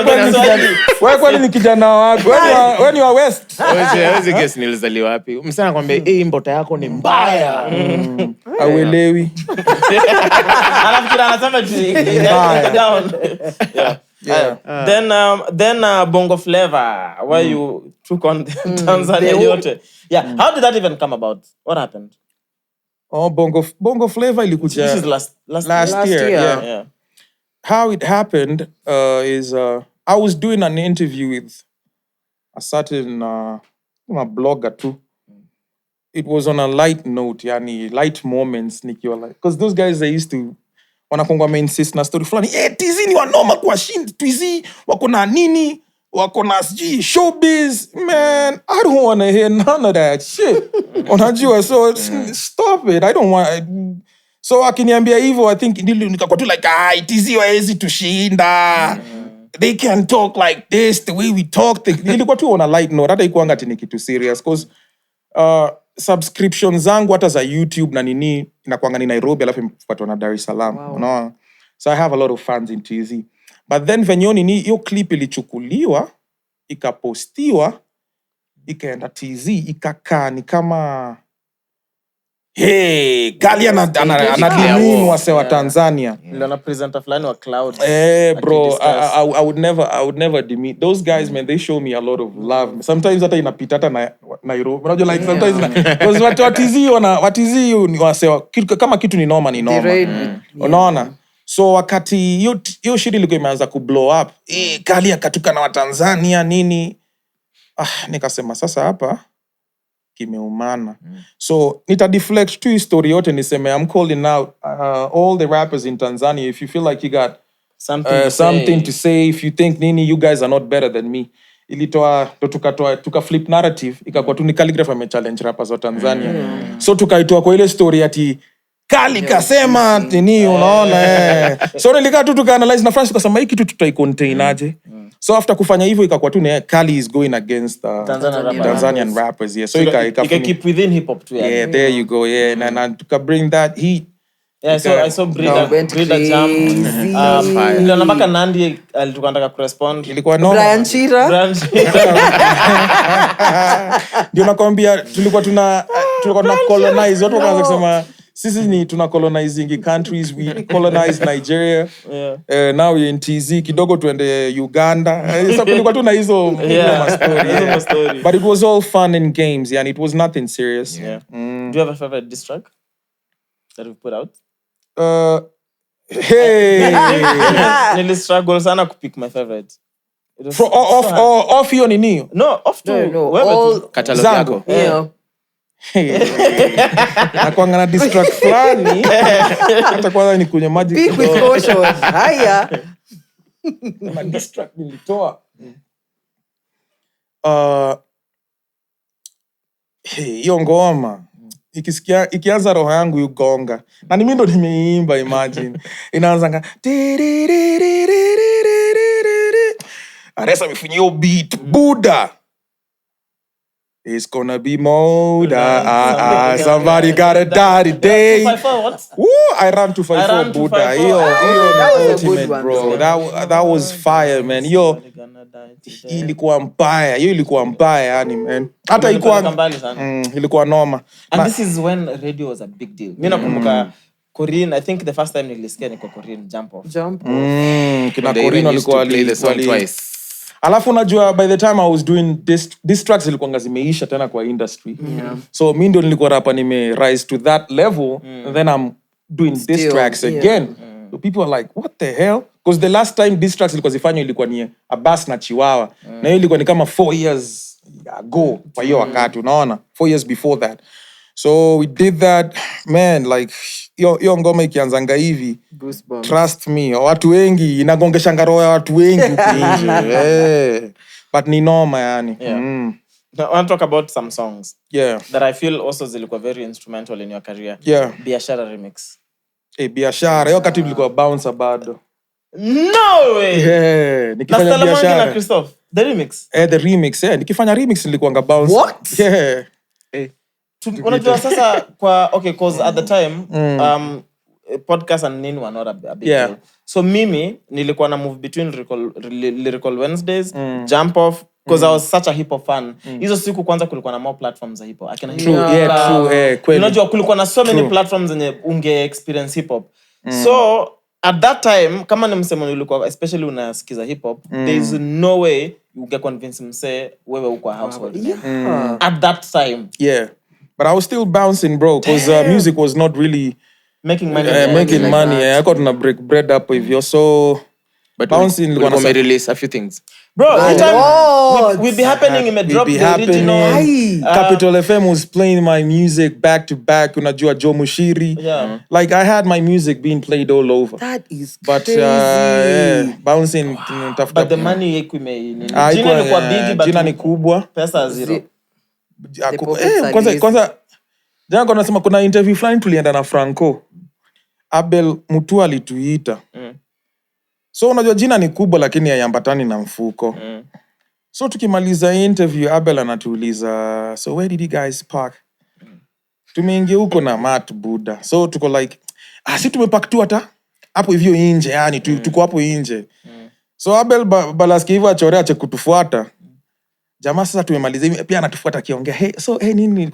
Wewe kwani ni kijana wapi? Wewe ni wa West. Hawezi guess nilizaliwa wapi. Msana kwambia hii mbota yako ni mbaya. Auelewi. Anafikira anasema down. Then Bongo Flava, where you took on Tanzania yote. Yeah, how did that even come about? What happened? Oh, Bongo Flava ilikuja. This is last year. Yeah. How it happened is I was doing an interview with a certain blogger too. It was on a light note, yani light moments nikiwa like, because those guys they used to wanakonga insist na story fulani tizi ni wanoma kwa shinda tizi wako na nini wako na showbiz. Man, I don't want to hear none of that shit. Unajua, so stop it. I don't want so akiniambia hivyo I think nikakuwa tu like tizi waezi tushinda. They can talk like this the way we talk. Nilikuwa tu on a light note. Hata ikuanga ati ni kitu serious because subscriptions zangu hata za YouTube na nini inakuanga ni Nairobi alafu mpatwa na Dar es Salaam. Wow. No? So I have a lot of fans in TZ. But then venye nini hiyo clip ilichukuliwa ikapostiwa ikaenda TZ ikakaa ni kama Gali anadimini wase wa Tanzania. Niliona presenter fulani wa Cloud. Bro, I would never demean those guys, man. They show me a lot of love. Sometimes hata inapita hata na Nairobi. Unajua like sometimes because watizi ni wase kama kitu ni noma. Unaona? So wakati hiyo shit ilikuwa imeanza ku blow up. Gali akatuka na Watanzania nini? Nikasema sasa hapa kimeumana. So nita deflect tu story yote niseme I'm calling out all the rappers in Tanzania. If you feel like you got something to say, if you think nini you guys are not better than me, ilitoa tuka flip narrative ikakuwa tu ni Khaligraph ame challenge rappers wa Tanzania. So tukaitoa kwa ile story ati Khali kasema nini unaona so nilikaa tu tukaanalyze na France tukasema hiki kitu tutaicontain aje. So after kufanya hivyo ikakuwa tu Khali is going against Tanzanian rappers. Yeah. So ika keep within hip hop too. Yeah, there you go. Yeah, and to bring that heat. Yeah, so I saw Breeder Jam. Ndio nambaka Nandi alikuwa anataka correspond. Ilikuwa no. Brian Chira. Ndio nakwambia tulikuwa tuna colonize watu wakaanza kusema sisi ni tuna colonizing countries. We colonized Nigeria. Now we're in TZ. Kidogo tuende Uganda. So kulikuwa tu na hizo story. But it was all fun and games. Yeah, and it was nothing serious. Yeah. Do you have a favorite diss track that we've put out? Nili struggle sana kupick my favorite. Off hiyo nini? No, off to all catalog yako. Yeah. Nakuanga na distract fulani hata kwanza ni kunywa maji Speak with caution. Haya. Na distract nilitoa hiyo ngoma ikianza roho yangu yugonga na mimi ndo nimeimba. Imagine inaanzanga Aresa amefinya hiyo beat Buddha. It's gonna be more. Somebody gotta die today. 254 what? Woo, I ran 254 Buddha. 254. Yo, that was a ultimate, good one, bro. though. That was fire, man. Yo, Somebody gonna die today. ilikuwa mbaya. Hiyo ilikuwa mbaya yani, man. Hata Imenipeleka mbali sana. ilikuwa noma. And this is when radio was a big deal. Mimi nakumbuka Korean, I think the first time nilisikia niko Korean Jump Off. Kina They Corino even used to alikuwa play the song twice. Alafu unajua by the time I was doing this tracks zilikuwa zimeisha tena kwa industry. So mimi ndio nilikuwa rapa rise to that level and then I'm doing diss tracks again. So people are like, what the hell? Because the last time diss tracks ilikuwa ni Abbas na Chiwawa. Na hiyo ilikuwa ni kama 4 years ago kwa hiyo wakati unaona 4 years before that. So we did that, man, like yo ngoma ikianzanga hivi Goosebumps. Trust me, watu wengi inagongesha roho ya watu wengi huko nje. Yeah. But ni noma yani. Yeah. Now, I want to talk about some songs that I feel also zilikuwa very instrumental in your career. Yeah. Biashara remix. Biashara, hiyo wakati ilikuwa bouncer bado. No way. Yeah, nikifanya Na Stella Mangi na biashara. Kristoff. The remix. The remix, nikifanya remix nilikuwa bouncer. What? Yeah. Unajua sasa kwa okay cause at the time podcast and nini were not a big deal. So mimi nilikuwa na move between lyrical Wednesdays, Jump Off because I was such a hip hop fan. Hizo siku kwanza kulikuwa na more platforms za hip hop. True, kweli. Unajua kulikuwa na so many platforms zenye unge experience hip hop. So at that time kama ni msemo ulikuwa especially unasikiza hip hop, there is no way you get convince mse wewe uko household. At that time. Yeah. But I was still bouncing, bro, because music was not really making money. Making money. I got to break bread up with you. So, but bouncing. We'll release a few things. Bro, we'll be happening in the drop the original. Capital FM was playing my music back to back. Unajua Joe Mushiri. Yeah. Like I had my music being played all over. That is crazy. But bouncing. But the money jina ilikuwa big, but jina ni kubwa. Pesa zero. Kwanza jana kwa nasema kuna interview fulani tulienda na Franco. Abel Mutua alituita. So unajua jina ni kubwa lakini hayambatani na mfuko. So tukimaliza interview Abel anatuuliza, so where did you guys park? Tumeingia huko na Matt Buddha. So tuko like, si tumepark tu hata hapo hivyo nje yani tuko hapo nje. So Abel balaski hivyo achorea ache kutufuata. Jamaa sasa tumemaliza pia anatufuata akiongea nini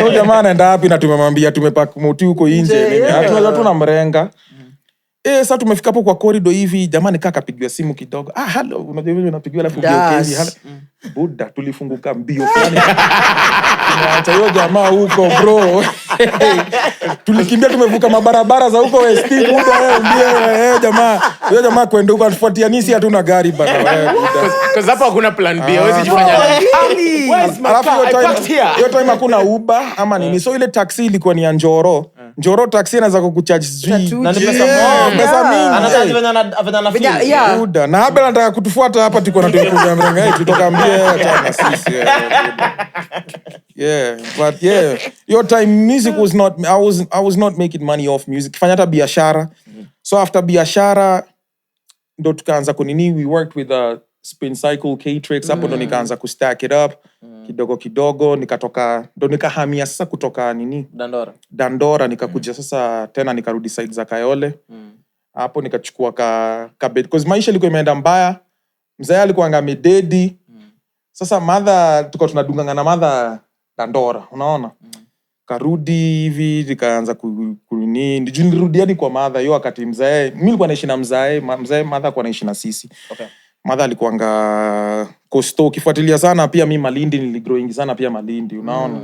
so jamaa anaenda wapi na tumemwambia tumepark moti huko nje tunaweza tu na mrenga sasa tumefika hapo kwa corridor hivi jamaa nikaa kapigiwa simu kidogo hello unajua vile unapigiwa alafu hivi Buddha tulifunguka mbio fulani tunaacha hiyo jamaa huko bro tulikimbia tumevuka mabarabara za huko West Buddha jamaa hiyo jamaa kwenda huko atufuatia nisi hatuna gari bana because hapa hakuna plan B hawezi jifanya hiyo time hakuna Uber ama nini so ile taxi ilikuwa ni ya Njoro taxi inaweza kukucharge na ni pesa mingi anataka venye feel Buddha na Abel anataka kutufuata hapa tuko na tukuja mrenga tutoka mbia tena sisi but your time music was not I was not making money off music fanya hata biashara so after biashara ndo tukaanza kunini we worked with a spin cycle K-Trix hapo ndo nikaanza kustack it up kidogo nikahamia sasa kutoka nini Dandora nikakuja sasa tena nikarudi side za Kayole hapo nikachukua kabet because maisha ilikuwa imeenda mbaya mzee alikuwa ngamededi sasa mother tuko tunadunganga na mother Dandora unaona karudi hivi nikaanza kunini nirudi hadi kwa mother hiyo wakati mzee mimi nilikuwa naishi na mzee mother alikuwa anaishi na sisi mother alikuanga Costo ukifuatilia sana pia mimi Malindi niligrowing sana pia Malindi unaona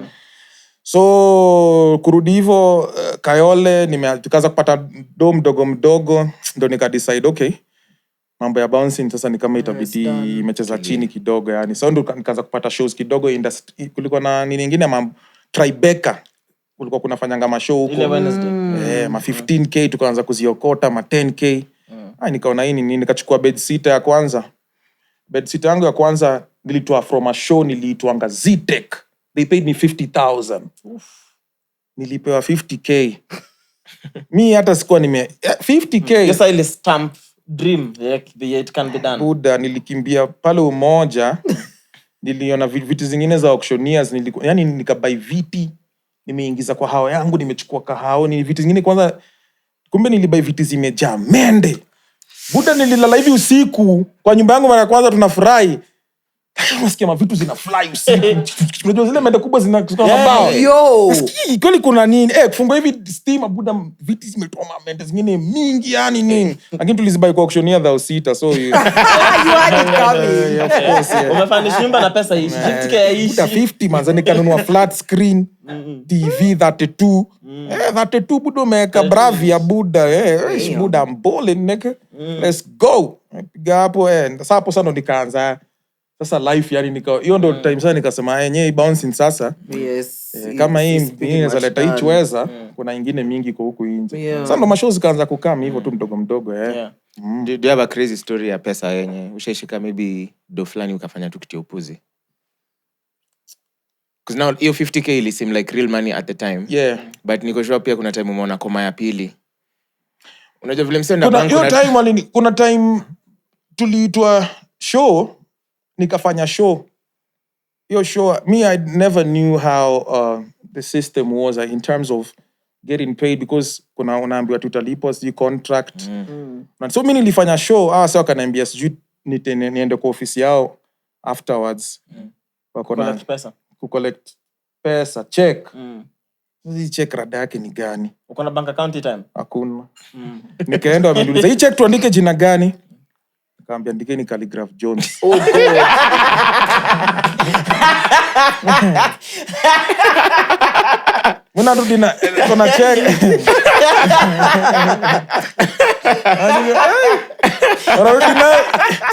so kurudi hivyo Kayole tukaanza kupata do mdogo ndo nika decide okay mambo ya bouncing sasa ni kama itabidi imecheza chini kidogo yani so ndo nikaanza kupata shows kidogo industry kulikuwa na nini nyingine ma Tribeca kulikuwa kunafanyanga ma show huko ma 15k tukaanza kuziokota ma 10k nikaona hii nini nikachukua bed sitter ya kwanza bed sitter yangu ya kwanza nilitoa from a show niliitwanga Z-Tech they paid me 50,000 nilipewa 50k mi hata sikuwa 50k yes ile stamp dream it can be done. Buda nilikimbia pale Umoja. Niliona vitu zingine za auctioneers, yani nikabai viti, nimeingiza kwa hao yangu, nimechukua kahao, ni vitu zingine kwanza, kumbe nilibai viti zimejaa mende. Buda nililala hivi usiku kwa nyumba yangu mara ya kwanza, tunafurahi. Unasikia mavitu zina fly usiku. Unajua zile mende kubwa zina mabao. Yo. Usikii kweli kuna nini? Kufungua hivi steam Buda viti zimetoa mende zingine mingi yani nini. Lakini tulizibai kwa auctioneer thou sita, so you had it coming. of course. Umefanish nyumba na pesa ishi. Jiptike ya ishi. Buda 50 manza nikanunua flat screen TV 32. 32 Buda umeweka Bravia Buda. Buda I'm balling nigga. Let's go. Piga hapo sasa hapo sana nikaanza sasa life yani hiyo ndo time sana nikasema yenyewe bouncing sasa. Yes. Kama hii inaweza leta hii chweza, kuna nyingine mingi kwa huku nje. Sasa ndo mashows kaanza kukam hivyo tu mdogo mdogo Do you have a crazy story ya pesa yenye ushaishika maybe do fulani ukafanya tu kitu upuzi? Because now hiyo 50k ili seem like real money at the time. Yeah. But niko sure pia kuna time umeona koma ya pili. Unajua vile msenda bank kuna time tuliitwa show, nikafanya show. Hiyo show, I never knew how the system was in terms of getting paid, because kuna unaambiwa tutalipwa si contract. Na so mimi nilifanya show, sasa wakaniambia sijui niende kwa ofisi yao afterwards. Collect pesa. Collect pesa, check. Hii check rada yake ni gani? Uko na bank account time? Hakuna. Nikaenda wameniuliza, hii check tuandike jina gani? Nikamwambia andikeni KHALIGRAPH JONES. Oh God. Muna rudi na kuna check. Rudi na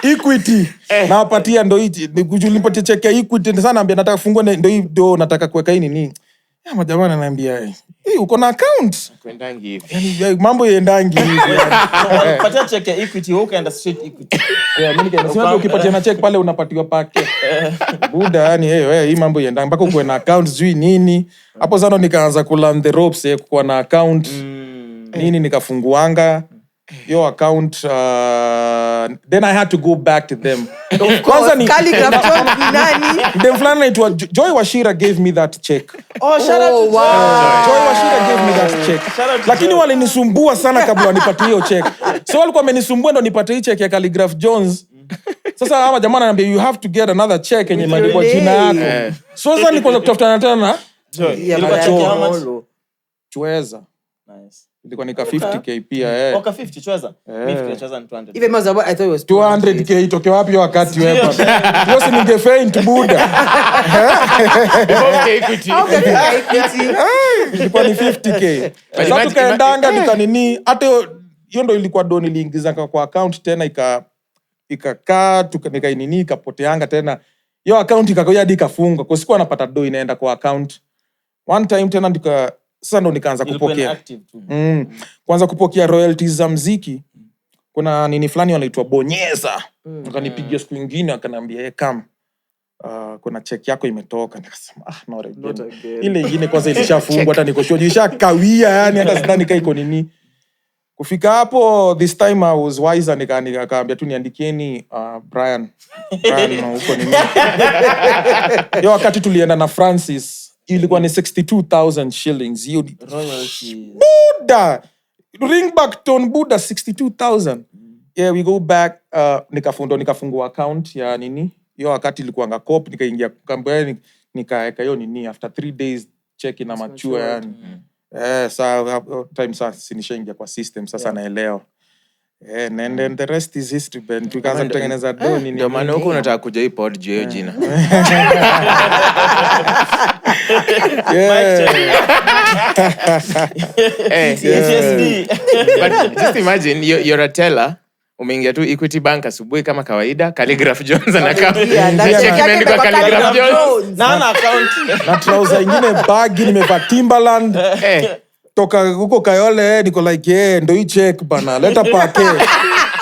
Equity. Na wapatia ndo hii. Nikujulipatia check ya Equity sana, naambia nataka kufungua ndo hii ndo nataka kuweka hii nini. Majamani ananiambia uko na account? Kwendangi hivi. Yani mambo yaendangi hivi. Patia check ya Equity, ukaenda straight Equity. Mimi nikasema ukipatia na check pale unapatiwa packet. Buda yani hii mambo yaendangi mpaka uwe na account zui nini. Hapo sana nikaanza kulearn the ropes kuwa na account. Nini nikafunguanga your account, then I had to go back to them. Of course, KHALIGRAPH Jones ni nani? Then fulani it was Joy Washira gave me that check. Oh, shout out to wow. Joy Washira gave me that check. Lakini walinisumbua sana kabla wanipatie hiyo check. So walikuwa wamenisumbua ndo nipatie hii check ya KHALIGRAPH Jones. Sasa hawa jamaa ananiambia you have to get another check yenye imeandikwa jina yako. So sasa niko kutafuta tena Joy. Ilikuwa check how much? Chweza. Nice. Ilikuwa nika 50k pia Oka 50 chweza. Mimi chweza ni 200. Even Mazabu, I thought it was 200k itoke wapi wakati wewe? Yosi ninge faint Buda. Okay, Equity. Ilikuwa ni 50k. Sasa tukaendanga nikanini hata hiyo ndo ilikuwa do niliingiza kwa account tena ikakaa nikainini ikapoteanga tena. Hiyo account ikakoya hadi ikafunga kwa sikuwa napata do inaenda kwa account. One time tena sasa ndo nikaanza kupokea. Kwanza kupokea royalties za muziki. Kuna nini fulani wanaitwa Bonyeza. Wakanipigia siku nyingine wakaniambia come. Kuna check yako imetoka. Nikasema not again. Ile nyingine kwanza ilishafungwa hata niko sure ilishakawia yani hata sidhani kai iko nini. Kufika hapo this time I was wiser, nikaambia tu niandikieni Brian huko nini. Yo wakati tulienda na Francis ilikuwa ni 62,000 shillings. Hiyo royalties. Buda! Ring back tone Buda 62,000. Yeah, we go back. Nikafungua account ya nini. Hiyo wakati ilikuwa ngakop, nikaingia kambani, nikaeka hiyo nini. After 3 days check ina mature yani. Saa time sasa sinishaingia kwa system sasa naelewa. And then the rest is history. Ben tukaanza kutengeneza do nini. Ndio maana huko unataka kuja hii pod juu hiyo jina. But just imagine you're a teller. Umeingia tu Equity Bank asubuhi kama kawaida, KHALIGRAPH Jones na check imeandikwa KHALIGRAPH Jones. Na account. Na trouser ingine bagi nimevaa Timberland. Toka huko Kayole niko like ndo hii check bana leta pake.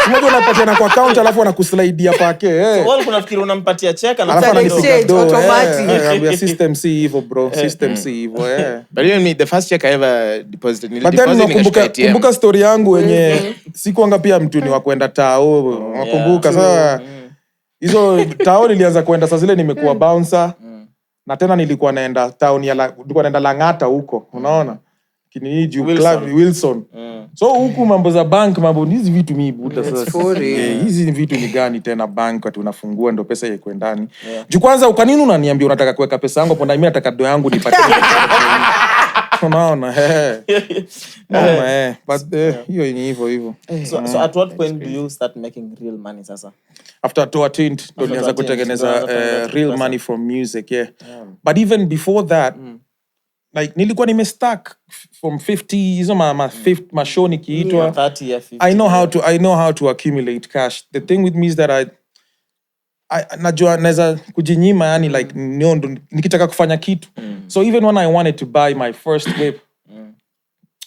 Unajua unapatiana kwa account alafu wanakuslidea pake. Wao kunafikiri unampatia check na Alafu exchange, automatic. Yeah, system si hivyo bro. System si hivyo. But even me, the first check I ever deposited, But then kumbuka story yangu wenye sikuanga pia mtu ni wa kwenda tao. Nakumbuka sasa hizo tao nilianza kwenda saa zile nimekuwa bouncer. Na tena nilikuwa naenda town nilikuwa naenda Lang'ata huko, unaona? Kiniji Wilson. So huku mambo za bank, mambo hizi vitu mimi buta sasa. Hizi vitu ni gani tena bank ati unafungua ndo pesa yako ndani. Juu kwanza ukanini unaniambia unataka kuweka pesa yangu hapo na mimi nataka do yangu nipate. Unaona? But hiyo ni hivyo. So at what point do you start making real money sasa? After to attend ndo nianza kutengeneza real money from music, But even before that, like nilikuwa nimestuck from 50 hizo ma show nikiitwa 30 ya 50. I know how to accumulate cash. The thing with me is that I najua naweza kujinyima yani like nikitaka kufanya kitu. So even when I wanted to buy my first whip,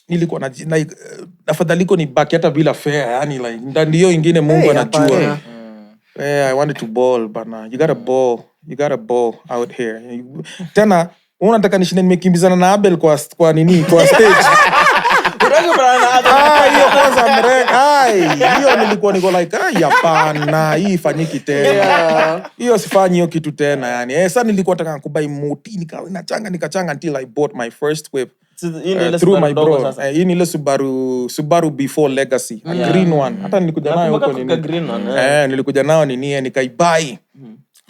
nilikuwa na like afadhaliko ni baki hata bila fare yani like ndio ingine Mungu anajua. I wanted to ball but you got a ball out here. Tena unataka nishinde nimekimbizana na Abel kwa stage. Hiyo kwanza mrenga. Hiyo nilikuwa niko like hapana, hii ifanyiki tena. Hiyo sifanyi hiyo kitu tena yani. Sasa nilikuwa nataka kubai moti nikachanga until I bought my first whip. Through my bro. Hii ni ile Subaru before Legacy, a green one. Hata nilikuja nayo huko nini. Nilikuja nayo nini nikaibai.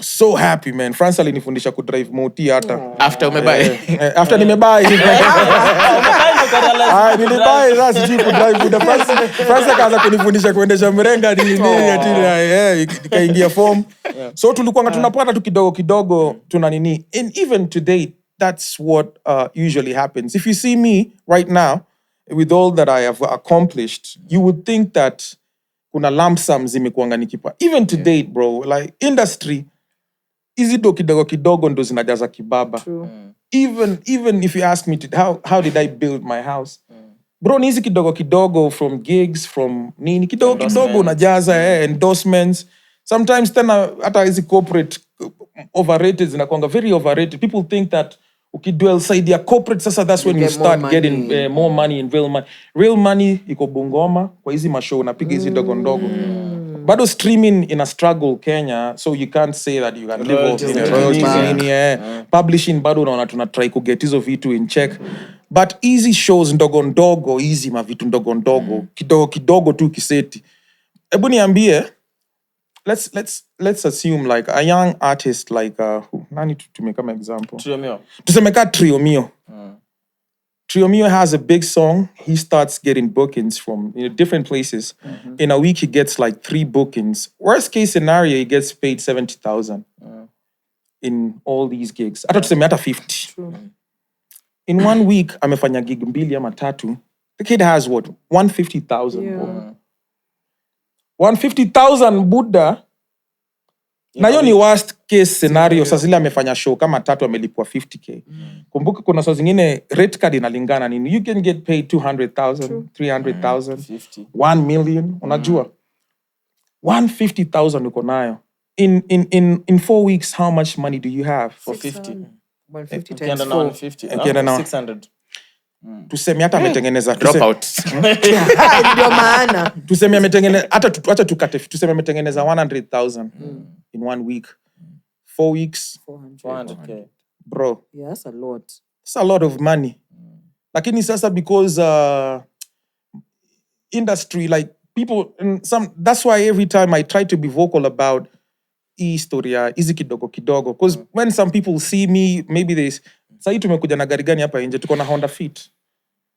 So happy man. France alinifundisha kudrive moti hata. After umebai. After nimebai. Nilibai sasa sijui kudrive. France akaanza kunifundisha kuendesha mrenga nini nikaingia form. So tulikuwa tunapata tu kidogo tuna nini. And even today that's what usually happens. If you see me right now with all that I have accomplished, you would think that kuna lump sum zimekuanga nikipa. Even to date bro, like industry hizi do kidogo ndo zinajaza kibaba. Even if you ask me how did I build my house? Bro, ni hizi kidogo from gigs, from nini kidogo unajaza endorsements. Sometimes tena hata hizi corporate overrated zinakuanga very overrated. People think that ukidwell side ya corporate sasa that's when you start getting more money in real money. Real money iko Bungoma kwa hizi mashow unapiga hizi ndogo. Bado streaming in a struggle Kenya, so you can't say that you can live off royalties. Publishing bado unaona tuna try ku get hizo vitu in check. But easy shows ndogo easy mavitu ndogo kidogo tu kiseti. Hebu niambie, let's assume like a young artist like nani tumeka kama example. Tusemeka Trio Mio. Trio Mio has a big song. He starts getting bookings from different places. In a week, he gets like 3 bookings. Worst case scenario, he gets paid 70,000 in all these gigs. Hata tuseme hata 50. In 1 week, amefanya gig 2 ama 3. The kid has what? 150,000. 150,000 Buddha. Na hiyo ni worst case scenario. Sasa zile amefanya show kama 3 amelipwa 50k. Kumbuka kuna saa zingine rate card inalingana nini. You can get paid 200,000, 300,000, 1 million. Unajua 150,000 uko nayo. In 4 weeks, how much money do you have? For 50. 150 times 4. 600. Tuseme hata ametengeneza dropout. Ndio maana. Tuseme ametengeneza hata tukate tuseme ametengeneza 100,000 in 1 week. 4 weeks 400k. Bro. Yeah, that's a lot. It's a lot of money. Lakini sasa because industry like people that's why every time I try to be vocal about historia hizi kidogo because when some people see me maybe they sasa tumekuja na gari gani hapa nje tuko na Honda Fit.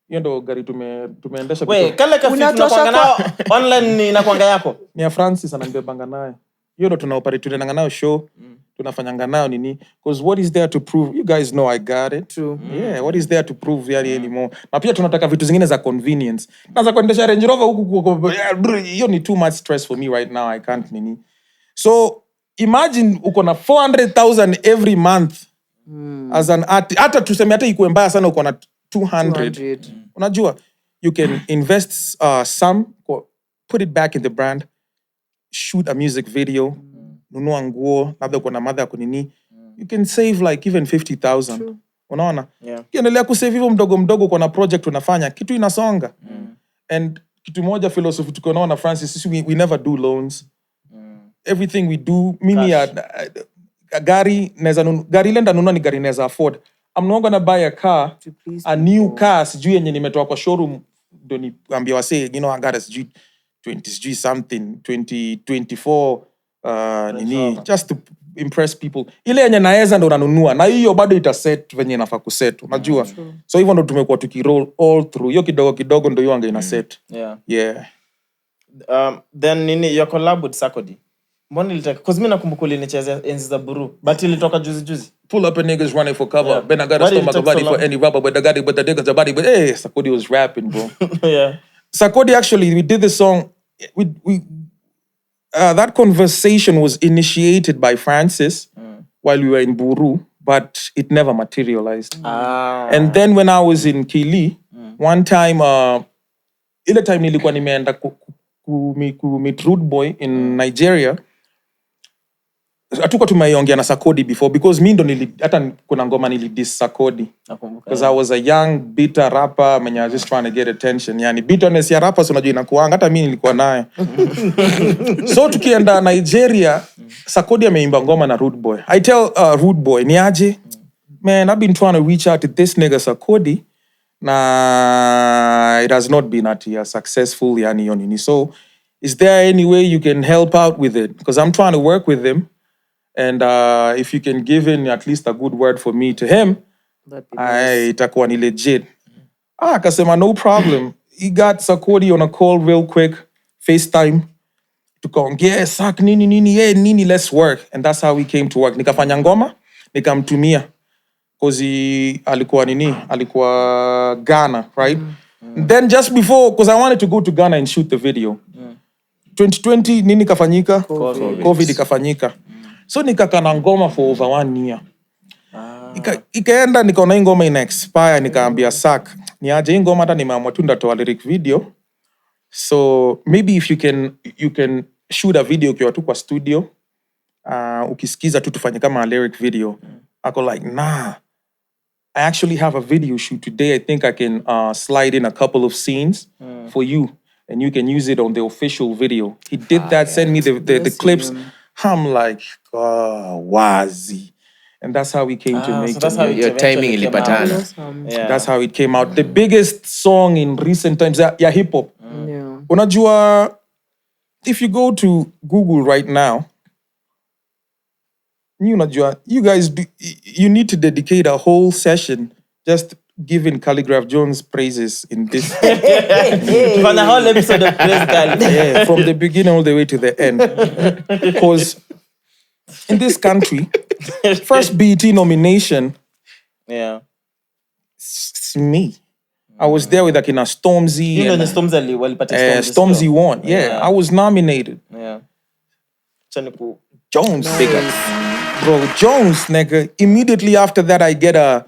Hiyo ndo gari tumeendesha. Wewe kale ka Fit unakwanga nao online ni inakwanga yako. Ni ya Francis ananibebanga nayo. Hiyo ndo tunaoperate tunanga nayo show. Tunafanyanga nayo nini because what is there to prove? You guys know I got it. True. Yeah, what is there to prove yani anymore? Na pia tunataka vitu zingine za convenience. Naanza kuendesha Range Rover huku hiyo ni too much stress for me right now. I can't nini. So imagine uko na 400,000 every month. As an artist, hata tuseme hata ikuwe mbaya sana uko na 200. Unajua you can invest some, put it back in the brand, shoot a music video, nunua nguo, labda kuna madha kunini, you can save like even 50,000. Unaona? Yeah. Kiendelea kusave hivyo mdogo kuna project unafanya, kitu inasonga. And kitu moja philosophy tuko naona Francis, we never do loans. Everything we do, mimi gari lenda nunua ni gari neza afford. I'm not gonna buy a car, a new car, sijui yenye nimetoa kwa showroom, ndo niambia wase, you know, I got a 20 something, 2024, nini, just to impress people. Ile yenye naeza ndo unanunua, na hiyo bado itaset venye inafaa kuset, unajua? So hivyo ndo tumekuwa tukiroll all through. Hiyo kidogo ndo hiyo anga ina set. Yeah. Then nini, your collab with Sakodi. Mbona ilitaka? Cause mimi nakumbuka ulinichezea enzi za Buru, but ilitoka juzi. Pull up a niggas running for cover. Yeah. Ben I got a stomach a body for any rapper, but the niggas a body. But hey, Sakodi was rapping, bro. Yeah. Sakodi, actually, we did the song. That conversation was initiated by Francis while we were in Buru, but it never materialized. And then when I was in Kili, one time, ile time nilikuwa nimeenda meet Rude Boy in Nigeria. Atuka tumeiongea na Sakodi before because mi ndo hata kuna ngoma nilidis Sakodi. Because I was a young bitter rapper, mwenye I was just trying to get attention. Yani bitterness ya rappers unajua inakuanga, hata mi nilikuwa nayo. So tukienda Nigeria, Sakodi ameimba ngoma na Rude Boy. I tell Rude Boy, ni aje? Man, I've been trying to reach out to this nigga Sakodi. Nah, it has not been a successful yani yonini. So, is there any way you can help out with it? Because I'm trying to work with him. And if you can give in at least a good word for me to him, itakuwa ni legit. Akasema no problem. He got Sakodi on a call real quick, FaceTime. Tukaongea, sak nini, let's work. And that's how we came to work. Nikafanya ngoma, nikamtumia. Because alikuwa Ghana, right? Then just before, because I wanted to go to Ghana and shoot the video. 2020, nini kafanyika? COVID ikafanyika. So nikakana ngoma for over 1 year. Ikaenda nikaona hii ngoma ina expire, nikaambia Sak, ni aje hii ngoma hata nimeamua tu ndatoa lyric video. So maybe if you can shoot a video ukiwa tu kwa studio, ukisikiza tu tufanye kama a lyric video. Ako like, nah. I actually have a video shoot today. I think I can slide in a couple of scenes for you, and you can use it on the official video. He did that, send me the clips. I'm like, wazi. And that's how we came to make it. Your timing ilipatana. That's how it came out. The biggest song in recent times, yeah, hip hop. Unajua, if you go to Google right now, you guys you need to dedicate a whole session just giving KHALIGRAPH Jones praises in this. For the whole episode of Praise Khali. Yeah, from the beginning all the way to the end. Because in this country, first BET nomination, it's me. I was there with Akina Stormzy. You know the Stormzy Stormzy won. Yeah, I was nominated. Yeah. Jones, bigger. Bro, Jones, nigga. Immediately after that, I get a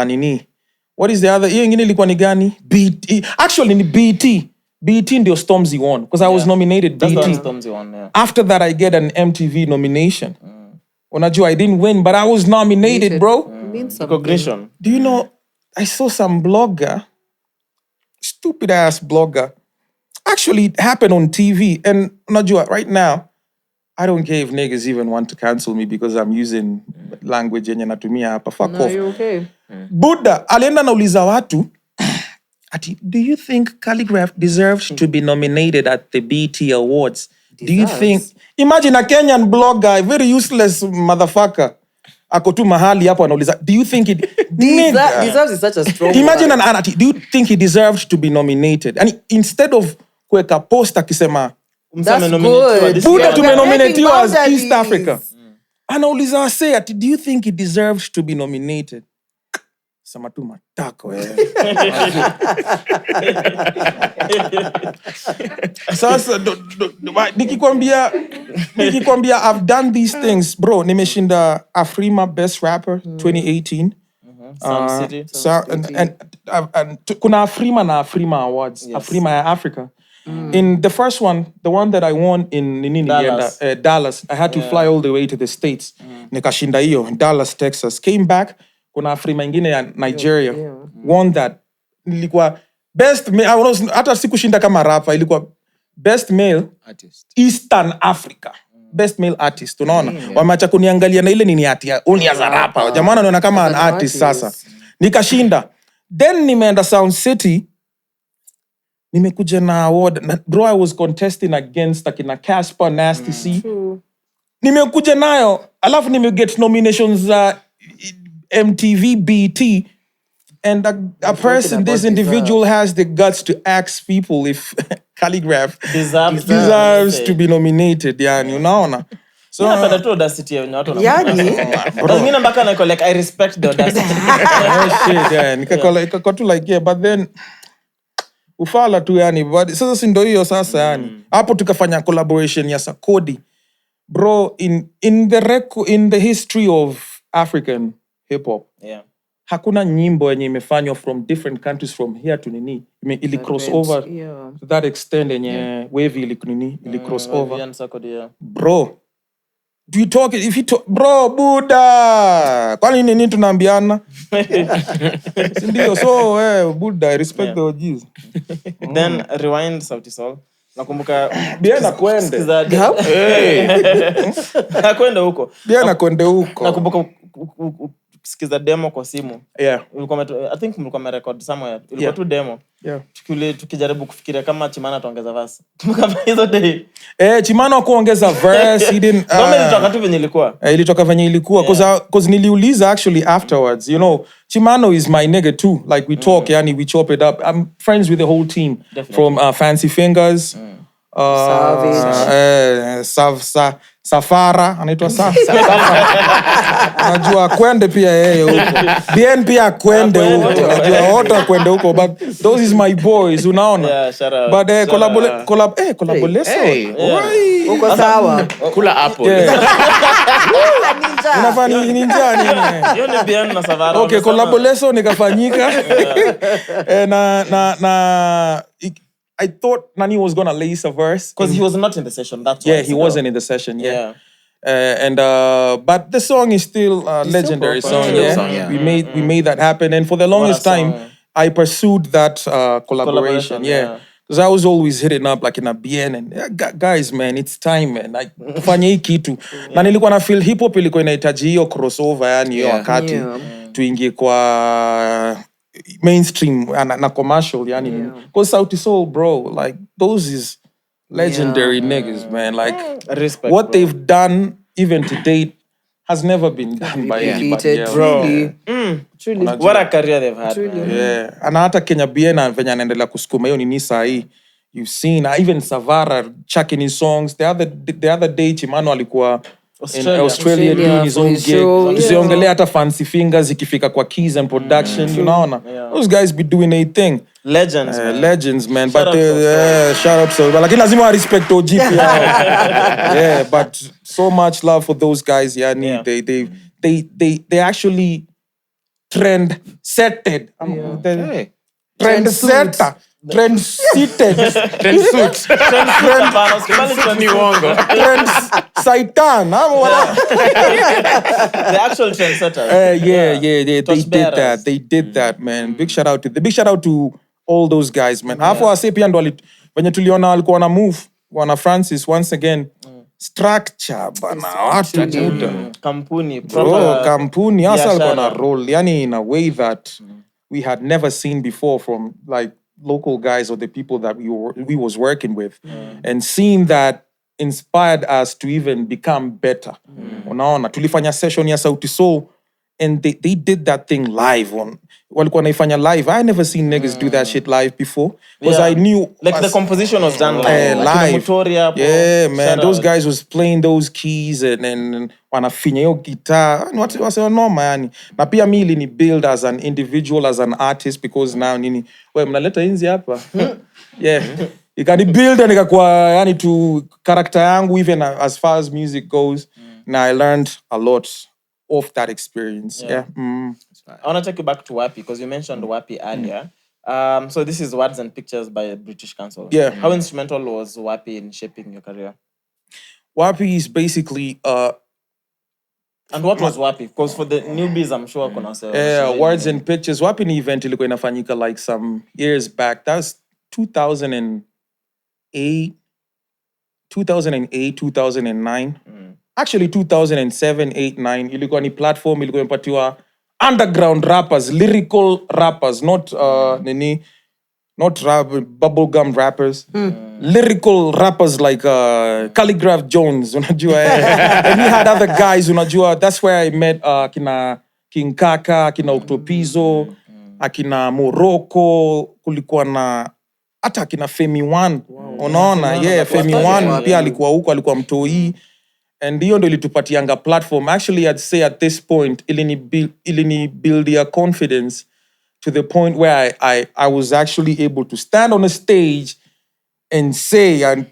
nini. What is the other? Hiyo ingine ilikuwa ni gani? BET. Actually, ni BET. BET ndio Stormzy won. Because I was nominated BET. That's Stormzy won, yeah. After that, I get an MTV nomination. Unajua, I didn't win, but I was nominated, bro. Recognition. Do you know, I saw some blogger, stupid ass blogger. Actually, it happened on TV. And unajua, right now, I don't care if niggas even want to cancel me because I'm using language yenye natumia hapa. Fuck off. You're okay. Buddha, alienda nauliza watu, ati, do you think KHALIGRAPH deserves to be nominated at the BET Awards? Do you think... Imagine a Kenyan blogger, a very useless motherfucker. Ako tu mahali hapo anauliza, do you think it... Deserves is such a strong Imagine an anati, do you think he deserved to be nominated? And instead of kuweka post akisema, That's good. Buddha tumenominatiwa as East Africa. Anauliza wase ati, do you think he deserves to be nominated? Sama tu matako Sasa nikikwambia I've done these things, bro. Nimeshinda Afrima Best Rapper 2018. Some City. And kuna Afrima na Afrima Awards. Yes. Afrima ya Africa. In the first one, the one that I won in Dallas. Dallas, I had to fly all the way to the States. Nikashinda hiyo, Dallas, Texas. Came back, kuna Afrima ingine ya Nigeria. Won that. Ilikuwa best male, hata sikushinda kama rapper, ilikuwa best male Artist. Eastern Africa. Best male artist, unaona? Wameacha kuniangalia na ile nini ati only as a rapper. Jamaa anaona kama an artist sasa. Nikashinda. Then nimeenda Sound City. Nimekuja na award. Bro, I was contesting against akina Casper, Nasty C. Nimekuja nayo. Alafu get nominations MTV, BT. And a person, this individual has the guts to ask people if Calligraph deserves to be nominated. Yani, unaona? So, napenda tu audacity ya watu wana. Yani, Wengine mpaka niko like I respect the audacity. shit, yeah. Nikakuwa tu like, yeah, but then ufala tu yani, but sasa si ndo hiyo sasa yani. Hapo tukafanya collaboration ya Sakodi. Bro, in the history of African hip hop. Yeah. Hakuna nyimbo yenye imefanywa from different countries from here to nini. Ili cross over to that extent yenye wave ili cross over. Bro, do you talk if you talk, bro, Buddha. Kwani nini tunaambiana? Sindio, so Buddha, respect the OGs. Then rewind Sauti Sol. Nakumbuka Biana kwende. Nakwenda huko. Biana kwende huko. Nakumbuka kusikiza demo kwa simu. Yeah. I think mlikuwa merecord somewhere. Ilikuwa tu demo. Yeah. Tukijaribu kufikiria kama Chimano tuongeza verse. Kama hizo day. Chimano kuongeza verse, he didn't ilitoka tu venye ilikuwa. Ilitoka venye ilikuwa cause niliuliza actually afterwards, you know, Chimano is my nigga too. Like we talk, yani we chop it up. I'm friends with the whole team. Definitely. From Fancy Fingers, Safara, anaitwa Najua kwende pia yeye huko. BN pia kwende huko. Najua wote kwende huko, but those is my boys, unaona? Yeah, shout out. But collaboration. uko sawa. Kula apple. Unafanya ninja nini? Hiyo ni BN na Savara. Okay, collaboration nikafanyika. Na I thought Nani was gonna lace a verse because he was not in the session. That's why. Yeah, he wasn't in the session. Yeah. But the song is still a legendary song. Yeah. We made that happen, and for the longest time, I pursued that collaboration. Yeah. Because I was always hitting up like in a BN and guys, man, it's time, man. Like tufanye hii kitu. Na nilikuwa na feel hip hop ilikuwa inahitaji hiyo crossover, yani hiyo wakati tuingie kwa mainstream na commercial, yani. Because Sauti Sol, bro, like those is legendary niggas, man. Like respect, what bro. they've done even to date has never been done by anybody else. Bro. Truly. What a career they've had. Yeah. And hata Kenya Biena venye anaendelea kusukuma hiyo nini saa hii. You've seen even Savara chucking his songs. The other day Chimano alikuwa in Australia doing his own gig. Tusiongelea hata Fancy Fingers ikifika kwa keys and production, you know. Those guys be doing a thing. Legends, man. Legends, man. Shout But out shout out to, lakini lazima wa respect OG pia. Yeah, but so much love for those guys. Yeah. They actually trend setted. Trend setter. Trend seated. Trend suit. Ni uongo. Trend Saitan. The actual trendsetter. They did that, man. Big shout out to all those guys, man. Hapo wase pia ndo wenye tuliona walikuwa na move wana Francis once again. Structure bana watu Kampuni kampuni hasa alikuwa na role, yani in a way that we had never seen before from like local guys or the people that we was working with, and seeing that inspired us to even become better. Unaona, tulifanya session ya Sauti Sol and they did that thing live on. Walikuwa naifanya live. I never seen niggas do that shit live before because I knew like the composition was done live. Yeah, man. Those guys was playing those keys and wanafinya hiyo guitar. Wase noma yani. Na pia mimi ni build as an individual, as an artist, because now nini mnaleta inzi hapa. Yeah. Ikani build and ikakuwa yani to character yangu even as far as music goes. Now I learned a lot of that experience. Yeah. I want to take you back to WAPI because you mentioned WAPI earlier. So this is Words and Pictures by British Council. Yeah. How instrumental was WAPI in shaping your career? WAPI is basically And what was WAPI? Because for the newbies, I'm sure kuna Words and Pictures. WAPI ni event ilikuwa inafanyika like some years back. That was 2008, 2009. Actually 2007, 8, 9. Ilikuwa ni platform, ilikuwa impatiwa underground rappers, lyrical rappers, not bubblegum rappers. Lyrical rappers like Calligraph Jones, unajua. And we had other guys, unajua. That's where I met kina King Kaka, kina Octopizzo, akina Morocco, kulikuwa na hata kina Femi One. Unaona, Femi One pia alikuwa huko, alikuwa mtoi. And hiyo ndio ilitupatianga platform. Actually, I'd say at this point, ilini build their confidence to the point where I was actually able to stand on a stage and say and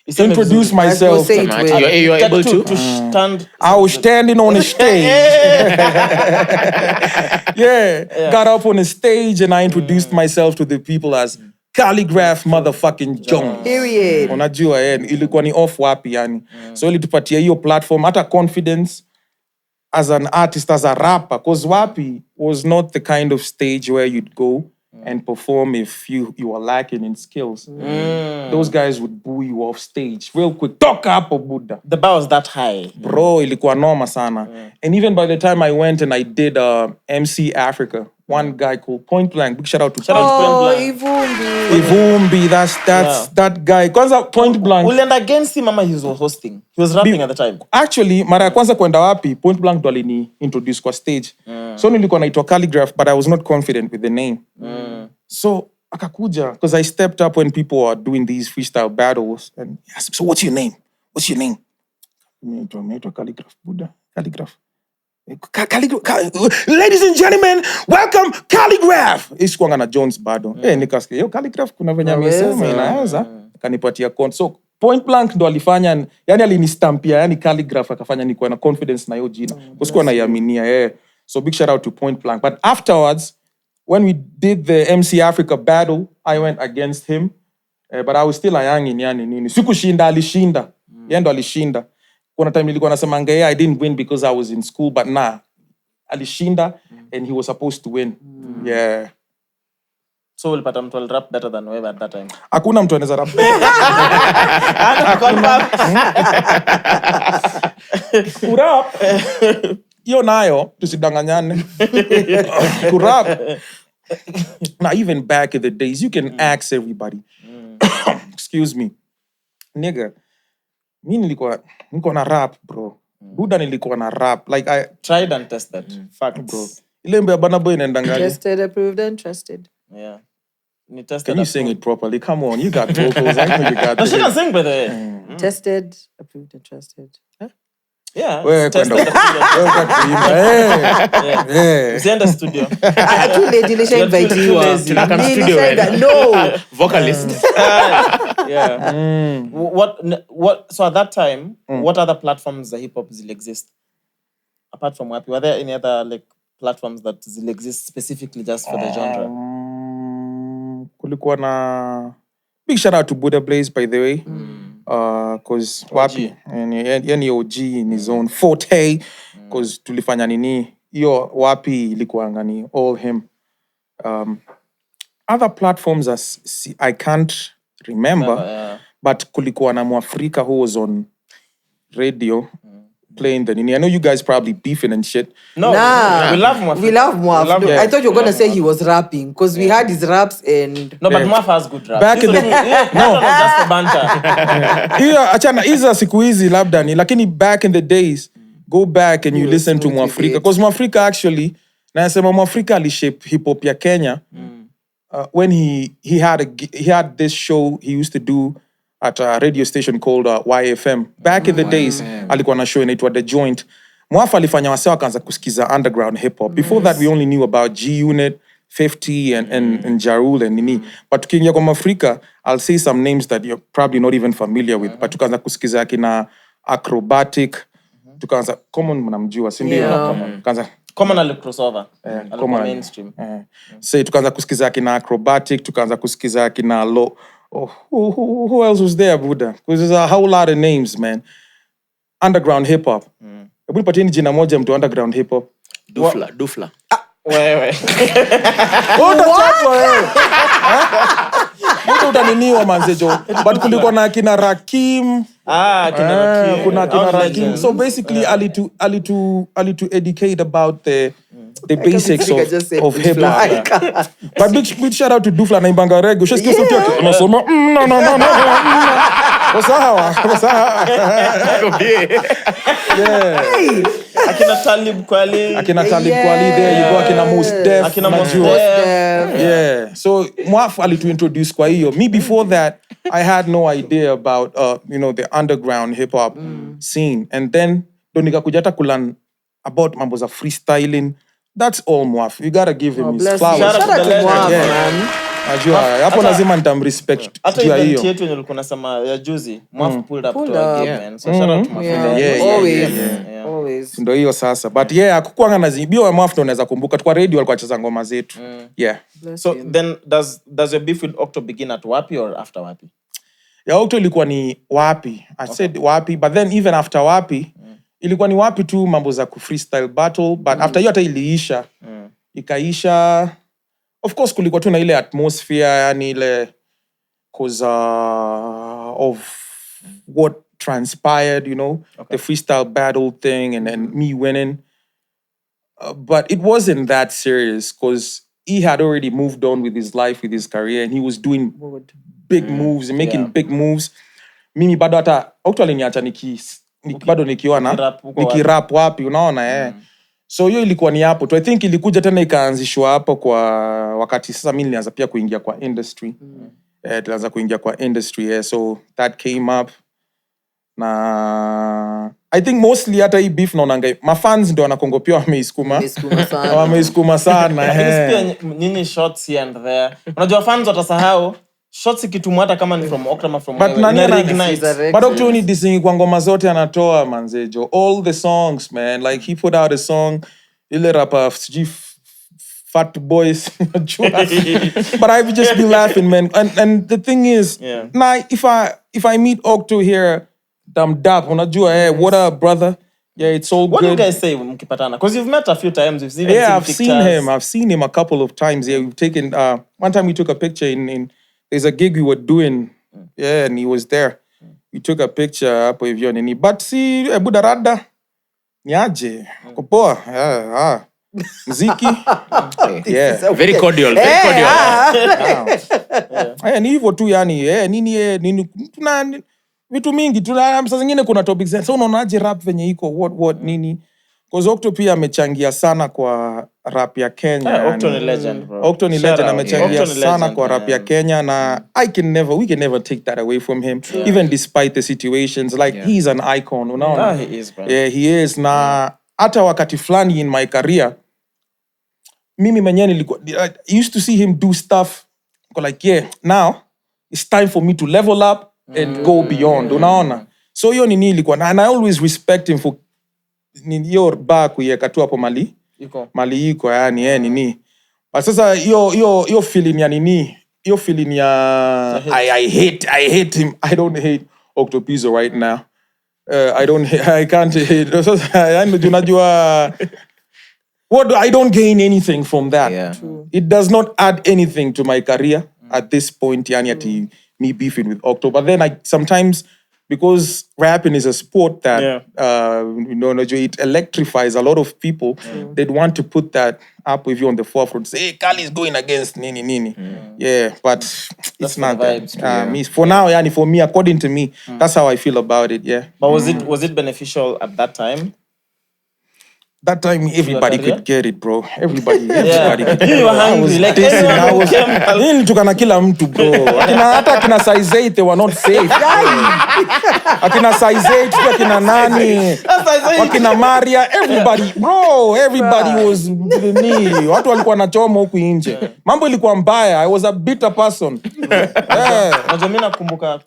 introduce myself. Say it well. You are able to stand. I was standing on a stage. Got up on a stage and I introduced myself to the people as Calligraph motherfucking Jones. Period. Unajua ilikuwa ni off WAPI yani. So ilitupatia hiyo platform hata confidence as an artist, as a rapper, because WAPI was not the kind of stage where you'd go and perform if you were lacking in skills. Those guys would boo you off stage real quick. Toka hapo Buddha. The bar was that high. Bro, ilikuwa noma sana. And even by the time I went and I did MC Africa, one guy called Point Blank. Big shout out to Point Blank. Ivumbi, that's that guy. Kwanza Point Blank. Ulienda against him ama he was hosting? He was rapping at the time. Actually, mara ya kwanza kwenda wapi, Point Blank ndo alini introduce kwa stage. So nilikuwa naitwa Calligraph, but I was not confident with the name. So akakuja, because I stepped up when people were doing these freestyle battles. And he asked me, so what's your name? What's your name? Naitwa Calligraph, Buddha. Calligraph. Ladies and gentlemen, welcome Calligraph. Isikuanga na Jones bado. Nikasikia, yo Calligraph kuna venye amesema inaweza. Kanipatia con. So Point Blank ndo alifanya, yani alinistampia, yani Calligraph akafanya nikuwa na confidence na hiyo jina. Kusikuwa naiaminia, So big shout out to Point Blank. But afterwards, when we did the MC Africa battle, I went against him. But I was still a youngin, yani nini. Sikushinda, alishinda. Yeye ndo alishinda. Kuna time nilikuwa nasemanga, I didn't win because I was in school, but alishinda and he was supposed to win. Yeah. So ulipata mtu rap better than wewe at that time. Hakuna mtu anaweza rap. Kurap. Hiyo nayo tusidanganyane. Kurap. Now even back in the days, you can ask everybody. Excuse me. Nigga. Mimi nilikuwa na rap, bro. Buda nilikuwa na rap. Like I tried and tested. Facts, bro. Ile mbe bana boy inaendangaje. Tested, approved and trusted. Yeah. Can you sing it properly? Come on, you got vocals. I know you got. No, she can sing by the way. Tested, approved and trusted. Yeah. Wewe kwenda. Wewe kwa kuimba. Usiende studio. Too late, nilisha invite you. Tunaka studio. No. Vocalist. Yeah. What so at that time, what other platforms the hip hop still exist? Apart from WAPI, were there any other like platforms that still exist specifically just for the genre? Kulikuwa na big shout out to Buddha Blaze, by the way. Cause WAPI yani OG in his own forte, cause tulifanya nini hiyo WAPI ilikuwa ni all him. Other platforms I can't remember, but kulikuwa na Mwafrika who was on radio playing the nini. I know you guys probably beefing and shit. No, we love Mwaf. We love Mwaf. I thought you were gonna say he was rapping because we had his raps and. No, but Mwaf has good rap. Back in the no, just for banter. Hiyo achana hizo siku hizi labda ni, lakini back in the days, go back and you listen to Mwafrika, because Mwafrika actually, na nasema Mwafrika alishape hip hop ya Kenya. When he had this show he used to do at a radio station called YFM. Back in the days, alikuwa na show inaitwa The Joint. Mwafa alifanya wasee wakaanza kusikiza underground hip hop. Before that, we only knew about G Unit, 50 and Jarul and nini. But tukiingia kwa Afrika, I'll say some names that you're probably not even familiar with. But tukaanza kusikiza kina Acrobatic. Tukaanza common mnamjua, si ndio? Tukaanza Commonly crossover. Alikuwa Common. mainstream. Say tukaanza kusikiza akina Acrobatic, tukaanza kusikiza akina who else was there, Buddha? Because there's a whole lot of names, man. Underground hip hop. Hebu nipatieni jina moja mtu underground hip hop. Dufla. Wewe. Utachapwa wewe. Mtu utaniniwa manzejo. But kulikuwa na akina Rakim. Kuna akina Rakim. So basically alitu educate about the basics of hip hop. But big shout out to Dufla na Imbanga Rego. Ushasikia sauti yake? Unasoma no. Sawa. Yeah. Akina Talib Kweli there you go, akina Mos Def. Akina Mos Najua. Def. Yeah. So Mwaf alitu introduce kwa hiyo. Me before that I had no idea about the underground hip hop scene. And then ndo nikakuja hata kulearn about mambo za freestyling. That's all Mwaf. You gotta give him his flowers. Shout out to the legend, man. Najua hapo lazima nitamrespect hata juu ya event hiyo. yetu yenye ulikuwa unasema ya juzi Mwaf pulled up to our game, man. So shout out to Mwaf. Always. Ndo hiyo sasa. But yeah, hakukuanga na zibio ya Mwaf ndo unaweza kumbuka. Kwa radio walikuwa wacheza ngoma zetu. Yeah. So then does your beef with Octo begin at WAPI or after WAPI? Ya Octo ilikuwa ni WAPI. I said WAPI, but then even after WAPI ilikuwa ni WAPI tu mambo za ku freestyle battle, but after hiyo hata iliisha. Ikaisha. Of course kulikuwa tu na ile atmosphere, yani ile cause of what transpired, the freestyle battle thing and then me winning. But it wasn't that serious because he had already moved on with his life, with his career, and he was doing big moves and making big moves. Mimi bado hata Octo aliniacha bado nikiwa na nikirap wapi, unaona So hiyo ilikuwa ni hapo. I think ilikuja tena ikaanzishwa hapo kwa wakati sasa mimi nilianza pia kuingia kwa industry. Tulianza kuingia kwa industry, so that came up. Na I think mostly hata hii beef naonanga mafans ndio wanakongopia wameisukuma sana. Lakini pia nyinyi shots here and there. Unajua fans watasahau shots ikitumwa hata kama ni from Octo from but Octo ni dissing kwa ngoma zote anatoa manzejo. All the songs, man. Like he put out a song ile rapper Fat Boys. But I would just be laughing, man. And the thing is, now if I meet Octo here, damdap, unajua, what up, brother? Yeah, it's all what good. What do you guys say mkipatana? Because you've met a few times. We've seen I've seen him a couple of times. Yeah, we've taken one time we took a picture in there's a gig we were doing. Yeah, and he was there. We took a picture hapo hivyo nini. But see, Buda Rada niaje. Kupoa. Yeah. Muziki. Yeah. Very cordial. Ni hivyo tu yani. Nini tuna vitu mingi tuna saa zingine kuna topics. So unaonaje rap venye iko what nini? Because Octo pia amechangia sana kwa rap ya Kenya. Octo ni legend, bro. Octo ni legend, amechangia sana kwa rap ya Kenya na we can never take that away from him. Even despite the situations, like he's an icon, unaona? He is, bro. Yeah, he is. Na hata wakati fulani in my career, mimi mwenyewe nilikuwa I used to see him do stuff like now it's time for me to level up and go beyond, unaona? So hiyo nini ilikuwa and I always respect him for hiyo bar kuiweka tu hapo mali iko yani nini. But sasa hiyo feeling ya nini, hiyo feeling ya I hate him. I don't hate Octopizzo right now. I can't hate. Unajua I don't gain anything from that. Yeah. It does not add anything to my career at this point, yani ati me beefing with Octo. But then I sometimes, because rapping is a sport that it electrifies a lot of people, they'd want to put that up with you on the forefront. Say, hey, Khali is going against nini. Yeah, but it's not that. For now, yani, for me, according to me, that's how I feel about it. Yeah. But was it beneficial at that time? That time, everybody could get it, bro. Everybody could get it. You were hungry. Like tukana kila mtu, bro. Hata kina size 8, they were not safe. Akina size 8, akina nani, akina Maria, everybody was me. Watu walikuwa nachoma huku nje. Mambo ilikuwa mbaya. I was a bitter person. Unajua mimi nakumbuka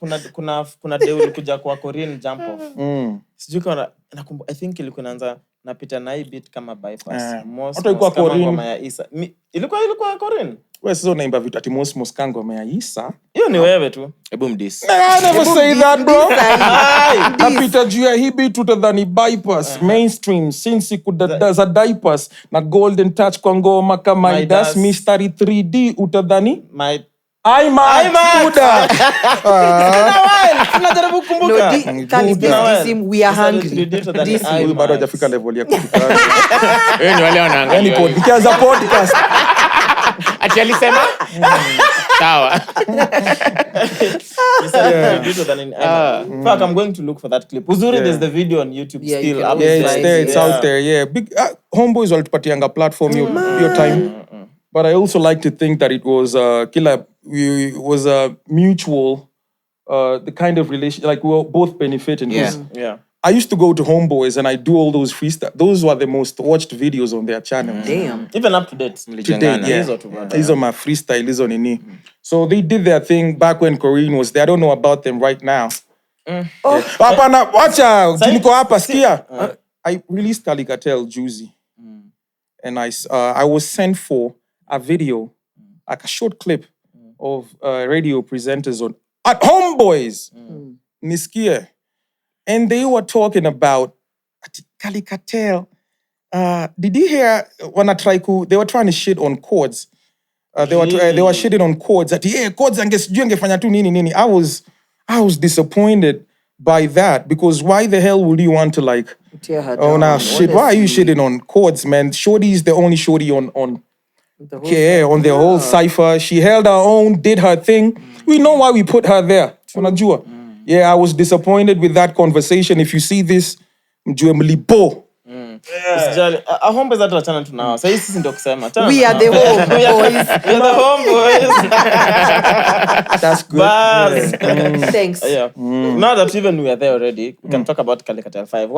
kuna day ulikuja kwa Korean jump off. Sijui kana nakumbuka, I think ilikuwa inaanza napita na hii beat kama bypass. Hata ilikuwa kama Corinne. ngoma ya Isa. Ilikuwa Corinne. Wewe sasa unaimba vitu ati Mos kango ya Isa. Hiyo ni wewe tu. Hebu mdis. I never say that, bro. Napita juu ya hii beat utadhani bypass, mainstream, since za diapers na golden touch kwa ngoma kama My das Das. mystery 3D utadhani My Aiman. tunajaribu No, kukumbuka. Khali, been a while. this him, we are Sasa hungry. ndio than This I- Huyu bado hajafika level ya kufikari. Wewe ni wale wanaangalia. Nikianza podcast. Ati alisema? Sawa. In fact, I'm going to look for that clip. Uzuri, there's the video on YouTube Yeah, you still. can up always Yeah, there. it's there, it's out there, yeah. Big Homeboyz walitupatianga platform your time. But I also like to think that it was was a mutual the kind of relation, like we were both benefiting. 'Cause Yeah. I used to go to Homeboyz and I do all those freestyle. Those were the most watched videos on their channel. Damn. Even up to date. Today, yeah. Hizo tu bado. These are my freestyle, hizo nini. So they did their thing back when Corinne was there. I don't know about them right now. Hapana, wacha, niko hapa, sikia. I released Khali Cartel juicy. And I was sent for a video, like a short clip of radio presenters at Homeboyz. Nisikie. And they were talking about Khali Cartel. Did you hear when they were trying to shit on chords? They were shitting on chords. That chords angefanya tu nini. I was disappointed by that because why the hell would you want to like? Tear her Oh down, now shit! Why are you honestly. shitting on chords, man? Shorty is the only shorty on The whole on the whole cipher. She held her own, did her thing. We know why we put her there. Unajua? Yeah, I was disappointed with that conversation. If you see this, mjue mlipo. Usijali. Homeboyz hata wachana tu nao. Sasa sisi ndio kusema. Achana We na are the nao. Homeboyz. We are the Homeboyz. That's good. Buzz. Thanks. Yeah. Now that even we are there already, we can talk about Khali Cartel 5.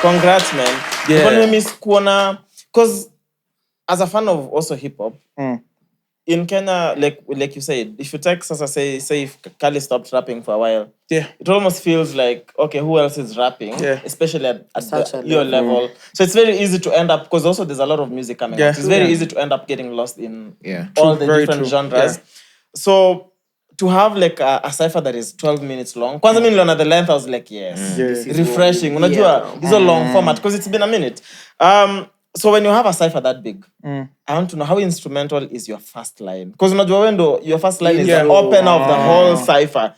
Congrats, man. Yeah. When we miss kuona, because as a fan of also hip hop, in Kenya, like you said, if you take say if Khali stopped rapping for a while, Yeah. it almost feels like, okay, who else is rapping? Yeah. Especially at Such a your level. So it's very easy to end up, because also there's a lot of music coming Yeah. out. It's very easy to end up getting lost in all the Very different true. genres. Yeah. So to have like a cipher that is 12 minutes long, kwanza mimi niliona the length, I was like, yes, This is refreshing. what we- Unajua, yeah. these are long format, because it's been a minute. So when you have a cipher that big, I want to know how instrumental is your first line? Because unajua wendo, your first line is the opener of the whole cipher.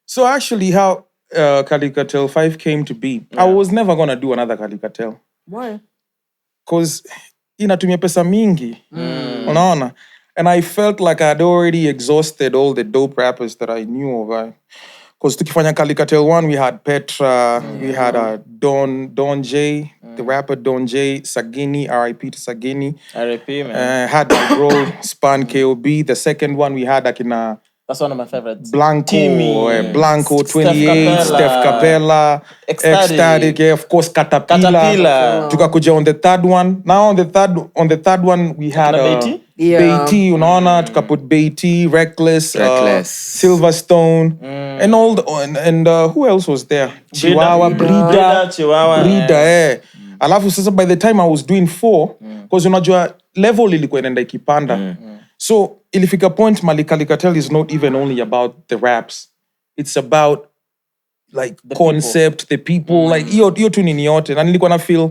So actually, how Khali Cartel 5 came to be, I was never gonna do another Khali Cartel. Why? Cause inatumia pesa mingi. Unaona? And I felt like I'd already exhausted all the dope rappers that I knew of. Because tukifanya Khali Cartel 1, we had Petra, we had Don J, the rapper Don J, Sagini, R.I.P. to Sagini. R.I.P., man. Had my bro, Span KOB. The second one, we had That's one of my favorites. Blanco, Timmy, Blanco Steph 28, Steph Capella, Ecstatic, yeah, of course, Caterpillar. Tukakuja on the third one. Now on the third one, we had Beatty? Yeah. Beatty, unaona, tukaput Beatty, Reckless, Silverstone, and all who else was there? Chihuahua, Brida, Chihuahua. Alafu sasa by the time I was doing 4, because unajua level ilikuwa inaenda ikipanda. So ilifika point Khali Cartel is not even only about the raps. It's about like the concept, the people, like hiyo tu nini yote. Na nilikuwa na feel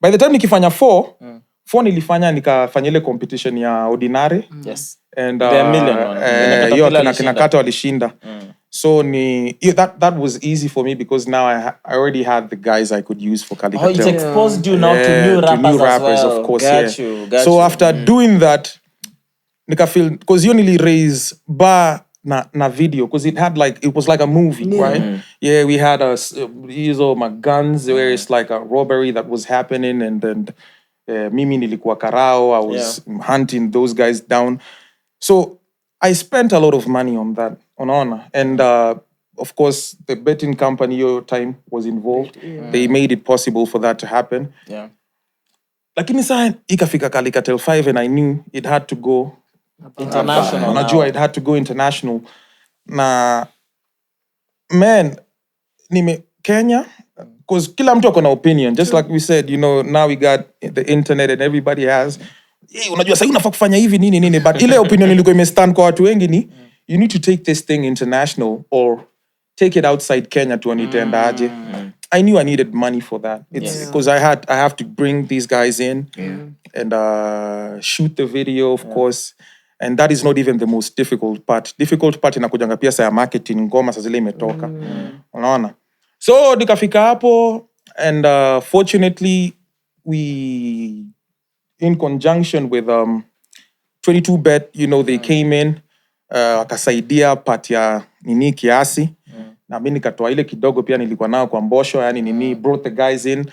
by the time nikifanya 4 nilifanya nikafanya ile competition ya Ordinary. Yes. And The million one. hiyo kina Kata walishinda. So that was easy for me because now I already had the guys I could use for Khali Cartel. It exposed you now to new rappers, as well. Of course, Got yeah. you. So after doing that, nika feel, because you only raise bar na video, because it was like a movie, right? Yeah, we had these all my guns where it's like a robbery that was happening, and then mimi nilikuwa karao, I was hunting those guys down. So I spent a lot of money on that, on Honor. And of course, the betting company your time was involved. Yeah. They made it possible for that to happen. Yeah. Lakini saa ikafika Khali Cartel 5 and I knew it had to go international. Najua it had to go international. Na man, Kenya, because kila mtu akona opinion, just like we said, you know, now we got the internet and everybody has, hey, unajua sasa unafaa kufanya hivi nini, but ile opinion ilikuwa imestand kwa watu wengi ni, you need to take this thing international or take it outside Kenya to anitenda aje. I knew I needed money for that. It's because I have to bring these guys in and shoot the video, of course. And that is not even the most difficult part. Difficult part inakujanga pia sa marketing, ngoma sa zile imetoka. Unaona? So nikafika hapo and fortunately we, in conjunction with 22Bet, you know, they came in akasaidia part ya nini kiasi. Na mimi nikatoa ile kidogo pia nilikuwa nao kwa mbosho, yani nini, brought the guys in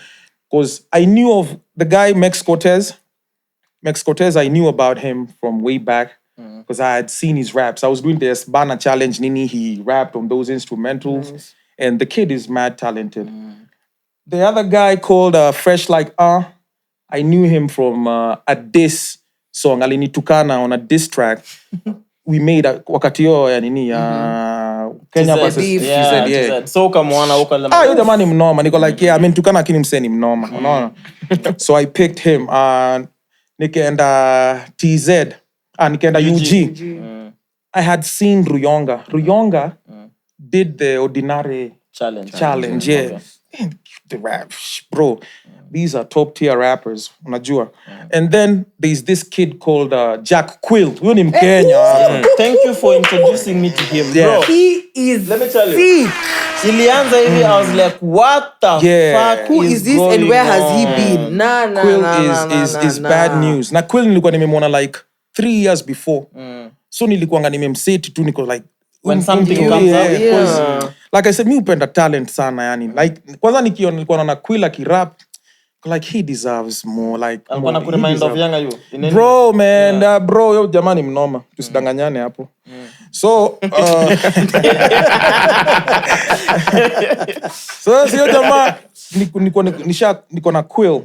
because I knew of the guy Max Cortez, I knew about him from way back because I had seen his raps. I was doing this Bana challenge nini, he rapped on those instrumentals and the kid is mad talented. The other guy called Fresh Like I knew him from a diss song alinitukana on a diss track. We made a wakatio ya nini Kenya versus TZ. So ukamwona huko la. Yule jamani mnoma. Niko like I mean tukana lakini mseni mnoma. Unaona? So I picked him nikaenda TZ nikaenda UG. I had seen Ruyonga did the ordinary challenge. Yeah. The rap, bro. These are top tier rappers, unajua. And then there's this kid called Jack Quill. Huyo ni Mkenya. Thank you for introducing me to him, bro. He is Let me tell you. Ilianza hivi, I was like, what the fuck Who is this and where has he been? Quill is bad news. Na Quill nilikuwa nimemwona like 3 years before. So nilikuwa nimemseti tu niko like when something comes out. Like I said, mi upenda talent sana yani. Like kwanza nilikuwa naona Quill akirap, like he deserves more. Like alikuwa na remind of younger you. Bro man, bro yo jamani mnoma. Tusidanganyane hapo. So so sio jamaa niko na Quill.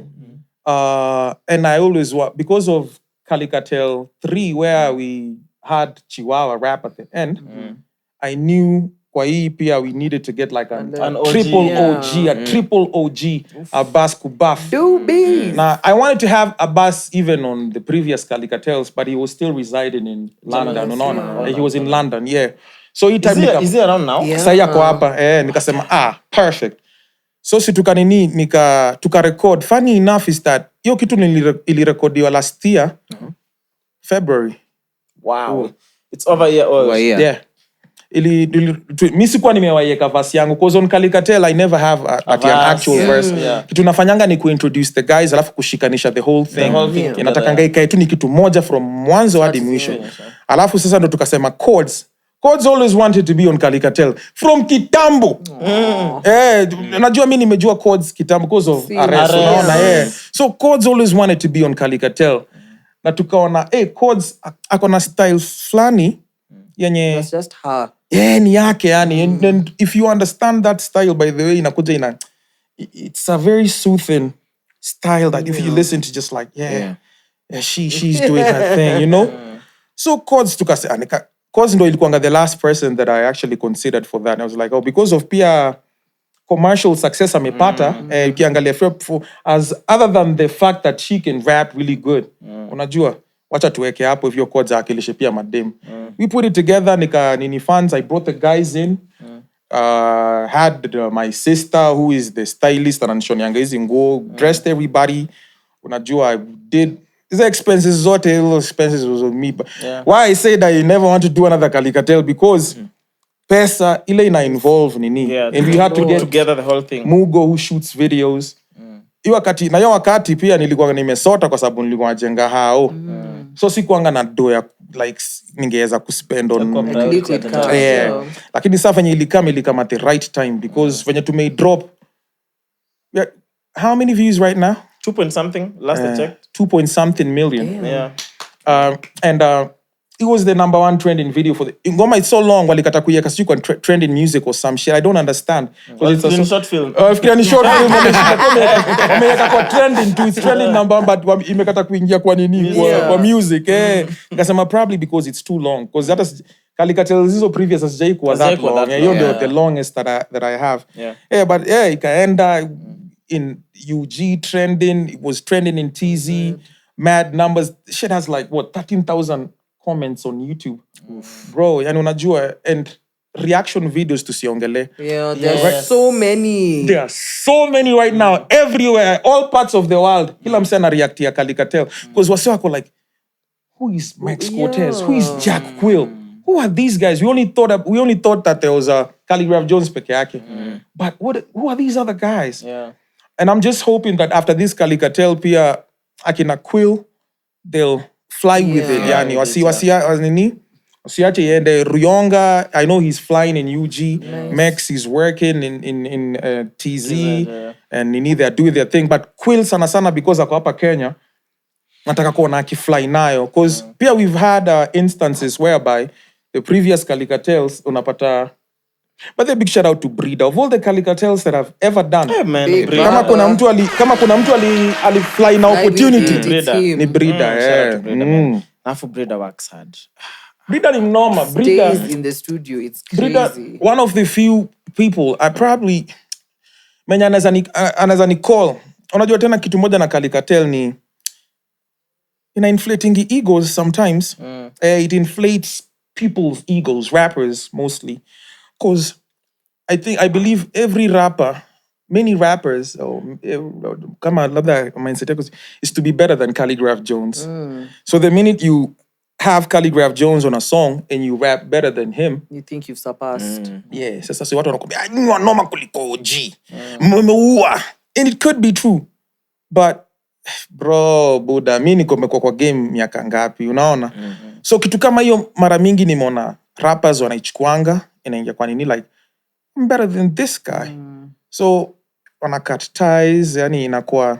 And I always because of Khali Cartel 3 where we had Chihuahua rap at the end. I knew kwa hii pia we needed to get like an triple OG, a triple OG, a bass kubaf. Now, I wanted to have a bass even on the previous Khali Cartels, but he was still residing in London. He was in London, yeah. So he time is he around now? Sasa yako hapa, nikasema, perfect. So si tuka record. Funny enough is that hiyo kitu ilirekodiwa last year, February. Wow. It's over a year old. Yeah. Mi sikuwa nimewaieka verse yangu because on Khali Cartel I never have an actual verse. Kitu nafanyanga ni kuintroduce the guys alafu kushikanisha the whole thing. Inatakanga ikae tu ni kitu moja from mwanzo hadi mwisho. Alafu sasa ndo tukasema chords always wanted to be on Khali Cartel from kitambo. Najua mimi nimejua chords kitambo because of Ernest, unaona So chords always wanted to be on Khali Cartel. Na tukaona chords akona style flani yenye that's just her. Ni yake yani. And if you understand that style, by the way, inakuja it's a very soothing style that if you listen to just like she's doing her thing, you know. So chords chords ndo ilikuanga the last person that I actually considered for that. And I was like, because of pia commercial success amepata, ukiangalia as other than the fact that she can rap really good, unajua wacha tuweke hapo if your chords akilishe pia madem. We put it together, nini fans, I brought the guys in. Had my sister who is the stylist ananishonianga hizi nguo, dressed everybody. Unajua I did the expenses zote, expenses was on me. But why I said I never want to do another Khali Cartel because pesa ile ina involve nini. And we had to get together the whole thing. Mugo who shoots videos. Hiyo wakati pia nilikuwa nimesota kwa sababu nilikuwa najenga hao. So sikuanga na doya like ningeweza kuspend on lakini sasa venye ilikama at the right time because venye tume drop how many views right now? 2 point something last I checked. 2 point something million. And it was the number 1 trending video for the ngoma. It's so long walikata kuiweka sio trending music or some shit. I don't understand because it's a short film. If it's a short film wameweka kwa trending to its trending number but imekata kuingia kwa nini kwa music nikasema probably because it's too long because that is Khali Kartel hizo previous asijai kuwa that long. Hiyo ndio the longest that I have. Yeah, but ikaenda in UG trending. It was trending in TZ. Mad numbers. Shit has like 13,000 comments on YouTube. Bro, yani unajua, and reaction videos tusiongele. Yeah, there's so many. There are so many right now, everywhere, all parts of the world. Kila mse ana react ya Khali Kartel. Because wase wako like, who is Max Cortez? Who is Jack Quill? Who are these guys? We only thought that there was a KHALIGRAPH JONES peke yake. But who are these other guys? Yeah. And I'm just hoping that after this Khali Kartel pia akina Quill, they'll fly with it. Yani wasiache yende Ruyonga. I know he's flying in UG. Nice. Max is working in TZ and they're doing their thing. But Quill sana because ako hapa Kenya, nataka kuona akifly nayo. Because pia we've had instances whereby the previous Khali Kartels unapata. But the big shout out to Brida. Of all the Khali Kartels that I've ever done, kama kuna mtu ali fly na opportunity, ni Brida. Afu Brida works hard. Brida ni mnoma. Brida stays in the studio. It's crazy. Brida, one of the few people I probably menya anaweza ni call. Unajua tena kitu moja na Khali Kartel ni inflating the egos sometimes. It inflates people's egos, rappers mostly. Because I believe every rapper, many rappers, is to be better than KHALIGRAPH JONES. So the minute you have KHALIGRAPH JONES on a song and you rap better than him, you think you've surpassed. Yeah, sasa watu wanakuambia ni wanoma kuliko OG. Mmeua. And it could be true. But bro, Buddha, mimi niko nimekuwa kwa game miaka ngapi, unaona? So kitu kama hiyo mara mingi nimeona rappers wanaichukuanga inaingia kwa nini like I'm better than this guy. So wana cut ties, yani inakuwa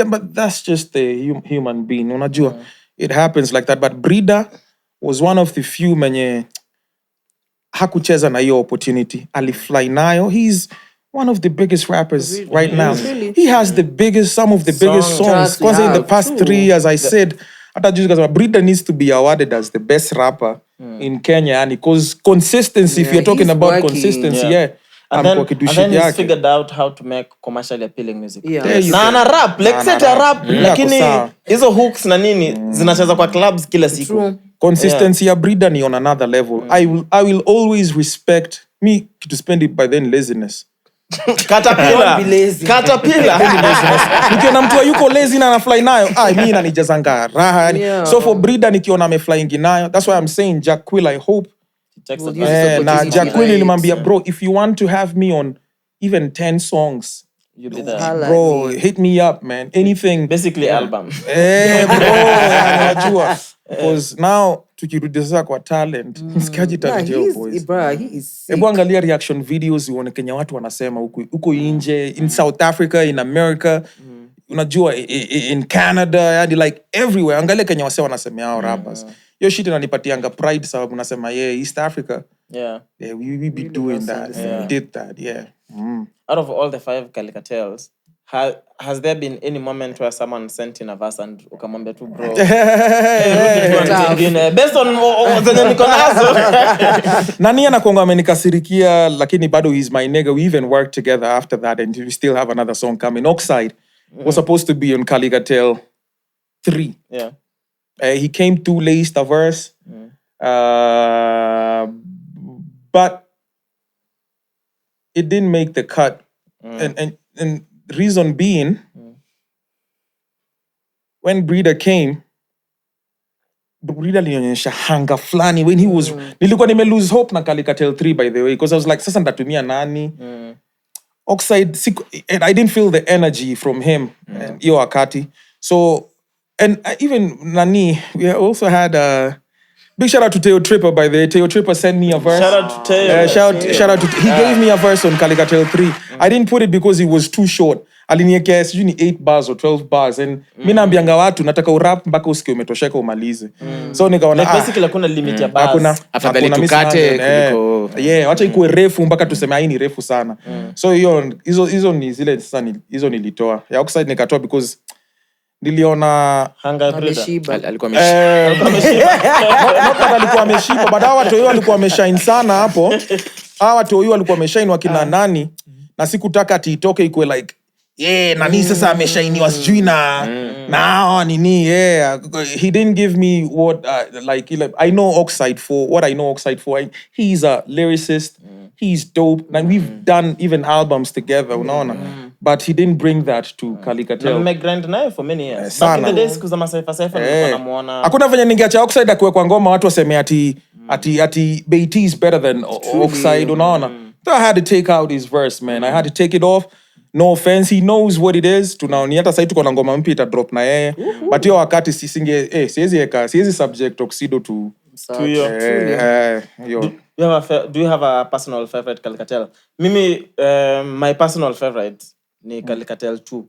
but that's just the human being, unajua. It happens like that. But Brida was one of the few mwenye hakucheza na hiyo opportunity. Alifly nayo. He's one of the biggest rappers right now. Really? He has some of the biggest songs. Because in the past 3 years, I said, Brida needs to be awarded as the best rapper in Kenya. And because consistency, if you're talking about consistency, And then he's figured out how to make commercially appealing music. Na ana rap, let's say a rap. Lakini hizo hooks na nini zinacheza kwa clubs kila siku. Consistency ya Brida ni on another level. I will always respect me to spend it by then laziness. Caterpillar. Nikiona mtu yuko lazy na anafly nayo, mimi inanijazanga raha. So for Brida nikiona ameflying nayo, that's why I'm saying Jack Quill, I hope. Na Jack Quill nilimwambia, bro, if you want to have me on even 10 songs, you'll be there. Bro, hit me up, man. Anything. Basically album. Bro, because now tukirudisha kwa talent, sikaji talent boys. He is sick. Ebu angalia reaction videos uone Kenya watu wanasema huko nje, in South Africa, in America, unajua in Canada, yani like everywhere. Angalia Kenya wase wanasema hao rappers. Yo shit inanipatianga pride sababu nasema East Africa. We be doing that. We did that. Out of all the 5 Khali Kartels, has there been any moment where someone sent in a verse and ukamwambia tu bro? Based on zenye niko nazo. Nani anakuanga amenikasirikia lakini bado he's my nigga. We even worked together after that and we still have another song coming. Oxide was supposed to be on Khali Kartel 3. He came too late, a verse. But it didn't make the cut. And the reason being, when Brida came, Brida lionyesha hanga flani. When he was, nilikuwa nime lose hope na Khali Kartel 3, by the way, because I was like, sasa ndatumia nani? Oxide, and I didn't feel the energy from him, iyo wakati. So, and even Nani, we also had big shout out to Teo Tripper, by the way. Teo Tripper sent me a verse. Shout out to Teo. Shout out to he gave me a verse on Khali Kartel 3. I didn't put it because it was too short. Aliniekea sijui ni 8 bars or 12 bars. And mimi naambianga watu nataka urap mpaka usikie umetosheka umalize. So nikaona basically hakuna limit ya bars. Afadhali tukate kuliko wacha ikuwe refu mpaka tuseme hii ni refu sana. So hizo ni zile sasa hizo nilitoa. Ya Oxide nikatoa because niliona Hanga breeder. Ameshiba. alikuwa not that alikuwa ameshiba, but hawa watu walikuwa wameshine sana hapo. Hawa watu walikuwa wameshine wakina nani, na sikutaka ati itoke ikuwe like nani sasa ameshainiwa sijui na nini. He didn't give me what like I know UpSyd for what I know UpSyd for. He's a lyricist. He's dope, and we've done even albums together, unaona. But he didn't bring that to Khali Kartel. Nimegrind naye for many years. Sana. Back in the days kuza masaifa nilikuwa namuona. Hakuna venye ningeacha UpSyd akuwe kwa ngoma watu waseme ati BT is better than UpSyd, unaona. So I had to take out his verse, man. I had to take it off. No offense, he knows what it is. Tunaoni hata sasa tuko na ngoma mpya ita drop na yeye. But hiyo wakati siwezi subject Oxido to yo. Do you have a personal favorite Khali Kartel? Mimi my personal favorite ni Khali Kartel 2.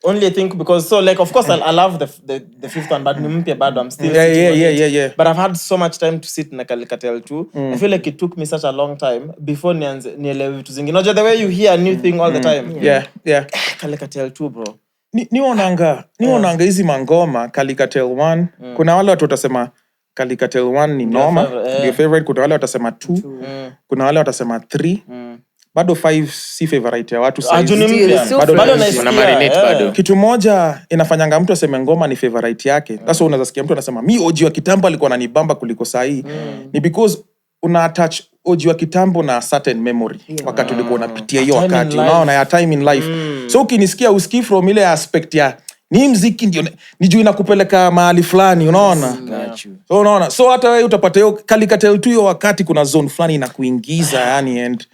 Only I think because so like of course I love the fifth one, but ni mpya bado I'm still Yeah. But I've had so much time to sit na Khali Kartel 2. I feel like it took me such a long time before nielewe vitu zingine. Unajua the way you hear a new thing all the time. Yeah. Khali Kartel 2 bro. Niwonanga hizi mangoma Khali Kartel 1. Kuna wale watu watasema Khali Kartel 1 ni noma, ndio favorite. Kuna wale watasema 2. Kuna wale watasema 3. Bado 5 si favorite ya watu sasa. Bado naisikia. Kitu moja inafanyanga mtu aseme ngoma ni favorite yake. Sasa unaweza sikia mtu anasema mi oji wa kitambo alikuwa ananibamba kuliko sahi. Ni because una attach oji wa kitambo na certain memory wakati ulikuwa unapitia hiyo wakati, unaona ya time in life. So ukinisikia usikii from ile aspect ya ni mziki ndio nijui inakupeleka mahali fulani, unaona. So unaona, so hata wewe utapata hiyo Khali Kartel tu hiyo wakati kuna zone fulani inakuingiza yani. And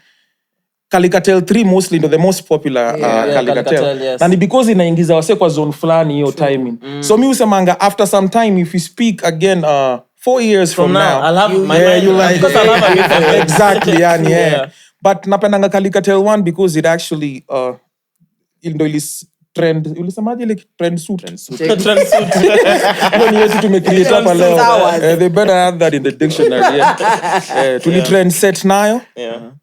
Khali Kartel 3 mostly the most popular Khali Kartel. Yes. And because inaingiza wase kwa zone fulani hiyo timing. So mi usemanga after some time if you speak again 4 years from now I'll have my mind. You like because I'll have a different exactly yani But napendanga Khali Kartel 1 because it actually ndo ilis trend ulisemaje ile trend suit ni yetu tumecreate hapa leo. They better add that in the dictionary. Tuli trend set nayo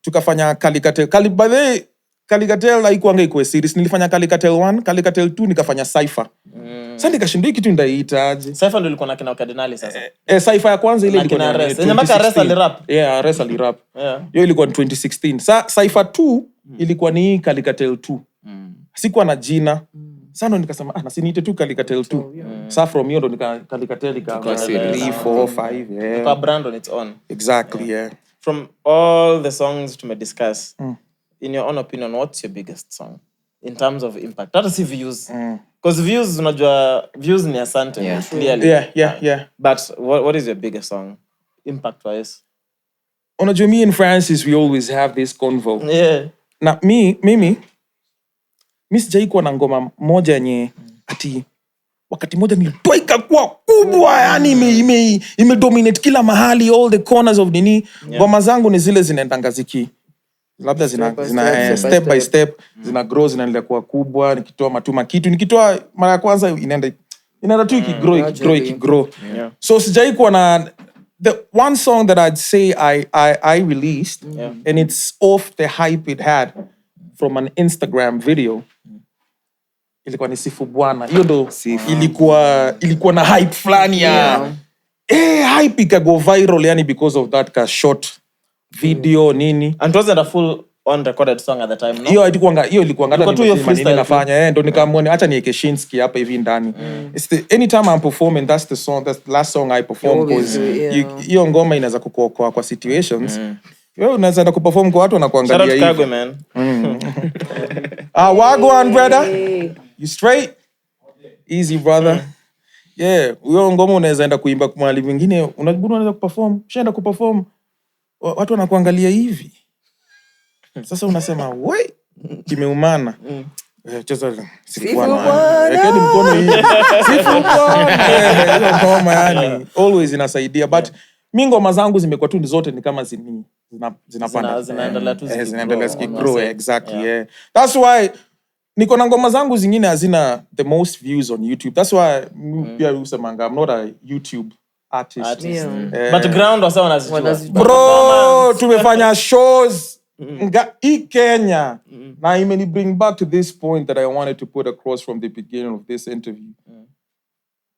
tukafanya Khali Kartel. By the way, Khali Kartel haikuanga iko series. Nilifanya Khali Kartel 1, Khali Kartel 2 nikafanya Cypher. Sasa nikashindwa kitu ndaiitaje. Cypher ndio ilikuwa na kina Wakadinali sasa. Cypher ya kwanza ile ilikuwa na Ernest. Nyamaka Ernest alirap. Ernest alirap. Hiyo ilikuwa 2016. Sasa Cypher 2 ilikuwa ni Khali Kartel 2. Sikuwa na jina. Sasa nikasema nasiniite tu Khali Kartel 2. Sasa from hiyo ndo Khali Kartel ika 3 4 5 Ika brand on its own. Exactly. From all the songs to discuss, in your own opinion, what's your biggest song in terms of impact? That is views. Because views, unajua views ni asante clearly. Yeah. But what is your biggest song impact wise? Unajua me and Francis we always have this convo. Na mimi sijaikuwa na ngoma moja yenye ati wakati moja nilitoa ikakuwa kubwa yani imedominate kila mahali all the corners of nini. Ngoma zangu ni zile zinaendanga ziki labda zina step by step zina grow zinaendelea kuwa kubwa. Nikitoa matuma kitu nikitoa mara ya kwanza inaenda tu ikigrow. So sijaikuwa na the one song that I'd say I released and it's off the hype it had from an Instagram video. Ilikuwa ni Sifu Bwana. Hiyo ndo ilikuwa na hype fulani ya hype ikago viral yani because of that short video nini. And wasn't a full on recorded song at the time, no? Hiyo ilikuwa ngata tu nini nafanya ndo nikamwona acha niweke Shinski hapa hivi ndani. It's the anytime I'm performing that's the last song I perform because hiyo ngoma inaweza kukuokoa kwa situations. Wewe unaweza enda kuperform kwa watu wanakuangalia hivi. Shout out Kagwe, man. Wagwan brother. You straight? Easy brother. Huyo ngoma unaweza enda kuimba kwa mahali vingine, unaweza kuperform, ushaenda kuperform. Watu wanakuangalia hivi. Sasa unasema, "Wait, kimeumana." Cheza Sifu Bwana. Ekeni mkono hivi. Sifu Bwana. Ngoma yani always inasaidia but mi ngoma zangu zimekuwa tu zote ni kama zinapanda. Zinaendelea zikigrow. Exactly. That's why niko na ngoma zangu zingine hazina the most views on YouTube. That's why pia usemanga I'm not a YouTube artist. But ground wasa wanazijua. Bro, tumefanya shows hii Kenya na imeni bring back to this point that I wanted to put across from the beginning of this interview.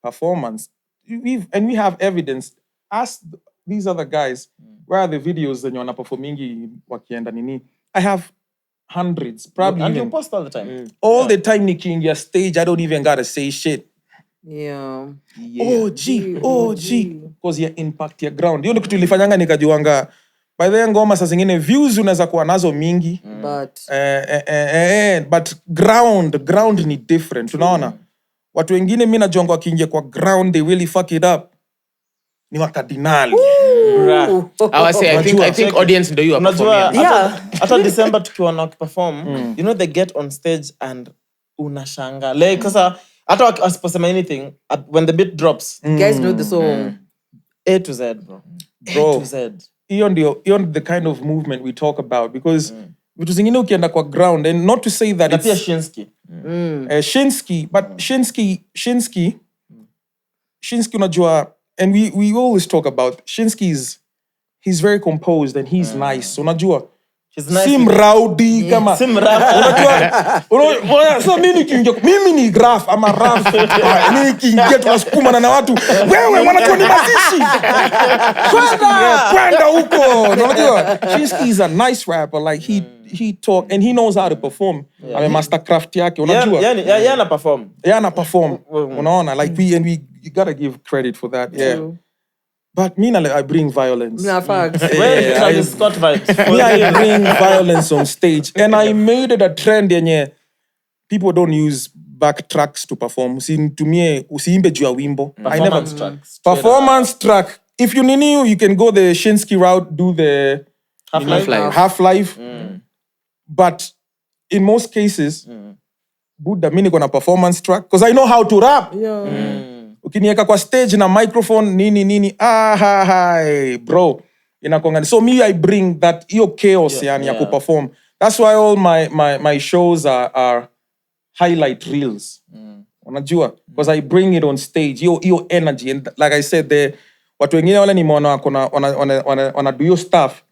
performance. We have evidence. Ask these other guys, where are the videos zenye wanaperformingi wakienda nini? I have hundreds, probably And even you post all the time. all the time nikiingia stage, I don't even gotta say shit. Yeah. OG. Because ya impact ya ground. Hiyo ndio kitu ilifanyanga nikajuanga. By the way, ngoma saa zingine views unaweza kuwa nazo mingi. But ground ni different. Unaona? Watu wengine mimi najuanga wakiingia kwa ground, they really fuck it up. Ni Wakadinali. I think audience ndio you are performing. Hata December tukiwa na perform, you know they get on stage and unashanga. Like sasa hata wasiposema anything, when the beat drops, guys know the song. A to Z, bro. A to Z. Hiyo ndio the kind of movement we talk about, because vitu zingine ukienda kwa ground, and not to say that it's Shinsky. Shinsky, but Shinsky unajua, and we always talk about he's very composed and he's nice. Unajua, sim rowdy kama sim rap. Unajua, so mimi ni graph ama rap. Mimi kiingia tunasukuma na watu. Wewe wanajua ni mazishi. Kwenda huko. Unajua, Shinsky is a nice rapper, like he talk and he knows how to perform. Ame mastercraft yake, unajua. Yeah, ana perform. Yeah, ana perform. Unaona, like we gotta give credit for that. Yeah. True. But me, I bring violence. Nah, facts. Travis Scott vibes. I bring violence on stage. And I made it a trend yenye people don't use backtracks to perform. Usiimbe juu ya wimbo. Performance track. If you you can go the Shinsky route, do the half-life. But in most cases, Buddha, mimi niko na performance track because I know how to rap. Ukinieka kwa stage na microphone nini bro inakonga. So me, I bring that chaos ya kuperform. That's why all my shows are highlight reels. Unajua, because I bring it on stage, your energy, and like I said, the watu wengine wale nimeona wana do your stuff.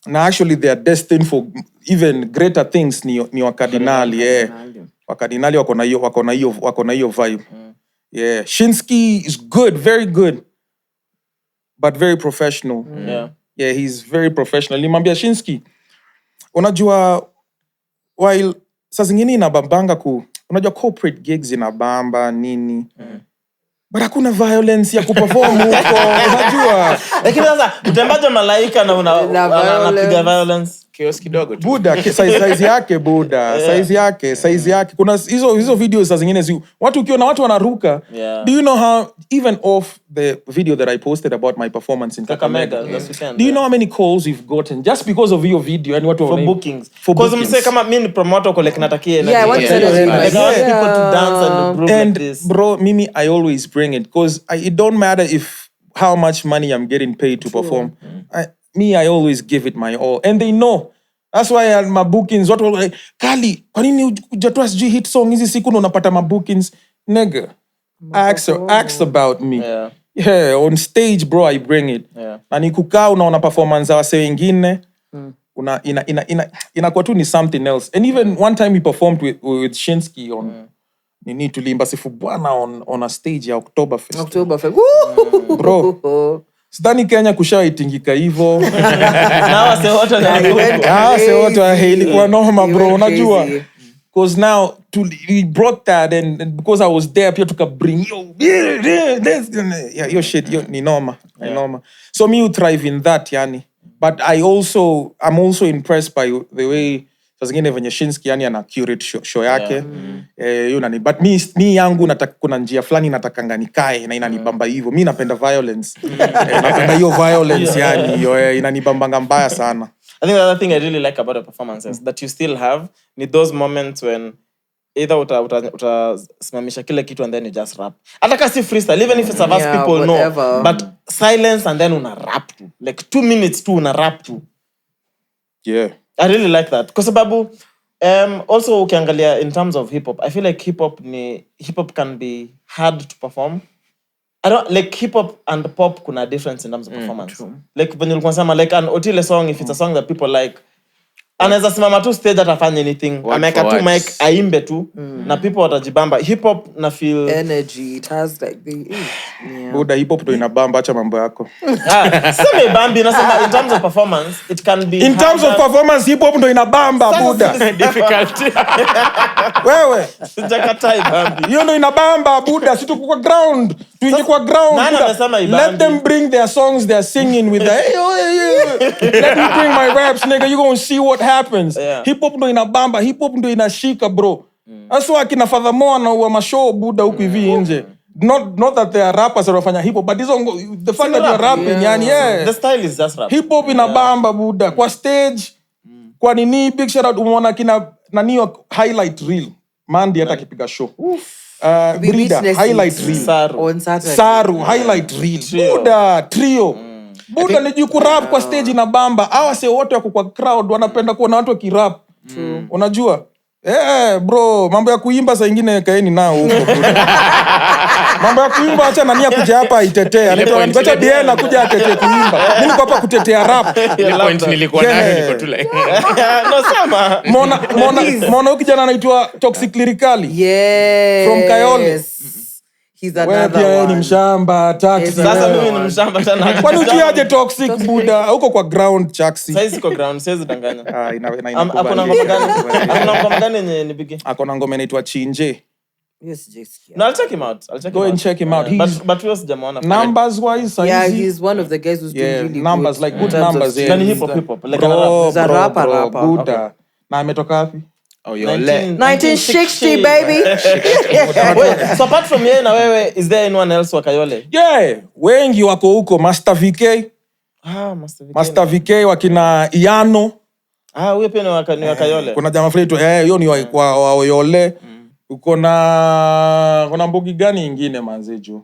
Na actually they are destined for even greater things. Ni Wakadinali, Wakadinali wako na hiyo vibe. Yeah, Shinsky is good, very good, but very professional. Yeah, he's very professional. Nimwambia Shinsky, unajua, while saa zingine inabambanga unajua corporate gigs inabamba nini, but hakuna violence ya kuperform huko, unajua. Lakini sasa utembaje malaika na unapiga violence? Chaos kidogo tu. Buda, size yake Buda, size yake. Kuna hizo videos za zingine watu ukiona watu wanaruka. Do you know how, even off the video that I posted about my performance in Kakamega, do you know how many calls we've gotten just because of your video and watu for bookings? Because mse kama mimi ni promoter kwa like natakia I want people to dance and groove like this. Bro, Mimi, I always bring it because it don't matter how much money I'm getting paid to perform. I always give it my all. And they know. That's why at my bookings, watu wale, Khali, kwa nini hujatoa sijui hit song hizi siku na unapata my bookings? Nigga, ask about me. Yeah, on stage, bro, I bring it. Na nikukaa unaona performance za wase wengine, inakuwa tu ni something else. And even one time we performed with Shinsky on nini tulimba sifu bwana on a stage ya Octoberfest. Bro. Sidhani Kenya kushaitingika hivyo. Na wase wote ilikuwa noma bro, unajua. Because now we brought that and because I was there pia tuka bring your shit ni noma. So me you thrive in that yani. But I'm also impressed by the way zingine venye Shinsky yani ana curate show yake. But me yangu kuna njia fulani natakanga nikae na inanibamba hivyo. Mimi napenda violence. Napenda hiyo violence yani inanibambanga mbaya sana. I think the other thing I really like about the performances that you still have ni those moments when either utasimamisha kile kitu and then you just rap. Hata kasi freestyle, even if it's a verse people know. But silence and then una rap tu. Like 2 minutes tu una rap tu. Yeah. I really like that. Kwa sababu also ukiangalia in terms of hip hop, I feel like hip hop can be hard to perform. I don't like hip hop and pop kuna difference in terms of performance. Like when you like an Otile song, if it's a song that people like, anaweza simama tu stage atafanya anything. Word Ameka for tu word. mic aimbe tu na people watajibamba. Hip hop na feel Energy, it has like the yeah. Buda, hip hop ndo inabamba, acha mambo yako. sema bambi nasema in terms of performance it can be In terms of performance, hip hop ndo inabamba, Buda. difficult. Wewe, Sijakatai bambi. hiyo ndo inabamba, Buda. Si tuko kwa ground. Tuingie kwa ground, nani Buda. amesema ibambi? Let them bring their songs they're singing with the let me bring my raps, nigga. You gonna see what happens. Yeah. Hip hop ndo inabamba, hip hop ndo inashika, bro. That's why akina Furthermore na uwa mashow, Buda, huku hivi nje. Not that they are rappers that wanafanya hip hop, but the fact that you're rapping, yani, The style is just rap. hip hop inabamba, Buda. Kwa stage, kwa nini, big shout out umeona kina nani wa highlight reel. Mandi hata kipiga show. We Brida, witnessed highlight it reel. Saru. on Saturday. Saru, highlight reel. Buda, trio. Buda, niju kurap kwa stage inabamba. Hawa se wote wako kwa crowd, wanapenda kuona watu wakirap. Unajua? Bro, mambo ya kuimba saa ingine kaeni nao huko, Buda. Mambo ya kuimba acha nani kuja hapa aitetee. Anaita Diana kuja atetee kuimba. Mimi niko hapa kutetea rap. Ile point nilikuwa nayo niko tu like. No sema. Mona huyu kijana anaitwa Toxic Lyrically. Yes. From Kayole. He's Wewe another pia one. ni mshamba, Chaxy. Sasa mimi ni mshamba tena. Kwani ukiaje Toxic, Buda? Huko kwa ground, Chaxy. Sasa siko ground, siwezi danganya. Hakuna Inakubali. ngoma gani yenye nipige? Akona ngoma inaitwa Chinje. Yes, just No, I'll check him out. Go and check him out. But wewe sijamuona. Numbers wise, yeah, saizi. he's one of the guys who's doing really numbers, good like good in terms of numbers, yeah. Can hip hop like Bro, He's a bro, rapper, bro, rapper. Buda. Na ametoka wapi? Oh, you're lit. 1960, baby. Wait, so apart from yeye na wewe, is there anyone else wa Kayole? Yeah, wengi wako huko. Master VK. Master VK wakina Iano. Huyo pia ni wa Kayole. Kuna jamaa fulani tu, hiyo ni wa Oyole. Uko na mbogi gani ingine manzejo?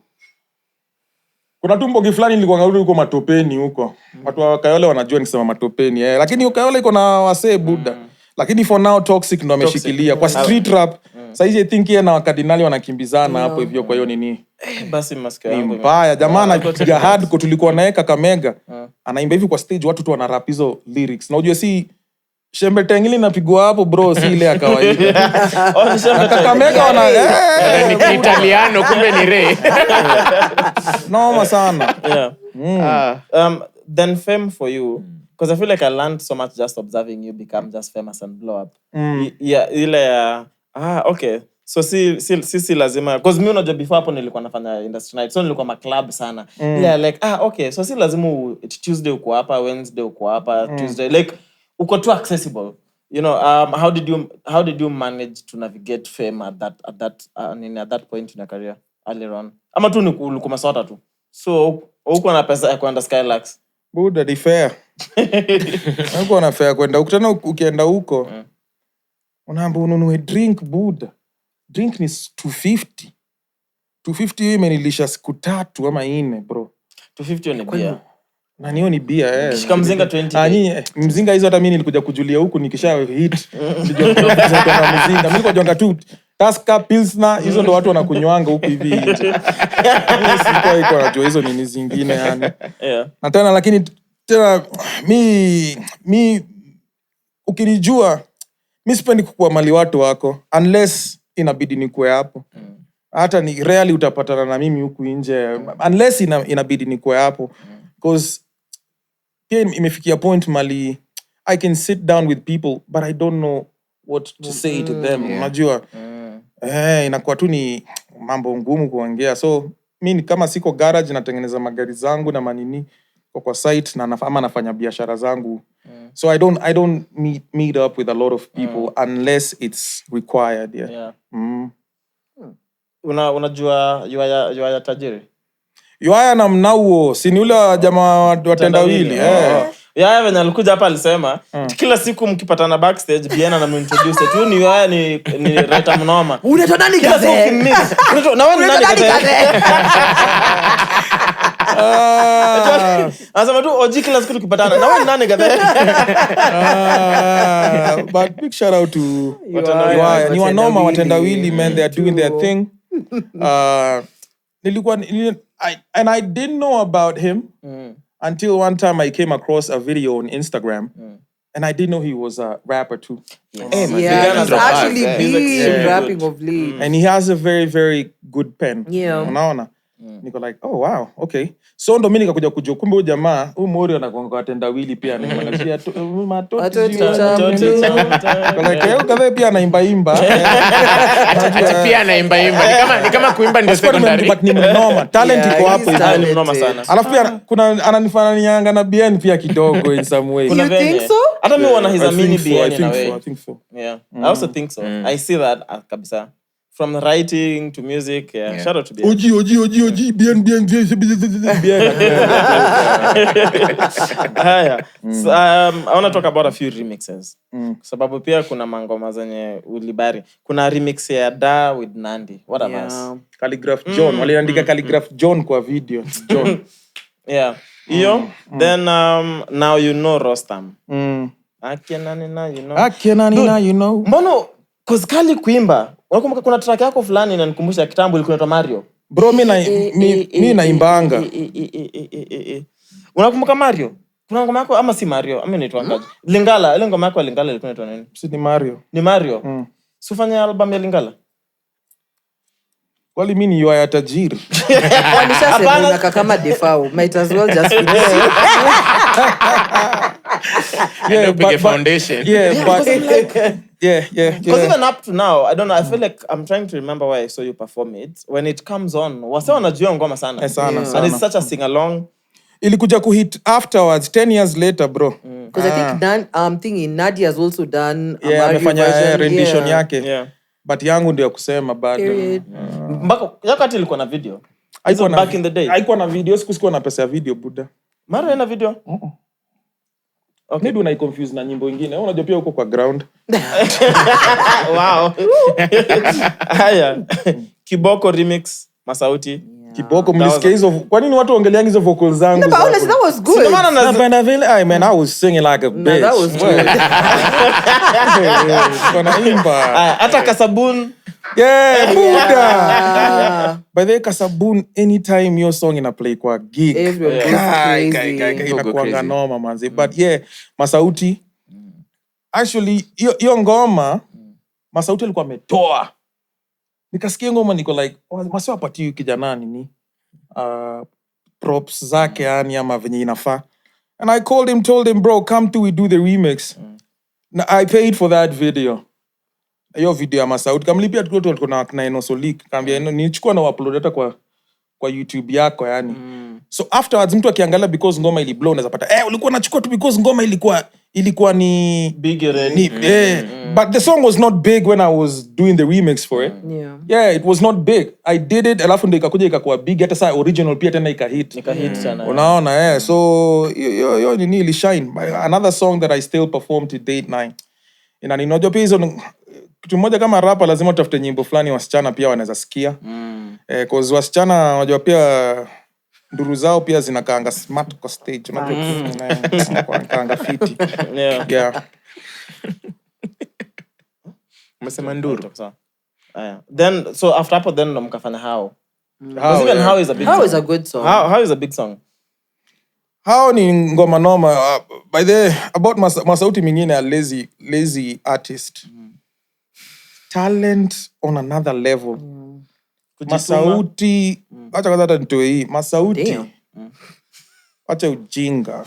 Kuna tu mbogi fulani nilikuwa ngarudi huko Matopeni huko. Watu wa Kayole wanajua nikisema Matopeni. Lakini Kayole iko na wasee, Buda. Lakini for now Toxic ndo ameshikilia kwa street rap. Saizi I think yeye na Wakadinali wanakimbizana hapo hivyo, kwa hiyo nini? Basi masikio Ni yangu. mbaya. Jamaa anapiga hardcore, tulikuwa naye Kakamega. Anaimba hivi kwa stage, watu tu wanarap hizo lyrics. Na unajua si Shembe tengili inapigwa hapo, bro, si ile ya kawaida. Ni Shembe Kakamega wana Ni Italiano kumbe ni Ray. noma sana. Yeah. Then fame for you, because I feel like I learned so much just observing you become just famous and blow up. Yeah, ile okay. So si lazima, because mimi unajua before hapo nilikuwa nafanya industry night, so nilikuwa club sana. Ile like okay, so si lazima Tuesday uko hapa, Wednesday uko hapa, Tuesday like uko too accessible. You know, how did you manage to navigate fame at that point in your career earlier on? Ama tu ulikuwa masota tu. So uko na pesa ya kwenda Skylax. Buda di fair. Uko na fair kwenda huko tena, ukienda huko. Unaambiwa ununue drink, Buda. Drink ni 250. 250 hiyo imenilisha siku 3 ama 4, bro. 250 ni bia. Na niyo ni bia, Shika mzinga 20. Nyinyi mzinga hizo hata mimi nilikuja kujulia huku nikisha hit. Nijua kwa mzinga. Mimi kwa jonga tu Taska Pilsner, hizo ndo watu wanakunywanga huku hivi nje. Mimi sikuwa iko najua hizo nini zingine yani. Yeah. Na tena lakini tena mi ukinijua mi sipendi kukua mali watu wako unless inabidi nikuwe hapo. Hata ni rarely utapatana na mimi huku nje unless inabidi nikuwe hapo, because pia imefikia point mali I can sit down with people but I don't know what to say to them. Unajua inakuwa tu ni mambo ngumu kuongea, so mimi kama siko garage natengeneza magari zangu na manini kwa site na ama nafanya biashara zangu. So I don't meet up with a lot of people unless it's required. Yeah. Unajua yuaya tajiri? Yuaya na mnauo, si ni ule jamaa watendawili. Yaya venye alikuja hapa alisema kila siku mkipatana backstage Biena na muintroduce tu ni Yaya ni Reta mnoma. Unaitwa nani gathee? Na wewe ni nani gathee? Anasema tu oji kila siku tukipatana. Na wewe ni nani gathee? But big shout out to Yuaya. Ni wanoma watendawili, man, they are doing their thing. I didn't know about him until one time I came across a video on Instagram And I didn't know he was a rapper too. Hey, man, Yeah, Ghana he's drop actually bars, been rapping of late. And he has a very, very good pen. Yeah. Unaona? Niko like, oh wow, okay. So ndo mimi nikakuja kujua kumbe huyu jamaa, huyu Mori anakuanga kwa tendawili pia. Nikamwambia matoti. Like, kadhaa pia anaimba. Pia anaimba. Ni kama kuimba ndio secondary. But ni mnoma. Talent iko hapo. Ni mnoma sana. Alafu pia kuna ananifananianga na BN pia kidogo in some way. You think so? Hata mimi wana his mini BN in a way. I think so. Yeah. I also think so. I see that kabisa. From writing to music, shout out to BN. OG, BN. So, I want to talk about a few remixes. Sababu pia kuna mangoma zenye ulibari. Kuna remix ya Da with Nandi. What a mess. Calligraph John. Waliandika Calligraph John kwa video. John. Yeah. Iyo. Then now you know Rostam. Akienani na you know. Mbono, cause Khali kuimba. Unakumbuka kuna track yako fulani inanikumbusha kitambo ilikuwa inaitwa Mario. Bro, mimi naimbanga. Unakumbuka Mario? Kuna ngoma yako ama si Mario? Ama inaitwa ngapi? Lingala, ile ngoma yako ya Lingala ilikuwa inaitwa nini? Si ni Mario. Ni Mario. Si ufanye album ya Lingala? Wali mimi ni ya tajiri. Wanishasema unaka kama defao. Might as well just finish it. Yeah, big foundation. Yeah, but yeah. Because even up to now, I don't know, I feel like I'm trying to remember why I saw you perform it. When it comes on, wase wanajua ngoma sana. Sana. And it's such a sing-along. Ilikuja kuhit afterwards 10 years later, bro. Because I think thinking Nadia has also done a Yeah, Mario amefanya version. rendition yake. Yeah. But yangu ndio kusema bado. Mbako, yakati ilikuwa na video. Haikuwa Back in the day. Haikuwa na video, sikuwa na pesa ya video buda. Mario ina video? Okay. Maybe unai-confuse na nyimbo ingine. Unajua pia uko kwa ground. Wow. Haya. Kiboko remix, Masauti. Kiboko mlisikia hizo. Kwa nini watu waongeleanga hizo vocals zangu? No, but honestly, that was good. Napenda vile. I was singing like a bitch. No, that was good. Kuna imba. Hata Kasabun. Yeah, Buddha. By the way, Kasabun, anytime your song ina play kwa gig. Everyone goes crazy. Inakuanga noma manzi. But yeah, Masauti. Actually, hiyo ngoma, Masauti alikuwa ametoa. Nikasikia ngoma niko like, masi wapati kijana nini? Props zake yani ama venye inafaa. And I called him, told him, bro, come to we do the remix. I paid for that video. Hiyo video ya Masauti. Kamlipia tukoto walikuwa na Enosolik. Kambia nichukua na upload hata kwa YouTube yako yani. So afterwards mtu akiangalia because ngoma ili blow unaweza pata ulikuwa unachukua tu because ngoma ilikuwa ni big already. But the song was not big when I was doing the remix for it. Yeah, it was not big. I did it alafu ndio ikakuja ikakuwa big hata saa original pia tena ikahit sana. Unaona so yo nini ili shine. Another song that I still perform to date 9. Ninajua pia hizo kitu moja kama rapa lazima utafute nyimbo fulani wasichana pia wanaweza sikia. Cause wasichana unajua pia nduru zao pia zinakaanga smart kwa stage. Unajua kaanga fiti. Yeah. Umesema nduru. Then so after hapo then ndo mkafanya how. Because even how is a big song. How is a good song. How is a big song. How ni ngoma noma. By the way, about Masauti mingine a lazy artist. Talent on another level. Masauti acha kwanza nitoe hii. Masauti. Acha ujinga.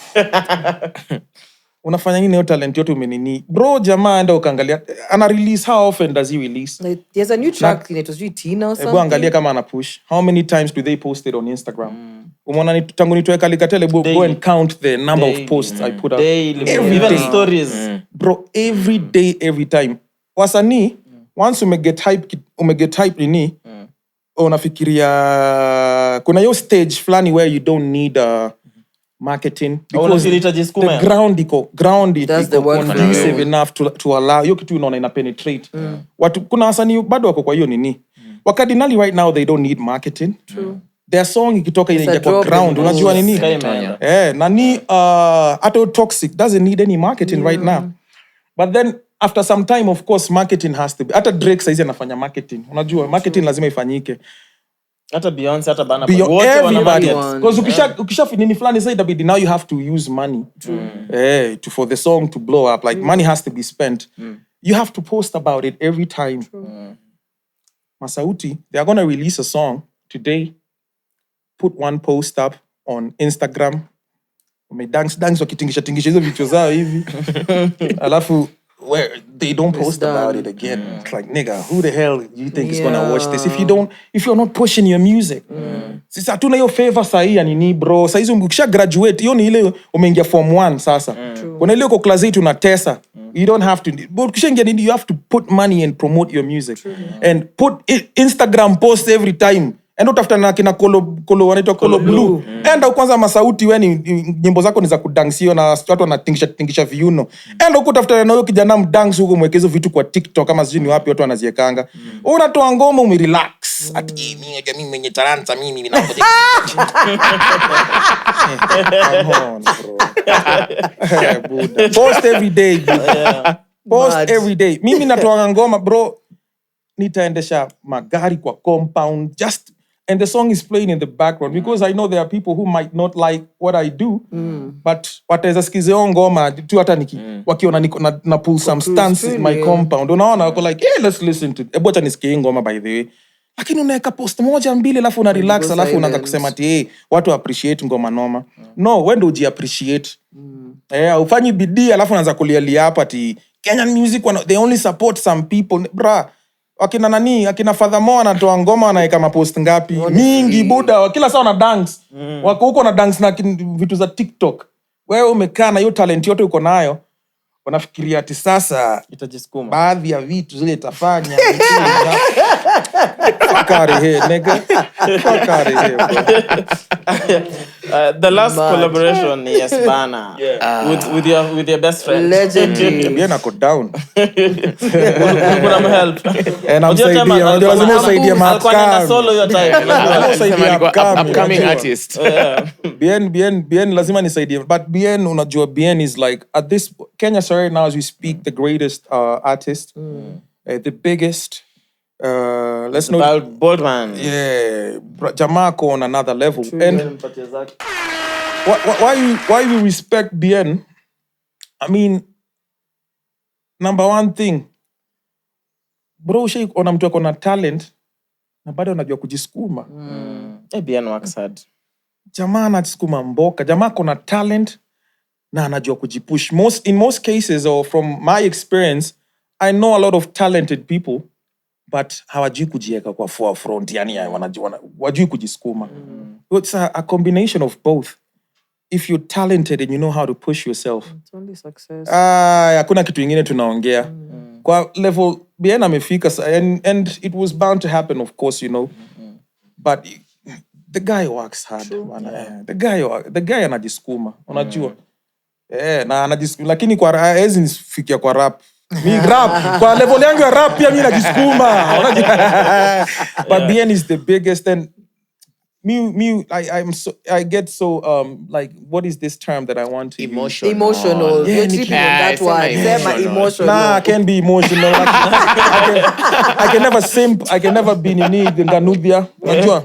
Unafanya nini hiyo talent yote umenini? Bro, jamaa enda ukaangalia. Ana release, how often does he release? Like, there's a new track in it. Was it Tina or something? Ebu angalia kama ana push. How many times do they post it on Instagram? Umeona tangu nitoe Khali Kartel, go and count the number of posts I put up. Daily. Every Even day. stories. Bro, every day, every time. Wasanii, once umeget hype nini, unafikiria kuna hiyo stage fulani where you don't need marketing because the ground iko conducive enough to allow hiyo kitu unaona ina penetrate. Watu kuna wasanii bado wako kwa hiyo nini. Wakadinali right now they don't need marketing. True. Their song ikitoka inaingia kwa ground unajua nini? Nani Auto Toxic doesn't need any marketing right now. But then after some time of course marketing has to be. Hata Drake saizi anafanya marketing. Unajua marketing lazima ifanyike. Hata Beyonce, hata Burna Boy. Beyond Wote wana everybody. market. Because ukisha nini fulani say itabidi now you have to use money for the song to blow up. Like money has to be spent. You have to post about it every time. Masauti, they are going to release a song today. Put one post up on Instagram. Dance wakitingisha hizo vitu zao hivi. Alafu where they don't post about it again. It's like, nigga, who the hell do you think is gonna watch this? If you're not pushing your music. Sasa hatuna hiyo favor sahi ya nini bro. Sasa hizo ukisha graduate, hiyo ni ile umeingia form 1 sasa. Kuna ile uko class 8 unatesa. You don't have to, but ukishaingia nini, you have to put money and promote your music. And put Instagram post every time. Enda utafuta na kina Kolo wanaitwa Kolo Blue. Enda kwanza Masauti wewe ni nyimbo zako ni za kudansio na watu wanatingisha viuno. Enda ukutafuta na huyo kijana mdance huko mwekezo vitu kwa TikTok kama sijui ni wapi watu wanaziekanga. Unatoa ngoma umerelax. Ati mimi mwenye talanta mimi ninakuja. Come on bro. Post every day. Post every day. Mimi natoa ngoma bro. Nitaendesha magari kwa compound and the song is playing in the background because I know there are people who might not like what I do but wataweza sikizeo ngoma tu hata wakiona niko na pull some stunts in my compound unaona wako like let's listen to acha nisikie ngoma by the way lakini unaweka post moja mbili alafu una relax alafu unaanza kusema ati watu appreciate ngoma noma no wewe ndio uji appreciate ufanyi bidii alafu unaanza kulialia hapa ati Kenyan music they only support some people bra akina Fathermore anatoa ngoma anaweka mapost ngapi mingi buda kila saa wana dance wako huko na dance na vitu za TikTok wewe umekaa na hiyo talent yote uko nayo unafikiria ati sasa itajisukuma baadhi ya vitu zile itafanya fakari he nigga fakari he the last collaboration yes bana with your best friend legendary bien ako down kuna help and I'm saying lazima usaidie alikuwa solo your time upcoming artist bien lazima nisaidie but bien unajua bien is like at this Kenya right now as we speak the greatest artist the biggest let's know Boldman Jamako on another level and why we respect bien I mean number one thing bro ona mtu akona talent na bado anajua kujisukuma bien works hard jamaa anasukuma mboka jamaa akona talent na anajua kujipush in most cases or from my experience I know a lot of talented people but hawajui kujieka kwa forefront yani wajui kujisukuma it's a combination of both if you're talented and you know how to push yourself it's only success hakuna kitu kingine tunaongea kwa level bien amefika and it was bound to happen of course you know but the guy works hard the guy anajisukuma unajua na anajisukuma lakini kwa hawezi nifikia kwa rap mi rap kwa level yangu ya rap pia mimi najisukuma but bien is the biggest and I get so like what is this term that I want to use? Emotional. You're tripping on that one. Emotional. Nah, I can't be emotional. I can never simp. I can never be nini nganudia. Unajua?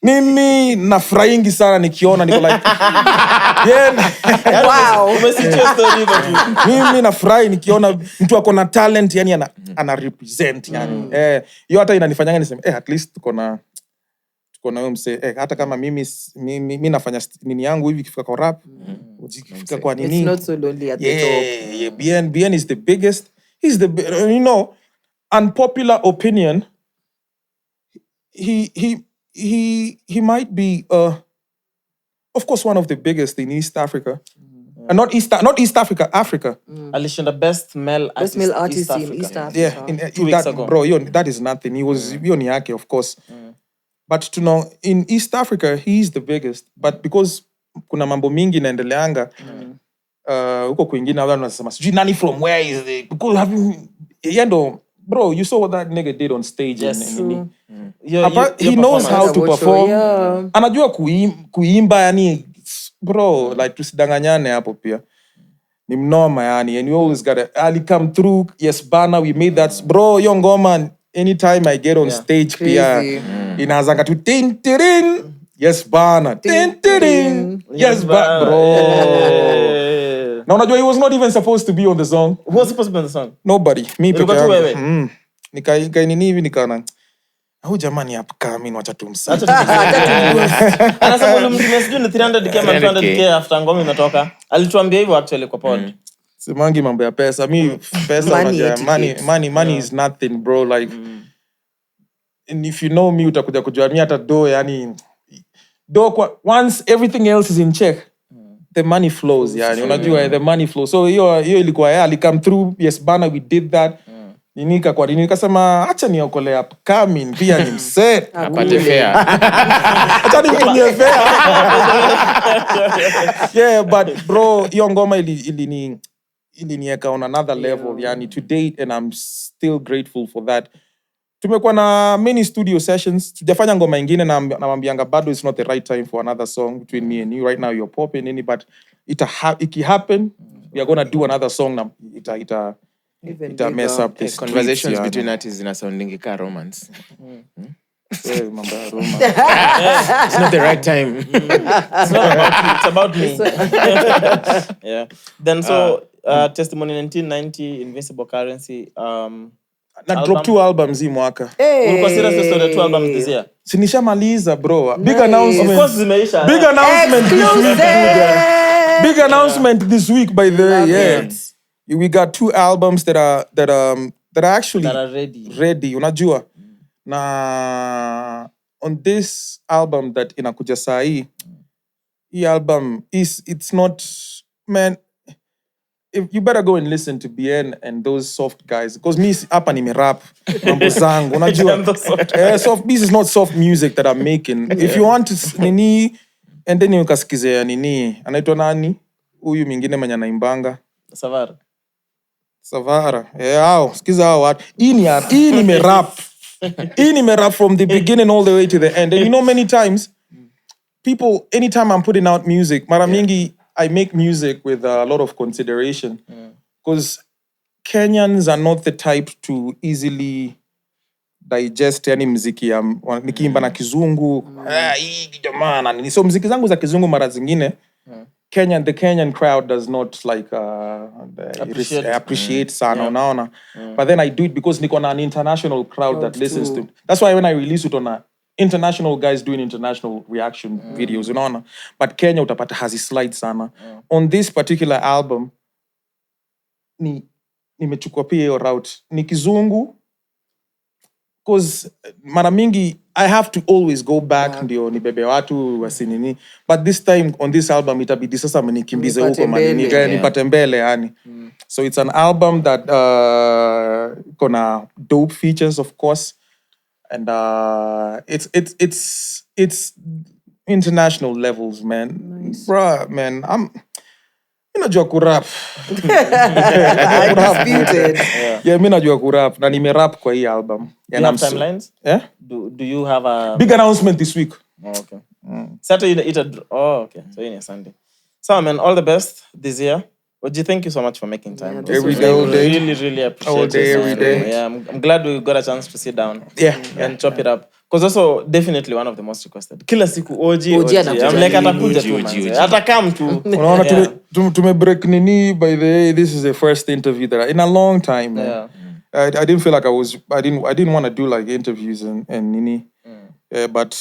Mimi nafurahingi sana nikiona niko like wow. Umesikia story hiyo tu. Mimi nafurahi nikiona mtu ako na talent yani ana represent yani. Hiyo hata inanifanyanga niseme at least tuko na wewe mse hata kama mimi nafanya nini yangu hivi kifika kwa rap ukifika kwa nini it's not so lonely at the top bien is the biggest he's the you know unpopular opinion he might be of course one of the biggest in East Africa not East Africa Africa alishinda best male artist in East Africa in 2 weeks ago bro that is nothing he was ni yake of course but to know in East Africa he's the biggest but because kuna mambo mingi inaendeleanga huko kwingine wao wanasema sijui nani from where is the because yendo bro you saw what that nigga did on stage he knows how to perform anajua kuimba yani bro like tusidanganyane hapo pia ni mnoma yani and you always gotta Ali come through yes bana we made that bro yo ngoma anytime I get on stage pia Inaanzanga tu tin tirin. Yes bana. Tin tirin. Yes bro. Na unajua he was not even supposed to be on the song. Who was supposed to be on the song? Nobody. Me peke Ulikuwa tu wewe? yangu. Nika nini hivi nikaona. Au jamani upcoming wacha tumsa. Anasema ulimtumia sijui ni 300k ama 200k after ngoma imetoka. Alituambia hivyo actually kwa pod. Simangi mambo ya pesa. Mi pesa money is nothing bro like and if you know me utakuja kujua mi hata do yani once everything else is in check the money flows yani unajua the money flows so hiyo ilikuwa ali come through yes bana we did that ninika kwa nini nikasema acha niokole upcoming pia ni mset apate fair. acha nimtumie fair. Yeah but bro hiyo ngoma ilinieka on another level yani to date and I'm still grateful for that. Tumekuwa na many studio sessions. Tujafanya ngoma ingine na namwambianga bado it's not the right time for another song between me and you. Right now you're popping in it, but it happen. We are going to do another song na ita mess up this Conversations streets, between artists in sounding ka romance. Yeah, mambo ya romance. It's not the right time. It's about me. Yeah. Then so Testimony 1990, Invincible Currency. Na drop 2 albums hii mwaka. Ulikuwa serious na story 2 albums this year? Sinishamaliza bro. Big announcement. Of course zimeisha. Big announcement this week. Big announcement this week by the way. Yeah. We got 2 albums that are actually ready. Unajua? Na on this album that inakuja saa hii album it's not man if you better go and listen to BN and those soft guys because me hapa nimerap mambo zangu unajua soft this is not soft music that I'm making. If you want to nini and then ukasikize nini anaitwa nani huyu mwingine mwenye anaimbanga Savara hao sikiza hao watu hii nimerap from the beginning all the way to the end. And you know many times people anytime I'm putting out music mara mingi I make music with a lot of consideration because Kenyans are not the type to easily digest yani mziki ya nikiimba na kizungu hii jamani so mziki zangu za kizungu mara zingine the Kenyan crowd does not like appreciate sana unaona but then I do it because niko na an international crowd that listens to it. That's why when I release it on a international guys doing international reaction videos unaona but Kenya utapata hazi slide sana on this particular album nimechukua pia hiyo route ni kizungu because mara mingi I have to always go back ndio nibebe watu wasinini but this time on this album itabidi sasa mnikimbize huko manini nipate mbele yani so it's an album that gonna dope features of course and it's international levels man nice. Bruh man I'm najua kurap. Mimi najua kurap na nimerap kwa hii album. You have timelines? Yeah? Do you have a big announcement this week? Oh, okay. Saturday okay. So in Sunday. So man, all the best this year. Oji, thank you so much for making time. Every day, all day. Really appreciate all day, it. Every day. Yeah, I'm glad we got a chance to sit down. And chop it up. Because also definitely one of the most requested. Kila siku Oji. I'm like atakuja tu man. Atakam tu. Unaona tume break nini by the way this is the first interview that in a long time. Man. Yeah. I didn't feel like I didn't want to do like interviews and nini. But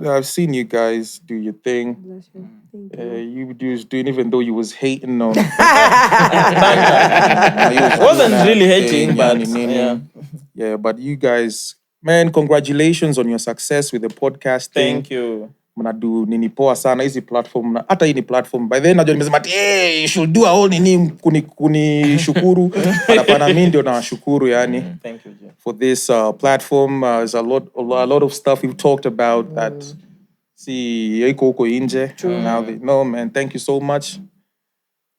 I've seen you guys do your thing. You just doing even though you was hating on. Wasn't really hating, but yeah. But you guys, man, congratulations on your success with the podcast thing. Thank you. Mnadu nini poa sana hizi platform hata hii ni platform by then najua nimesema you should do a whole nini kunishukuru hapana mimi ndio nawashukuru yani thank you Jay. For this platform there's a lot of stuff we've talked about that see iko huko nje now they know man thank you so much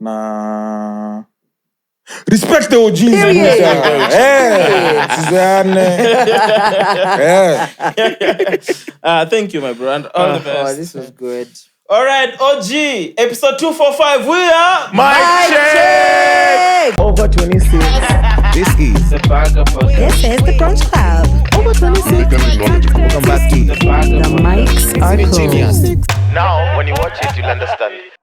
na respect the OGs. Thank you, my bro. And all the best. Oh, this was good. All right, OG, episode 245. We are Mic check. Over 26. This is The Banger Podcast. This is the Brunch Club. Over 26. Welcome back to the It's been genius. Now, when you watch it, you'll understand.